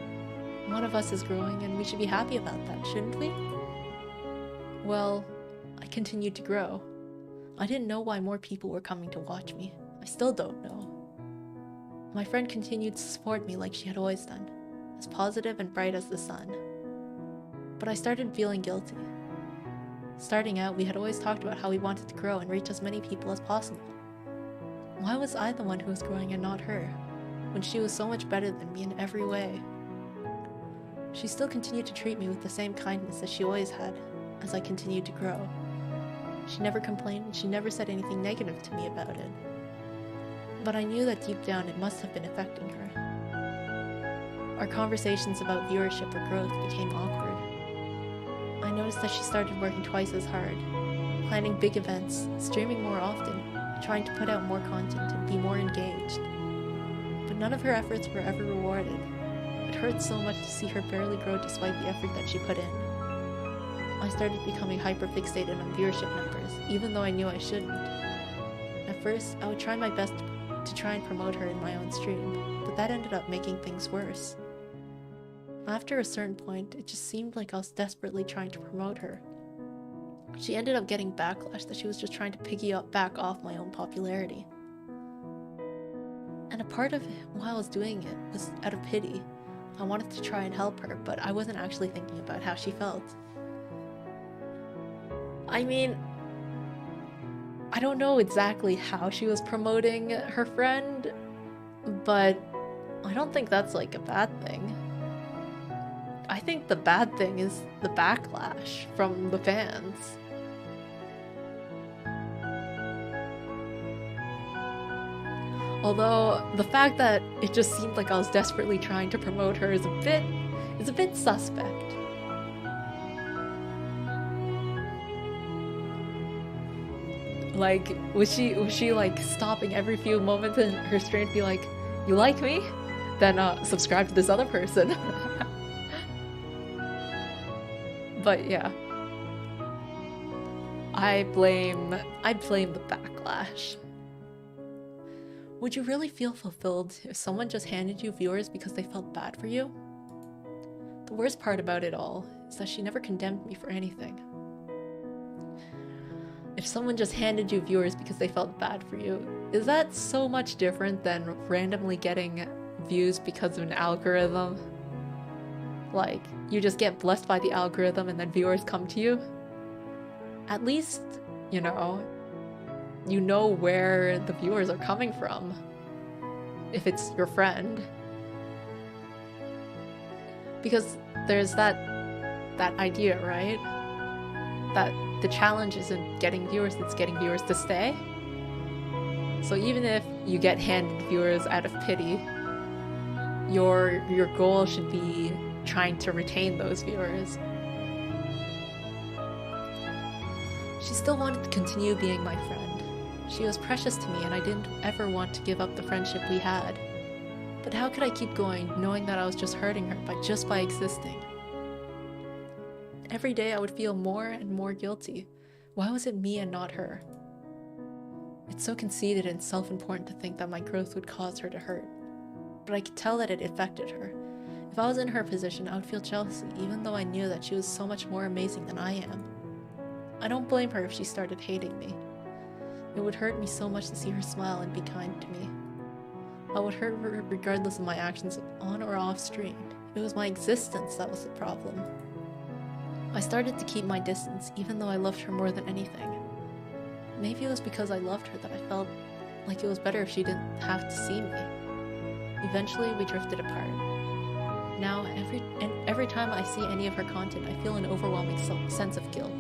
One of us is growing and we should be happy about that, shouldn't we? Well, I continued to grow. I didn't know why more people were coming to watch me. I still don't know. My friend continued to support me like she had always done, as positive and bright as the sun. But I started feeling guilty. Starting out, we had always talked about how we wanted to grow and reach as many people as possible. Why was I the one who was growing and not her, when she was so much better than me in every way? She still continued to treat me with the same kindness as she always had, as I continued to grow. She never complained and she never said anything negative to me about it. But I knew that deep down it must have been affecting her. Our conversations about viewership or growth became awkward. I noticed that she started working twice as hard, planning big events, streaming more often, trying to put out more content and be more engaged. But none of her efforts were ever rewarded. It hurt so much to see her barely grow despite the effort that she put in. I started becoming hyper-fixated on viewership numbers, even though I knew I shouldn't. At first, I would try my best to try and promote her in my own stream, but that ended up making things worse. After a certain point, it just seemed like I was desperately trying to promote her. She ended up getting backlash that she was just trying to piggyback off my own popularity. And a part of why I was doing it was out of pity. I wanted to try and help her, but I wasn't actually thinking about how she felt. I mean, I don't know exactly how she was promoting her friend, but I don't think that's like a bad thing. I think the bad thing is the backlash from the fans. Although the fact that it just seemed like I was desperately trying to promote her is a bit suspect. Like, was she like stopping every few moments in her stream to be like, "You like me? Then subscribe to this other person." But yeah, I blame the backlash. Would you really feel fulfilled if someone just handed you viewers because they felt bad for you? The worst part about it all is that she never condemned me for anything. If someone just handed you viewers because they felt bad for you, is that so much different than randomly getting views because of an algorithm? Like, you just get blessed by the algorithm and then viewers come to you? At least, you know where the viewers are coming from, if it's your friend. Because there's that idea, right? That the challenge isn't getting viewers, it's getting viewers to stay. So even if you get handed viewers out of pity, your goal should be trying to retain those viewers. She still wanted to continue being my friend. She was precious to me and I didn't ever want to give up the friendship we had. But how could I keep going knowing that I was just hurting her by existing? Every day I would feel more and more guilty. Why was it me and not her? It's so conceited and self-important to think that my growth would cause her to hurt. But I could tell that it affected her. If I was in her position, I would feel jealousy, even though I knew that she was so much more amazing than I am. I don't blame her if she started hating me. It would hurt me so much to see her smile and be kind to me. I would hurt her regardless of my actions on or off stream. It was my existence that was the problem. I started to keep my distance, even though I loved her more than anything. Maybe it was because I loved her that I felt like it was better if she didn't have to see me. Eventually, we drifted apart. Now, every time I see any of her content, I feel an overwhelming sense of guilt.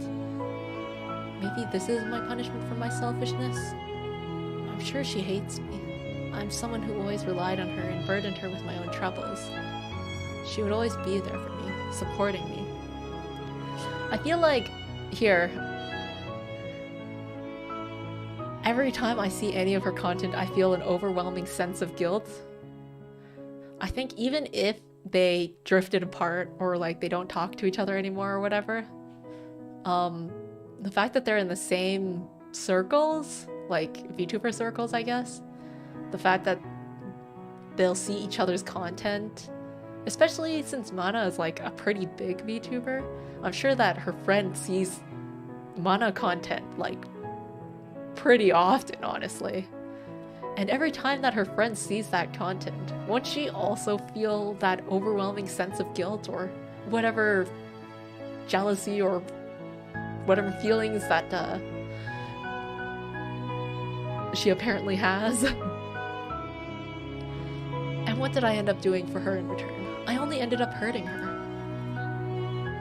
Maybe this is my punishment for my selfishness? I'm sure she hates me. I'm someone who always relied on her and burdened her with my own troubles. She would always be there for me, supporting me. I feel like, here, every time I see any of her content, I feel an overwhelming sense of guilt. I think even if they drifted apart or like they don't talk to each other anymore or whatever, the fact that they're in the same circles, like VTuber circles, I guess, the fact that they'll see each other's content, especially since Mana is like a pretty big VTuber, I'm sure that her friend sees Mana content like pretty often, honestly. And every time that her friend sees that content, won't she also feel that overwhelming sense of guilt or whatever jealousy or whatever feelings that she apparently has? And what did I end up doing for her in return? I only ended up hurting her.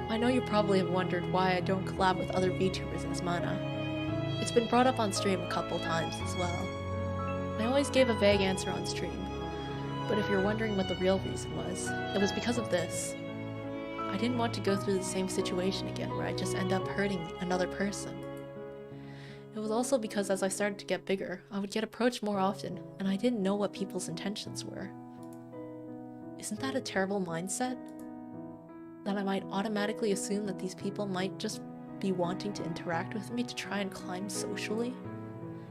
I know you probably have wondered why I don't collab with other VTubers as Mana. It's been brought up on stream a couple times as well. I always gave a vague answer on stream, but if you're wondering what the real reason was, it was because of this. I didn't want to go through the same situation again where I just end up hurting another person. It was also because as I started to get bigger, I would get approached more often, and I didn't know what people's intentions were. Isn't that a terrible mindset? That I might automatically assume that these people might just be wanting to interact with me to try and climb socially?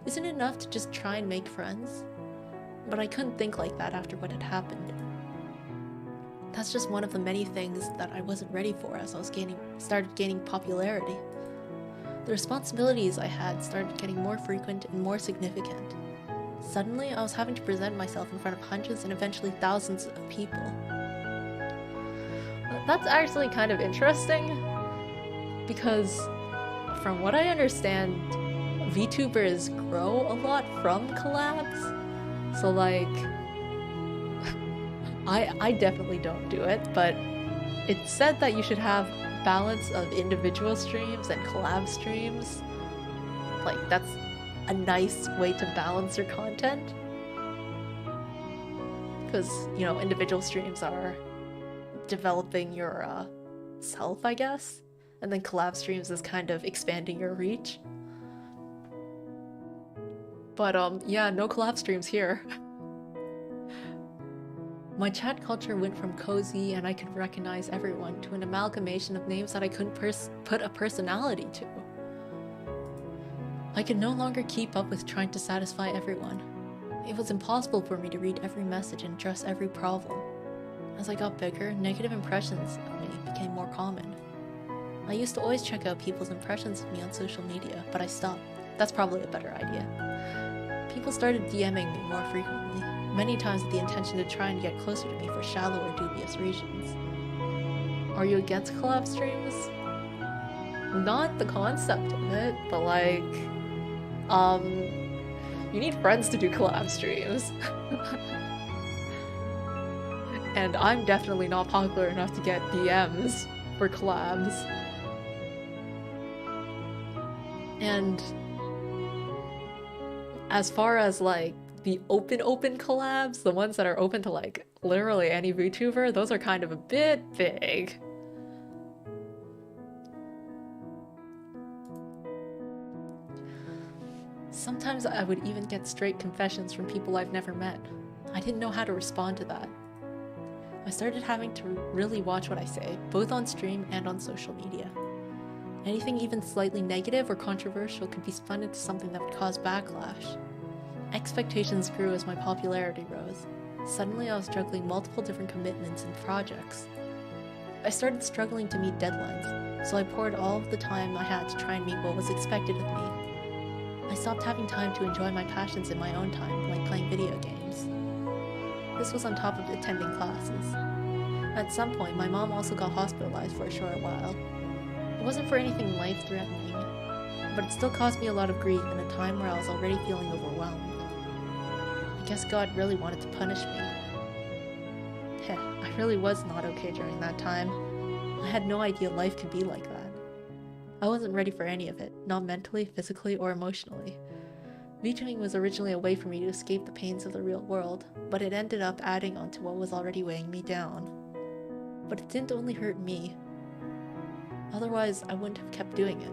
Isn't it enough to just try and make friends? But I couldn't think like that after what had happened. That's just one of the many things that I wasn't ready for as I was started gaining popularity. The responsibilities I had started getting more frequent and more significant. Suddenly, I was having to present myself in front of hundreds and eventually thousands of people. That's actually kind of interesting, because from what I understand, VTubers grow a lot from collabs. So like, I definitely don't do it, but it's said that you should have balance of individual streams and collab streams. Like, that's a nice way to balance your content. Because, you know, individual streams are developing your self, I guess. And then collab streams is kind of expanding your reach. But yeah, no collab streams here. My chat culture went from cozy and I could recognize everyone to an amalgamation of names that I couldn't put a personality to. I could no longer keep up with trying to satisfy everyone. It was impossible for me to read every message and address every problem. As I got bigger, negative impressions of me became more common. I used to always check out people's impressions of me on social media, but I stopped. That's probably a better idea. People started DMing me more frequently, many times with the intention to try and get closer to me for shallow or dubious reasons. Are you against collab streams? Not the concept of it, but like, you need friends to do collab streams. And I'm definitely not popular enough to get DMs for collabs. And as far as like the open collabs, the ones that are open to like literally any VTuber, those are kind of a bit big. Sometimes I would even get straight confessions from people I've never met. I didn't know how to respond to that. I started having to really watch what I say, both on stream and on social media. Anything even slightly negative or controversial could be spun into something that would cause backlash. Expectations grew as my popularity rose. Suddenly I was juggling multiple different commitments and projects. I started struggling to meet deadlines, so I poured all of the time I had to try and meet what was expected of me. I stopped having time to enjoy my passions in my own time, like playing video games. This was on top of attending classes. At some point, my mom also got hospitalized for a short while. It wasn't for anything life-threatening, but it still caused me a lot of grief in a time where I was already feeling overwhelmed. I guess God really wanted to punish me. Heh, I really was not okay during that time. I had no idea life could be like that. I wasn't ready for any of it, not mentally, physically, or emotionally. VTubing was originally a way for me to escape the pains of the real world, but it ended up adding on to what was already weighing me down. But it didn't only hurt me. Otherwise, I wouldn't have kept doing it.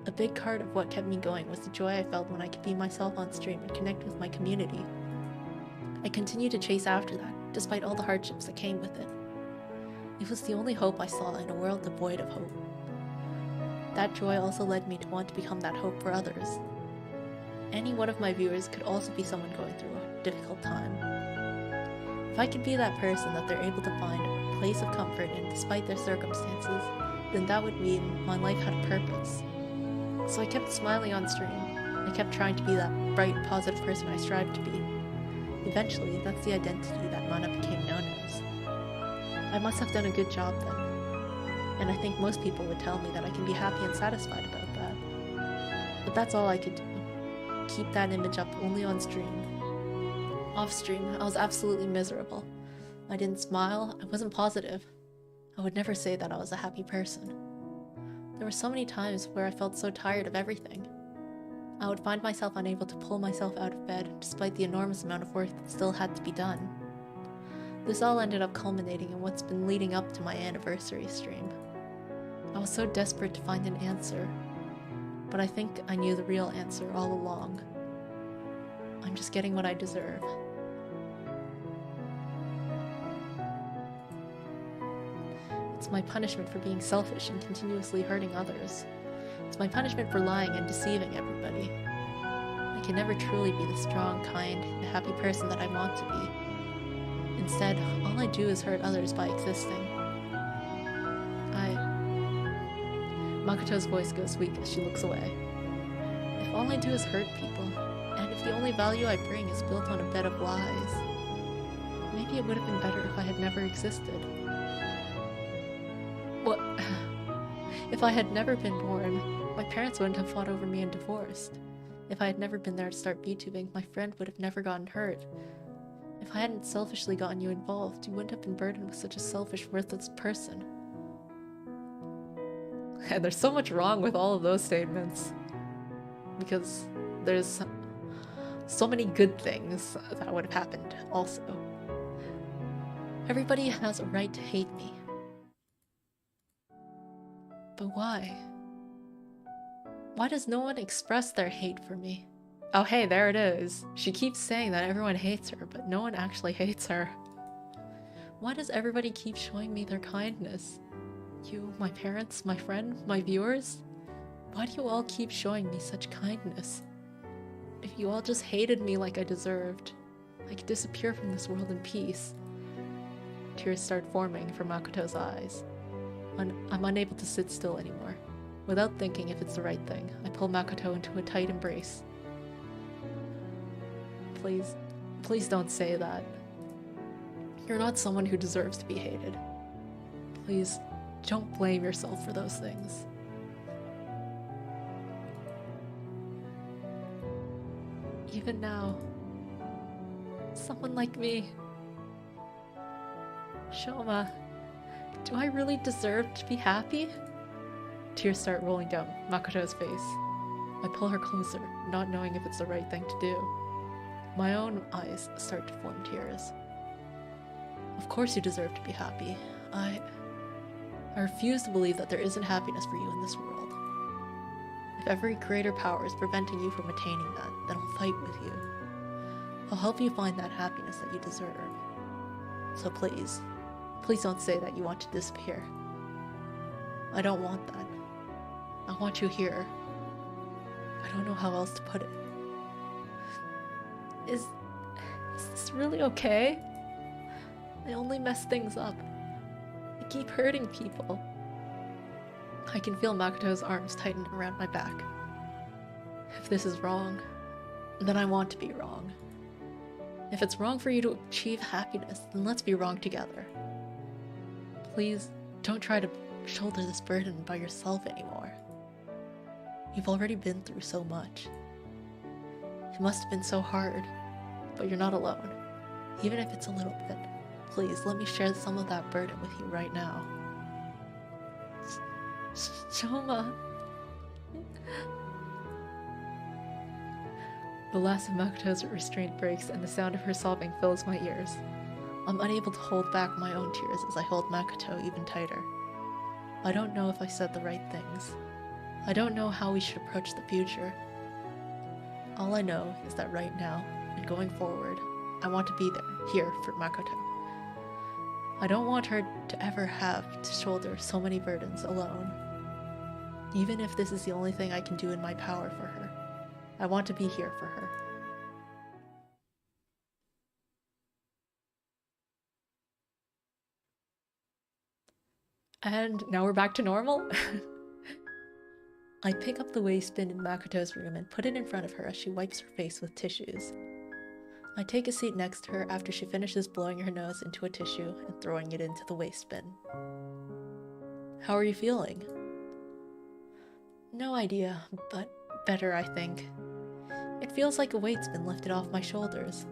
A big part of what kept me going was the joy I felt when I could be myself on stream and connect with my community. I continued to chase after that, despite all the hardships that came with it. It was the only hope I saw in a world devoid of hope. That joy also led me to want to become that hope for others. Any one of my viewers could also be someone going through a difficult time. If I could be that person that they're able to find a place of comfort in despite their circumstances, then that would mean my life had a purpose. So I kept smiling on stream. I kept trying to be that bright, positive person I strived to be. Eventually, that's the identity that Mana became known as. I must have done a good job then. And I think most people would tell me that I can be happy and satisfied about that. But that's all I could do. Keep that image up only on stream. Off stream, I was absolutely miserable. I didn't smile, I wasn't positive. I would never say that I was a happy person. There were so many times where I felt so tired of everything. I would find myself unable to pull myself out of bed despite the enormous amount of work that still had to be done. This all ended up culminating in what's been leading up to my anniversary stream. I was so desperate to find an answer, but I think I knew the real answer all along. I'm just getting what I deserve. It's my punishment for being selfish and continuously hurting others. It's my punishment for lying and deceiving everybody. I can never truly be the strong, kind, and happy person that I want to be. Instead, all I do is hurt others by existing. Makoto's voice goes weak as she looks away. If all I do is hurt people, and if the only value I bring is built on a bed of lies, maybe it would have been better if I had never existed. What? If I had never been born, my parents wouldn't have fought over me and divorced. If I had never been there to start VTubing, my friend would have never gotten hurt. If I hadn't selfishly gotten you involved, you wouldn't have been burdened with such a selfish, worthless person. And there's so much wrong with all of those statements. Because there's so many good things that would have happened also. Everybody has a right to hate me. But why? Why does no one express their hate for me? Oh hey, there it is. She keeps saying that everyone hates her, but no one actually hates her. Why does everybody keep showing me their kindness? You, my parents, my friend, my viewers? Why do you all keep showing me such kindness? If you all just hated me like I deserved, I could disappear from this world in peace. Tears start forming from Makoto's eyes. I'm unable to sit still anymore. Without thinking if it's the right thing, I pull Makoto into a tight embrace. Please don't say that. You're not someone who deserves to be hated. Please, don't blame yourself for those things. Even now, someone like me, Shouma, do I really deserve to be happy? Tears start rolling down Makoto's face. I pull her closer, not knowing if it's the right thing to do. My own eyes start to form tears. Of course you deserve to be happy. I refuse to believe that there isn't happiness for you in this world. If every greater power is preventing you from attaining that, then I'll fight with you. I'll help you find that happiness that you deserve. So please don't say that you want to disappear. I don't want that. I want you here. I don't know how else to put it. Is this really okay? I only mess things up. I keep hurting people. I can feel Makoto's arms tighten around my back. If this is wrong, then I want to be wrong. If it's wrong for you to achieve happiness, then let's be wrong together. Please, don't try to shoulder this burden by yourself anymore. You've already been through so much. It must have been so hard, but you're not alone. Even if it's a little bit, please let me share some of that burden with you right now. Shouma. The last of Makoto's restraint breaks and the sound of her sobbing fills my ears. I'm unable to hold back my own tears as I hold Makoto even tighter. I don't know if I said the right things. I don't know how we should approach the future. All I know is that right now, and going forward, I want to be there, here for Makoto. I don't want her to ever have to shoulder so many burdens alone. Even if this is the only thing I can do in my power for her, I want to be here for her. And now we're back to normal? I pick up the waistband in Makoto's room and put it in front of her as she wipes her face with tissues. I take a seat next to her after she finishes blowing her nose into a tissue and throwing it into the waistbin. How are you feeling? No idea, but better, I think. It feels like a weight's been lifted off my shoulders.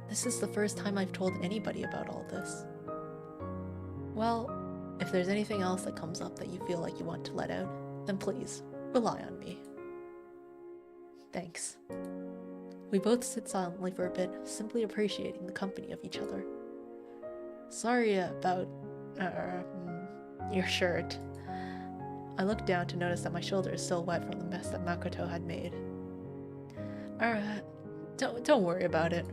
This is the first time I've told anybody about all this. Well, if there's anything else that comes up that you feel like you want to let out, then please, rely on me. Thanks. We both sit silently for a bit, simply appreciating the company of each other. Sorry about, your shirt. I look down to notice that my shoulder is still wet from the mess that Makoto had made. Don't worry about it.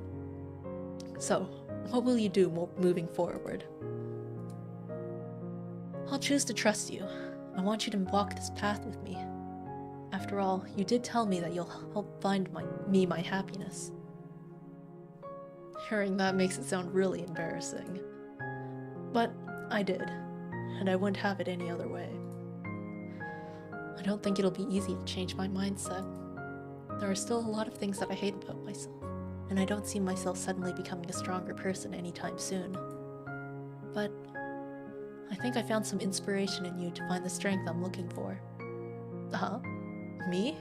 So, what will you do moving forward? I'll choose to trust you. I want you to walk this path with me. After all, you did tell me that you'll help find my happiness. Hearing that makes it sound really embarrassing. But I did, and I wouldn't have it any other way. I don't think it'll be easy to change my mindset. There are still a lot of things that I hate about myself, and I don't see myself suddenly becoming a stronger person anytime soon. But I think I found some inspiration in you to find the strength I'm looking for. Huh? Me?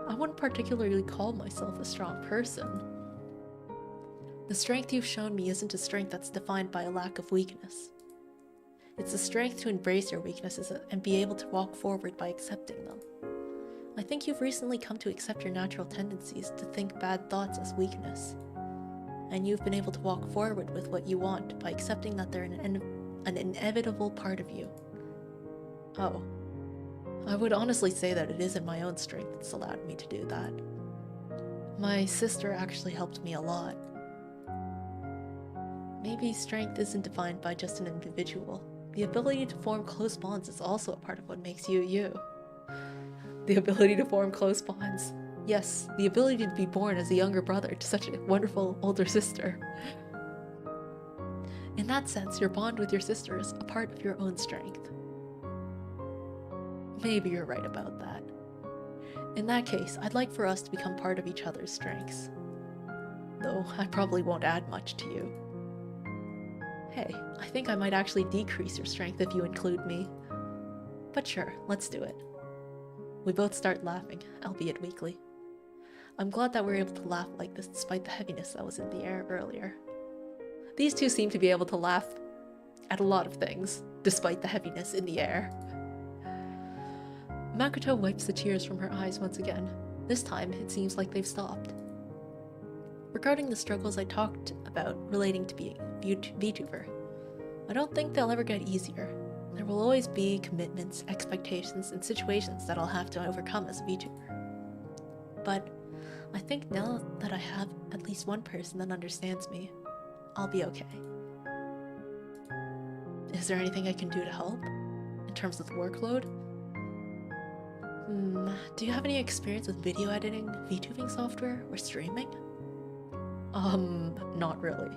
I wouldn't particularly call myself a strong person. The strength you've shown me isn't a strength that's defined by a lack of weakness. It's the strength to embrace your weaknesses and be able to walk forward by accepting them. I think you've recently come to accept your natural tendencies to think bad thoughts as weakness. And you've been able to walk forward with what you want by accepting that they're an inevitable part of you. Oh. I would honestly say that it isn't my own strength that's allowed me to do that. My sister actually helped me a lot. Maybe strength isn't defined by just an individual. The ability to form close bonds is also a part of what makes you you. The ability to form close bonds. Yes, the ability to be born as a younger brother to such a wonderful older sister. In that sense, your bond with your sister is a part of your own strength. Maybe you're right about that. In that case, I'd like for us to become part of each other's strengths. Though I probably won't add much to you. Hey, I think I might actually decrease your strength if you include me. But sure, let's do it. We both start laughing, albeit weakly. I'm glad that we're able to laugh like this despite the heaviness that was in the air earlier. These two seem to be able to laugh at a lot of things, despite the heaviness in the air. Makoto wipes the tears from her eyes once again. This time, it seems like they've stopped. Regarding the struggles I talked about relating to being a VTuber, I don't think they'll ever get easier. There will always be commitments, expectations, and situations that I'll have to overcome as a VTuber. But I think now that I have at least one person that understands me, I'll be okay. Is there anything I can do to help? In terms of the workload? Do you have any experience with video editing, VTubing software, or streaming? Not really.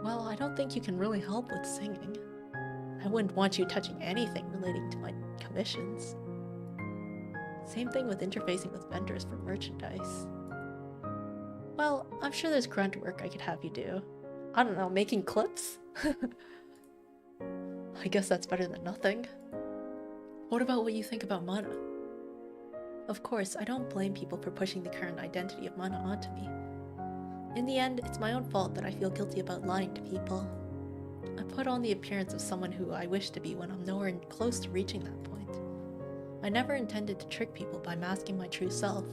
Well, I don't think you can really help with singing. I wouldn't want you touching anything relating to my commissions. Same thing with interfacing with vendors for merchandise. Well, I'm sure there's grunt work I could have you do. I don't know, making clips? I guess that's better than nothing. What about what you think about Mana? Of course, I don't blame people for pushing the current identity of Mana onto me. In the end, it's my own fault that I feel guilty about lying to people. I put on the appearance of someone who I wish to be when I'm nowhere close to reaching that point. I never intended to trick people by masking my true self.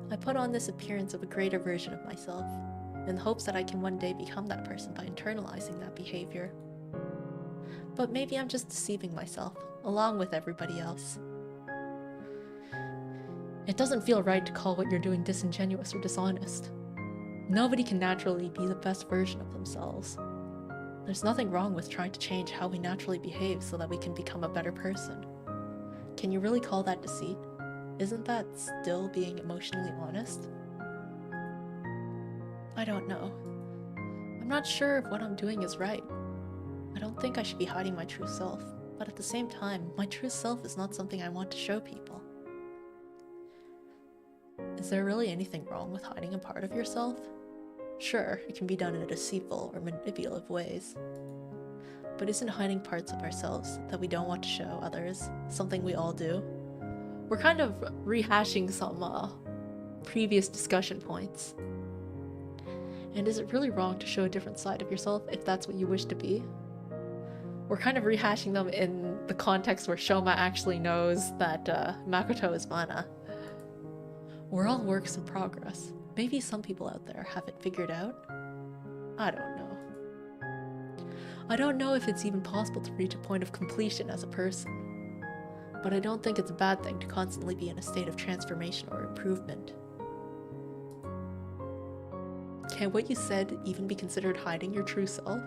I put on this appearance of a greater version of myself, in hopes that I can one day become that person by internalizing that behavior. But maybe I'm just deceiving myself, along with everybody else. It doesn't feel right to call what you're doing disingenuous or dishonest. Nobody can naturally be the best version of themselves. There's nothing wrong with trying to change how we naturally behave so that we can become a better person. Can you really call that deceit? Isn't that still being emotionally honest? I don't know. I'm not sure if what I'm doing is right. I don't think I should be hiding my true self, but at the same time, my true self is not something I want to show people. Is there really anything wrong with hiding a part of yourself? Sure, it can be done in deceitful or manipulative ways. But isn't hiding parts of ourselves that we don't want to show others something we all do? We're kind of rehashing some previous discussion points. And is it really wrong to show a different side of yourself if that's what you wish to be? We're kind of rehashing them in the context where Shouma actually knows that Makoto is Mana. We're all works in progress. Maybe some people out there have it figured out? I don't know. I don't know if it's even possible to reach a point of completion as a person. But I don't think it's a bad thing to constantly be in a state of transformation or improvement. Can what you said even be considered hiding your true self?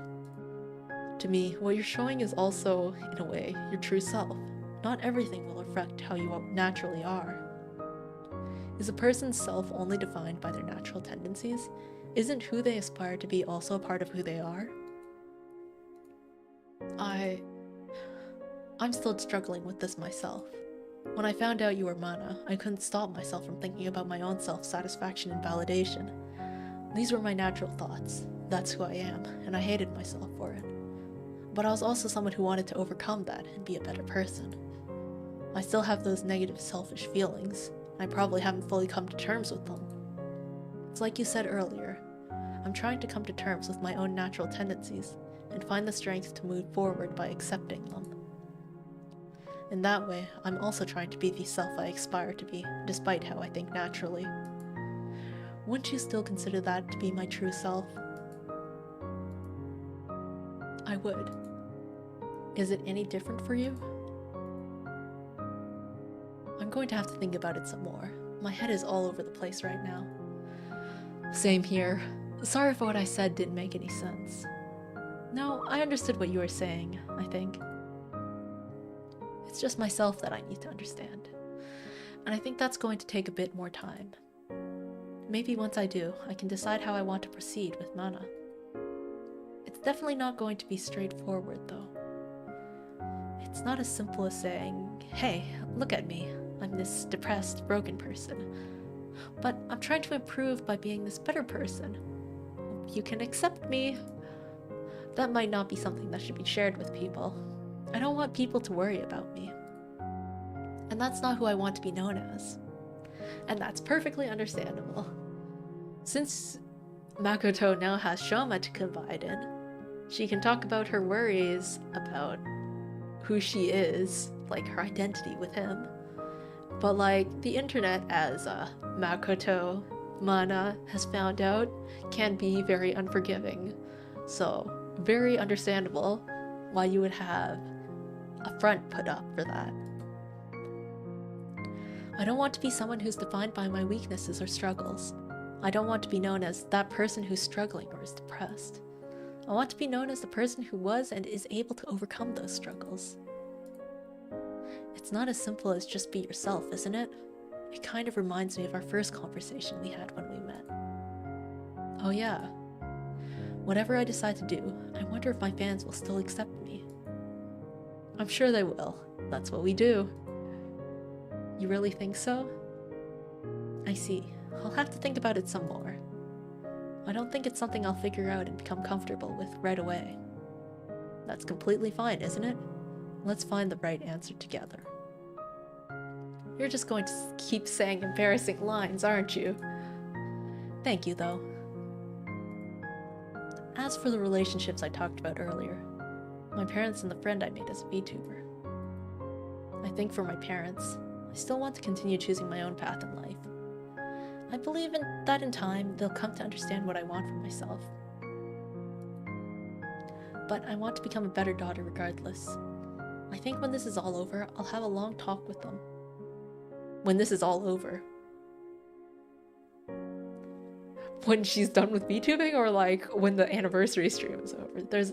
To me, what you're showing is also, in a way, your true self. Not everything will reflect how you naturally are. Is a person's self only defined by their natural tendencies? Isn't who they aspire to be also a part of who they are? I'm still struggling with this myself. When I found out you were Mana, I couldn't stop myself from thinking about my own self-satisfaction and validation. These were my natural thoughts. That's who I am, and I hated myself for it. But I was also someone who wanted to overcome that and be a better person. I still have those negative selfish feelings. I probably haven't fully come to terms with them. It's like you said earlier, I'm trying to come to terms with my own natural tendencies and find the strength to move forward by accepting them. In that way, I'm also trying to be the self I aspire to be, despite how I think naturally. Wouldn't you still consider that to be my true self? I would. Is it any different for you? I'm going to have to think about it some more. My head is all over the place right now. Same here. Sorry if what I said didn't make any sense. No, I understood what you were saying, I think. It's just myself that I need to understand. And I think that's going to take a bit more time. Maybe once I do, I can decide how I want to proceed with Mana. It's definitely not going to be straightforward, though. It's not as simple as saying, hey, look at me. I'm this depressed, broken person. But I'm trying to improve by being this better person. You can accept me. That might not be something that should be shared with people. I don't want people to worry about me. And that's not who I want to be known as. And that's perfectly understandable. Since Makoto now has Shouma to confide in, she can talk about her worries about who she is, like her identity with him. But like the internet, as Makoto Mana has found out, can be very unforgiving. So very understandable why you would have a front put up for that. I don't want to be someone who's defined by my weaknesses or struggles. I don't want to be known as that person who's struggling or is depressed. I want to be known as the person who was and is able to overcome those struggles. It's not as simple as just be yourself, isn't it? It kind of reminds me of our first conversation we had when we met. Oh yeah. Whatever I decide to do, I wonder if my fans will still accept me. I'm sure they will. That's what we do. You really think so? I see. I'll have to think about it some more. I don't think it's something I'll figure out and become comfortable with right away. That's completely fine, isn't it? Let's find the right answer together. You're just going to keep saying embarrassing lines, aren't you? Thank you, though. As for the relationships I talked about earlier, my parents and the friend I made as a VTuber, I think for my parents, I still want to continue choosing my own path in life. I believe that in time, they'll come to understand what I want for myself. But I want to become a better daughter regardless. I think when this is all over, I'll have a long talk with them. When this is all over. When she's done with VTubing, or like when the anniversary stream is over. There's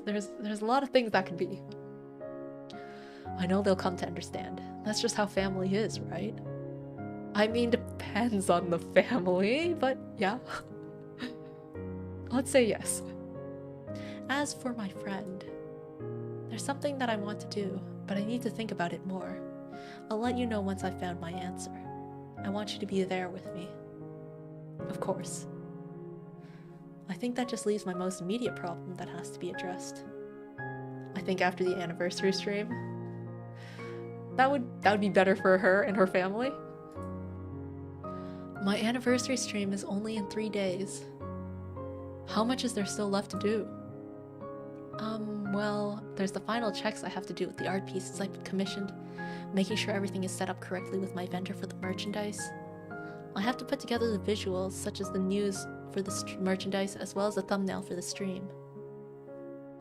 a lot of things that could be. I know they'll come to understand. That's just how family is, right? I mean, depends on the family, but yeah. Let's say yes. As for my friend, there's something that I want to do, but I need to think about it more. I'll let you know once I've found my answer. I want you to be there with me. Of course. I think that just leaves my most immediate problem that has to be addressed. I think after the anniversary stream, that would be better for her and her family. My anniversary stream is only in 3 days. How much is there still left to do? Well, there's the final checks I have to do with the art pieces I've commissioned, making sure everything is set up correctly with my vendor for the merchandise. I have to put together the visuals, such as the news for the merchandise, as well as a thumbnail for the stream.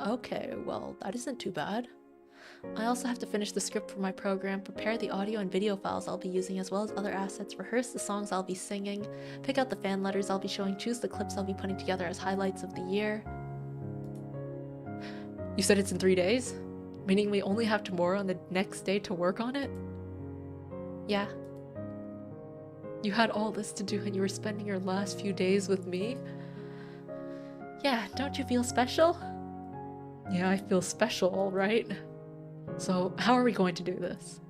Okay, well, that isn't too bad. I also have to finish the script for my program, prepare the audio and video files I'll be using, as well as other assets, rehearse the songs I'll be singing, pick out the fan letters I'll be showing, choose the clips I'll be putting together as highlights of the year. You said it's in 3 days? Meaning we only have tomorrow and the next day to work on it? Yeah. You had all this to do and you were spending your last few days with me? Yeah, don't you feel special? Yeah, I feel special, alright. So, how are we going to do this?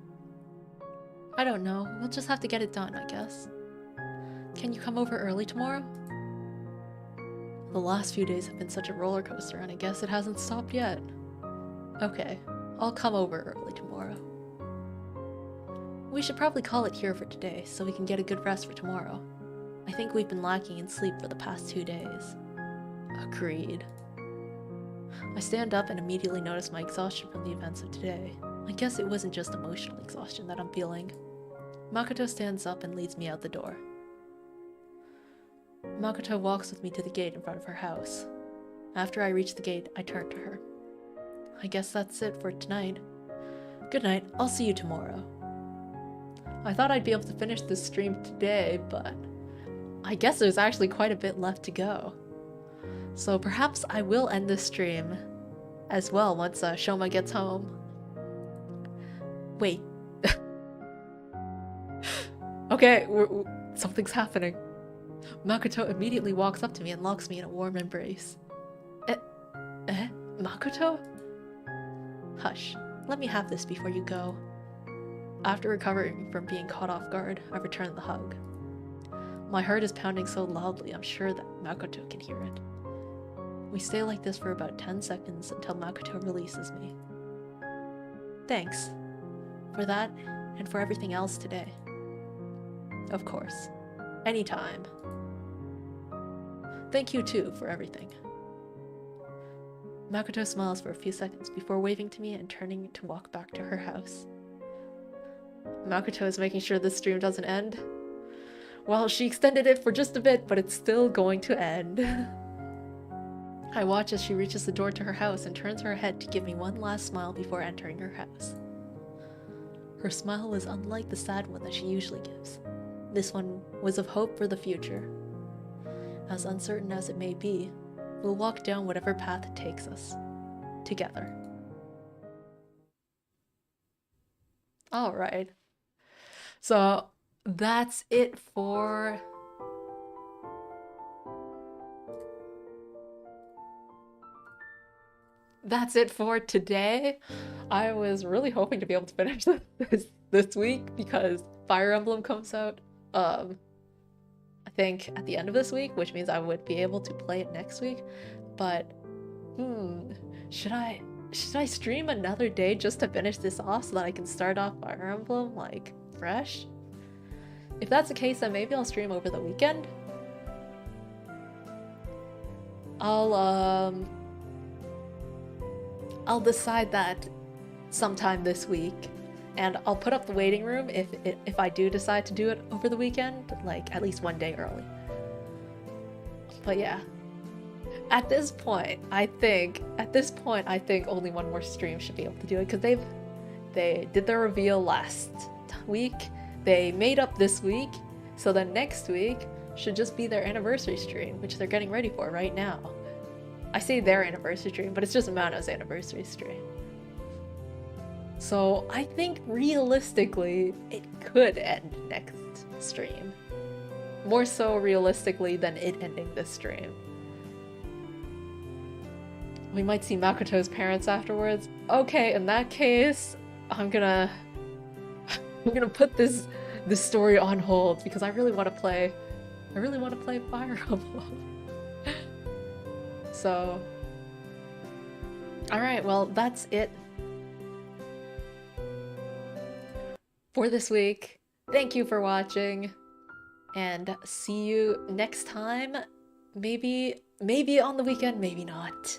I don't know. We'll just have to get it done, I guess. Can you come over early tomorrow? The last few days have been such a roller coaster, and I guess it hasn't stopped yet. Okay, I'll come over early tomorrow. We should probably call it here for today, so we can get a good rest for tomorrow. I think we've been lacking in sleep for the past 2 days. Agreed. I stand up and immediately notice my exhaustion from the events of today. I guess it wasn't just emotional exhaustion that I'm feeling. Makoto stands up and leads me out the door. Makoto walks with me to the gate in front of her house. After I reach the gate, I turn to her. I guess that's it for tonight. Good night, I'll see you tomorrow. I thought I'd be able to finish this stream today, but I guess there's actually quite a bit left to go. So perhaps I will end this stream as well once Shouma gets home. Wait. Okay, something's happening. Makoto immediately walks up to me and locks me in a warm embrace. Makoto? Hush, let me have this before you go. After recovering from being caught off guard, I return the hug. My heart is pounding so loudly I'm sure that Makoto can hear it. We stay like this for about 10 seconds until Makoto releases me. Thanks. For that, and for everything else today. Of course. Anytime. Thank you too for everything. Makoto smiles for a few seconds before waving to me and turning to walk back to her house. Makoto is making sure this stream doesn't end. Well, she extended it for just a bit, but it's still going to end. I watch as she reaches the door to her house and turns her head to give me one last smile before entering her house. Her smile was unlike the sad one that she usually gives. This one was of hope for the future. As uncertain as it may be, we'll walk down whatever path it takes us. Together. Alright. So, that's it for... That's it for today. I was really hoping to be able to finish this week because Fire Emblem comes out, I think at the end of this week, which means I would be able to play it next week. But, should I stream another day just to finish this off so that I can start off Fire Emblem, like, fresh? If that's the case, then maybe I'll stream over the weekend. I'll decide that sometime this week. And I'll put up the waiting room if I do decide to do it over the weekend, like at least one day early. But yeah. At this point, I think only one more stream should be able to do it, because they did their reveal last week. They made up this week, so then next week should just be their anniversary stream, which they're getting ready for right now. I say their anniversary stream, but it's just Mano's anniversary stream. So I think realistically, it could end next stream. More so realistically than it ending this stream. We might see Makoto's parents afterwards. Okay, in that case, I'm gonna put this story on hold because I really want to play Fire Emblem. So, alright, well, that's it for this week. Thank you for watching, and see you next time. Maybe on the weekend, maybe not.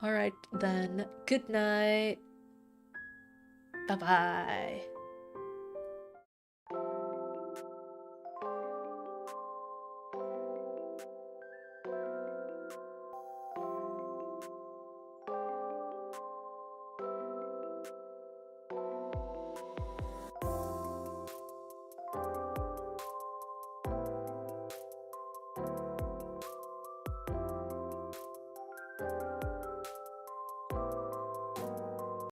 Alright then, good night. Bye-bye.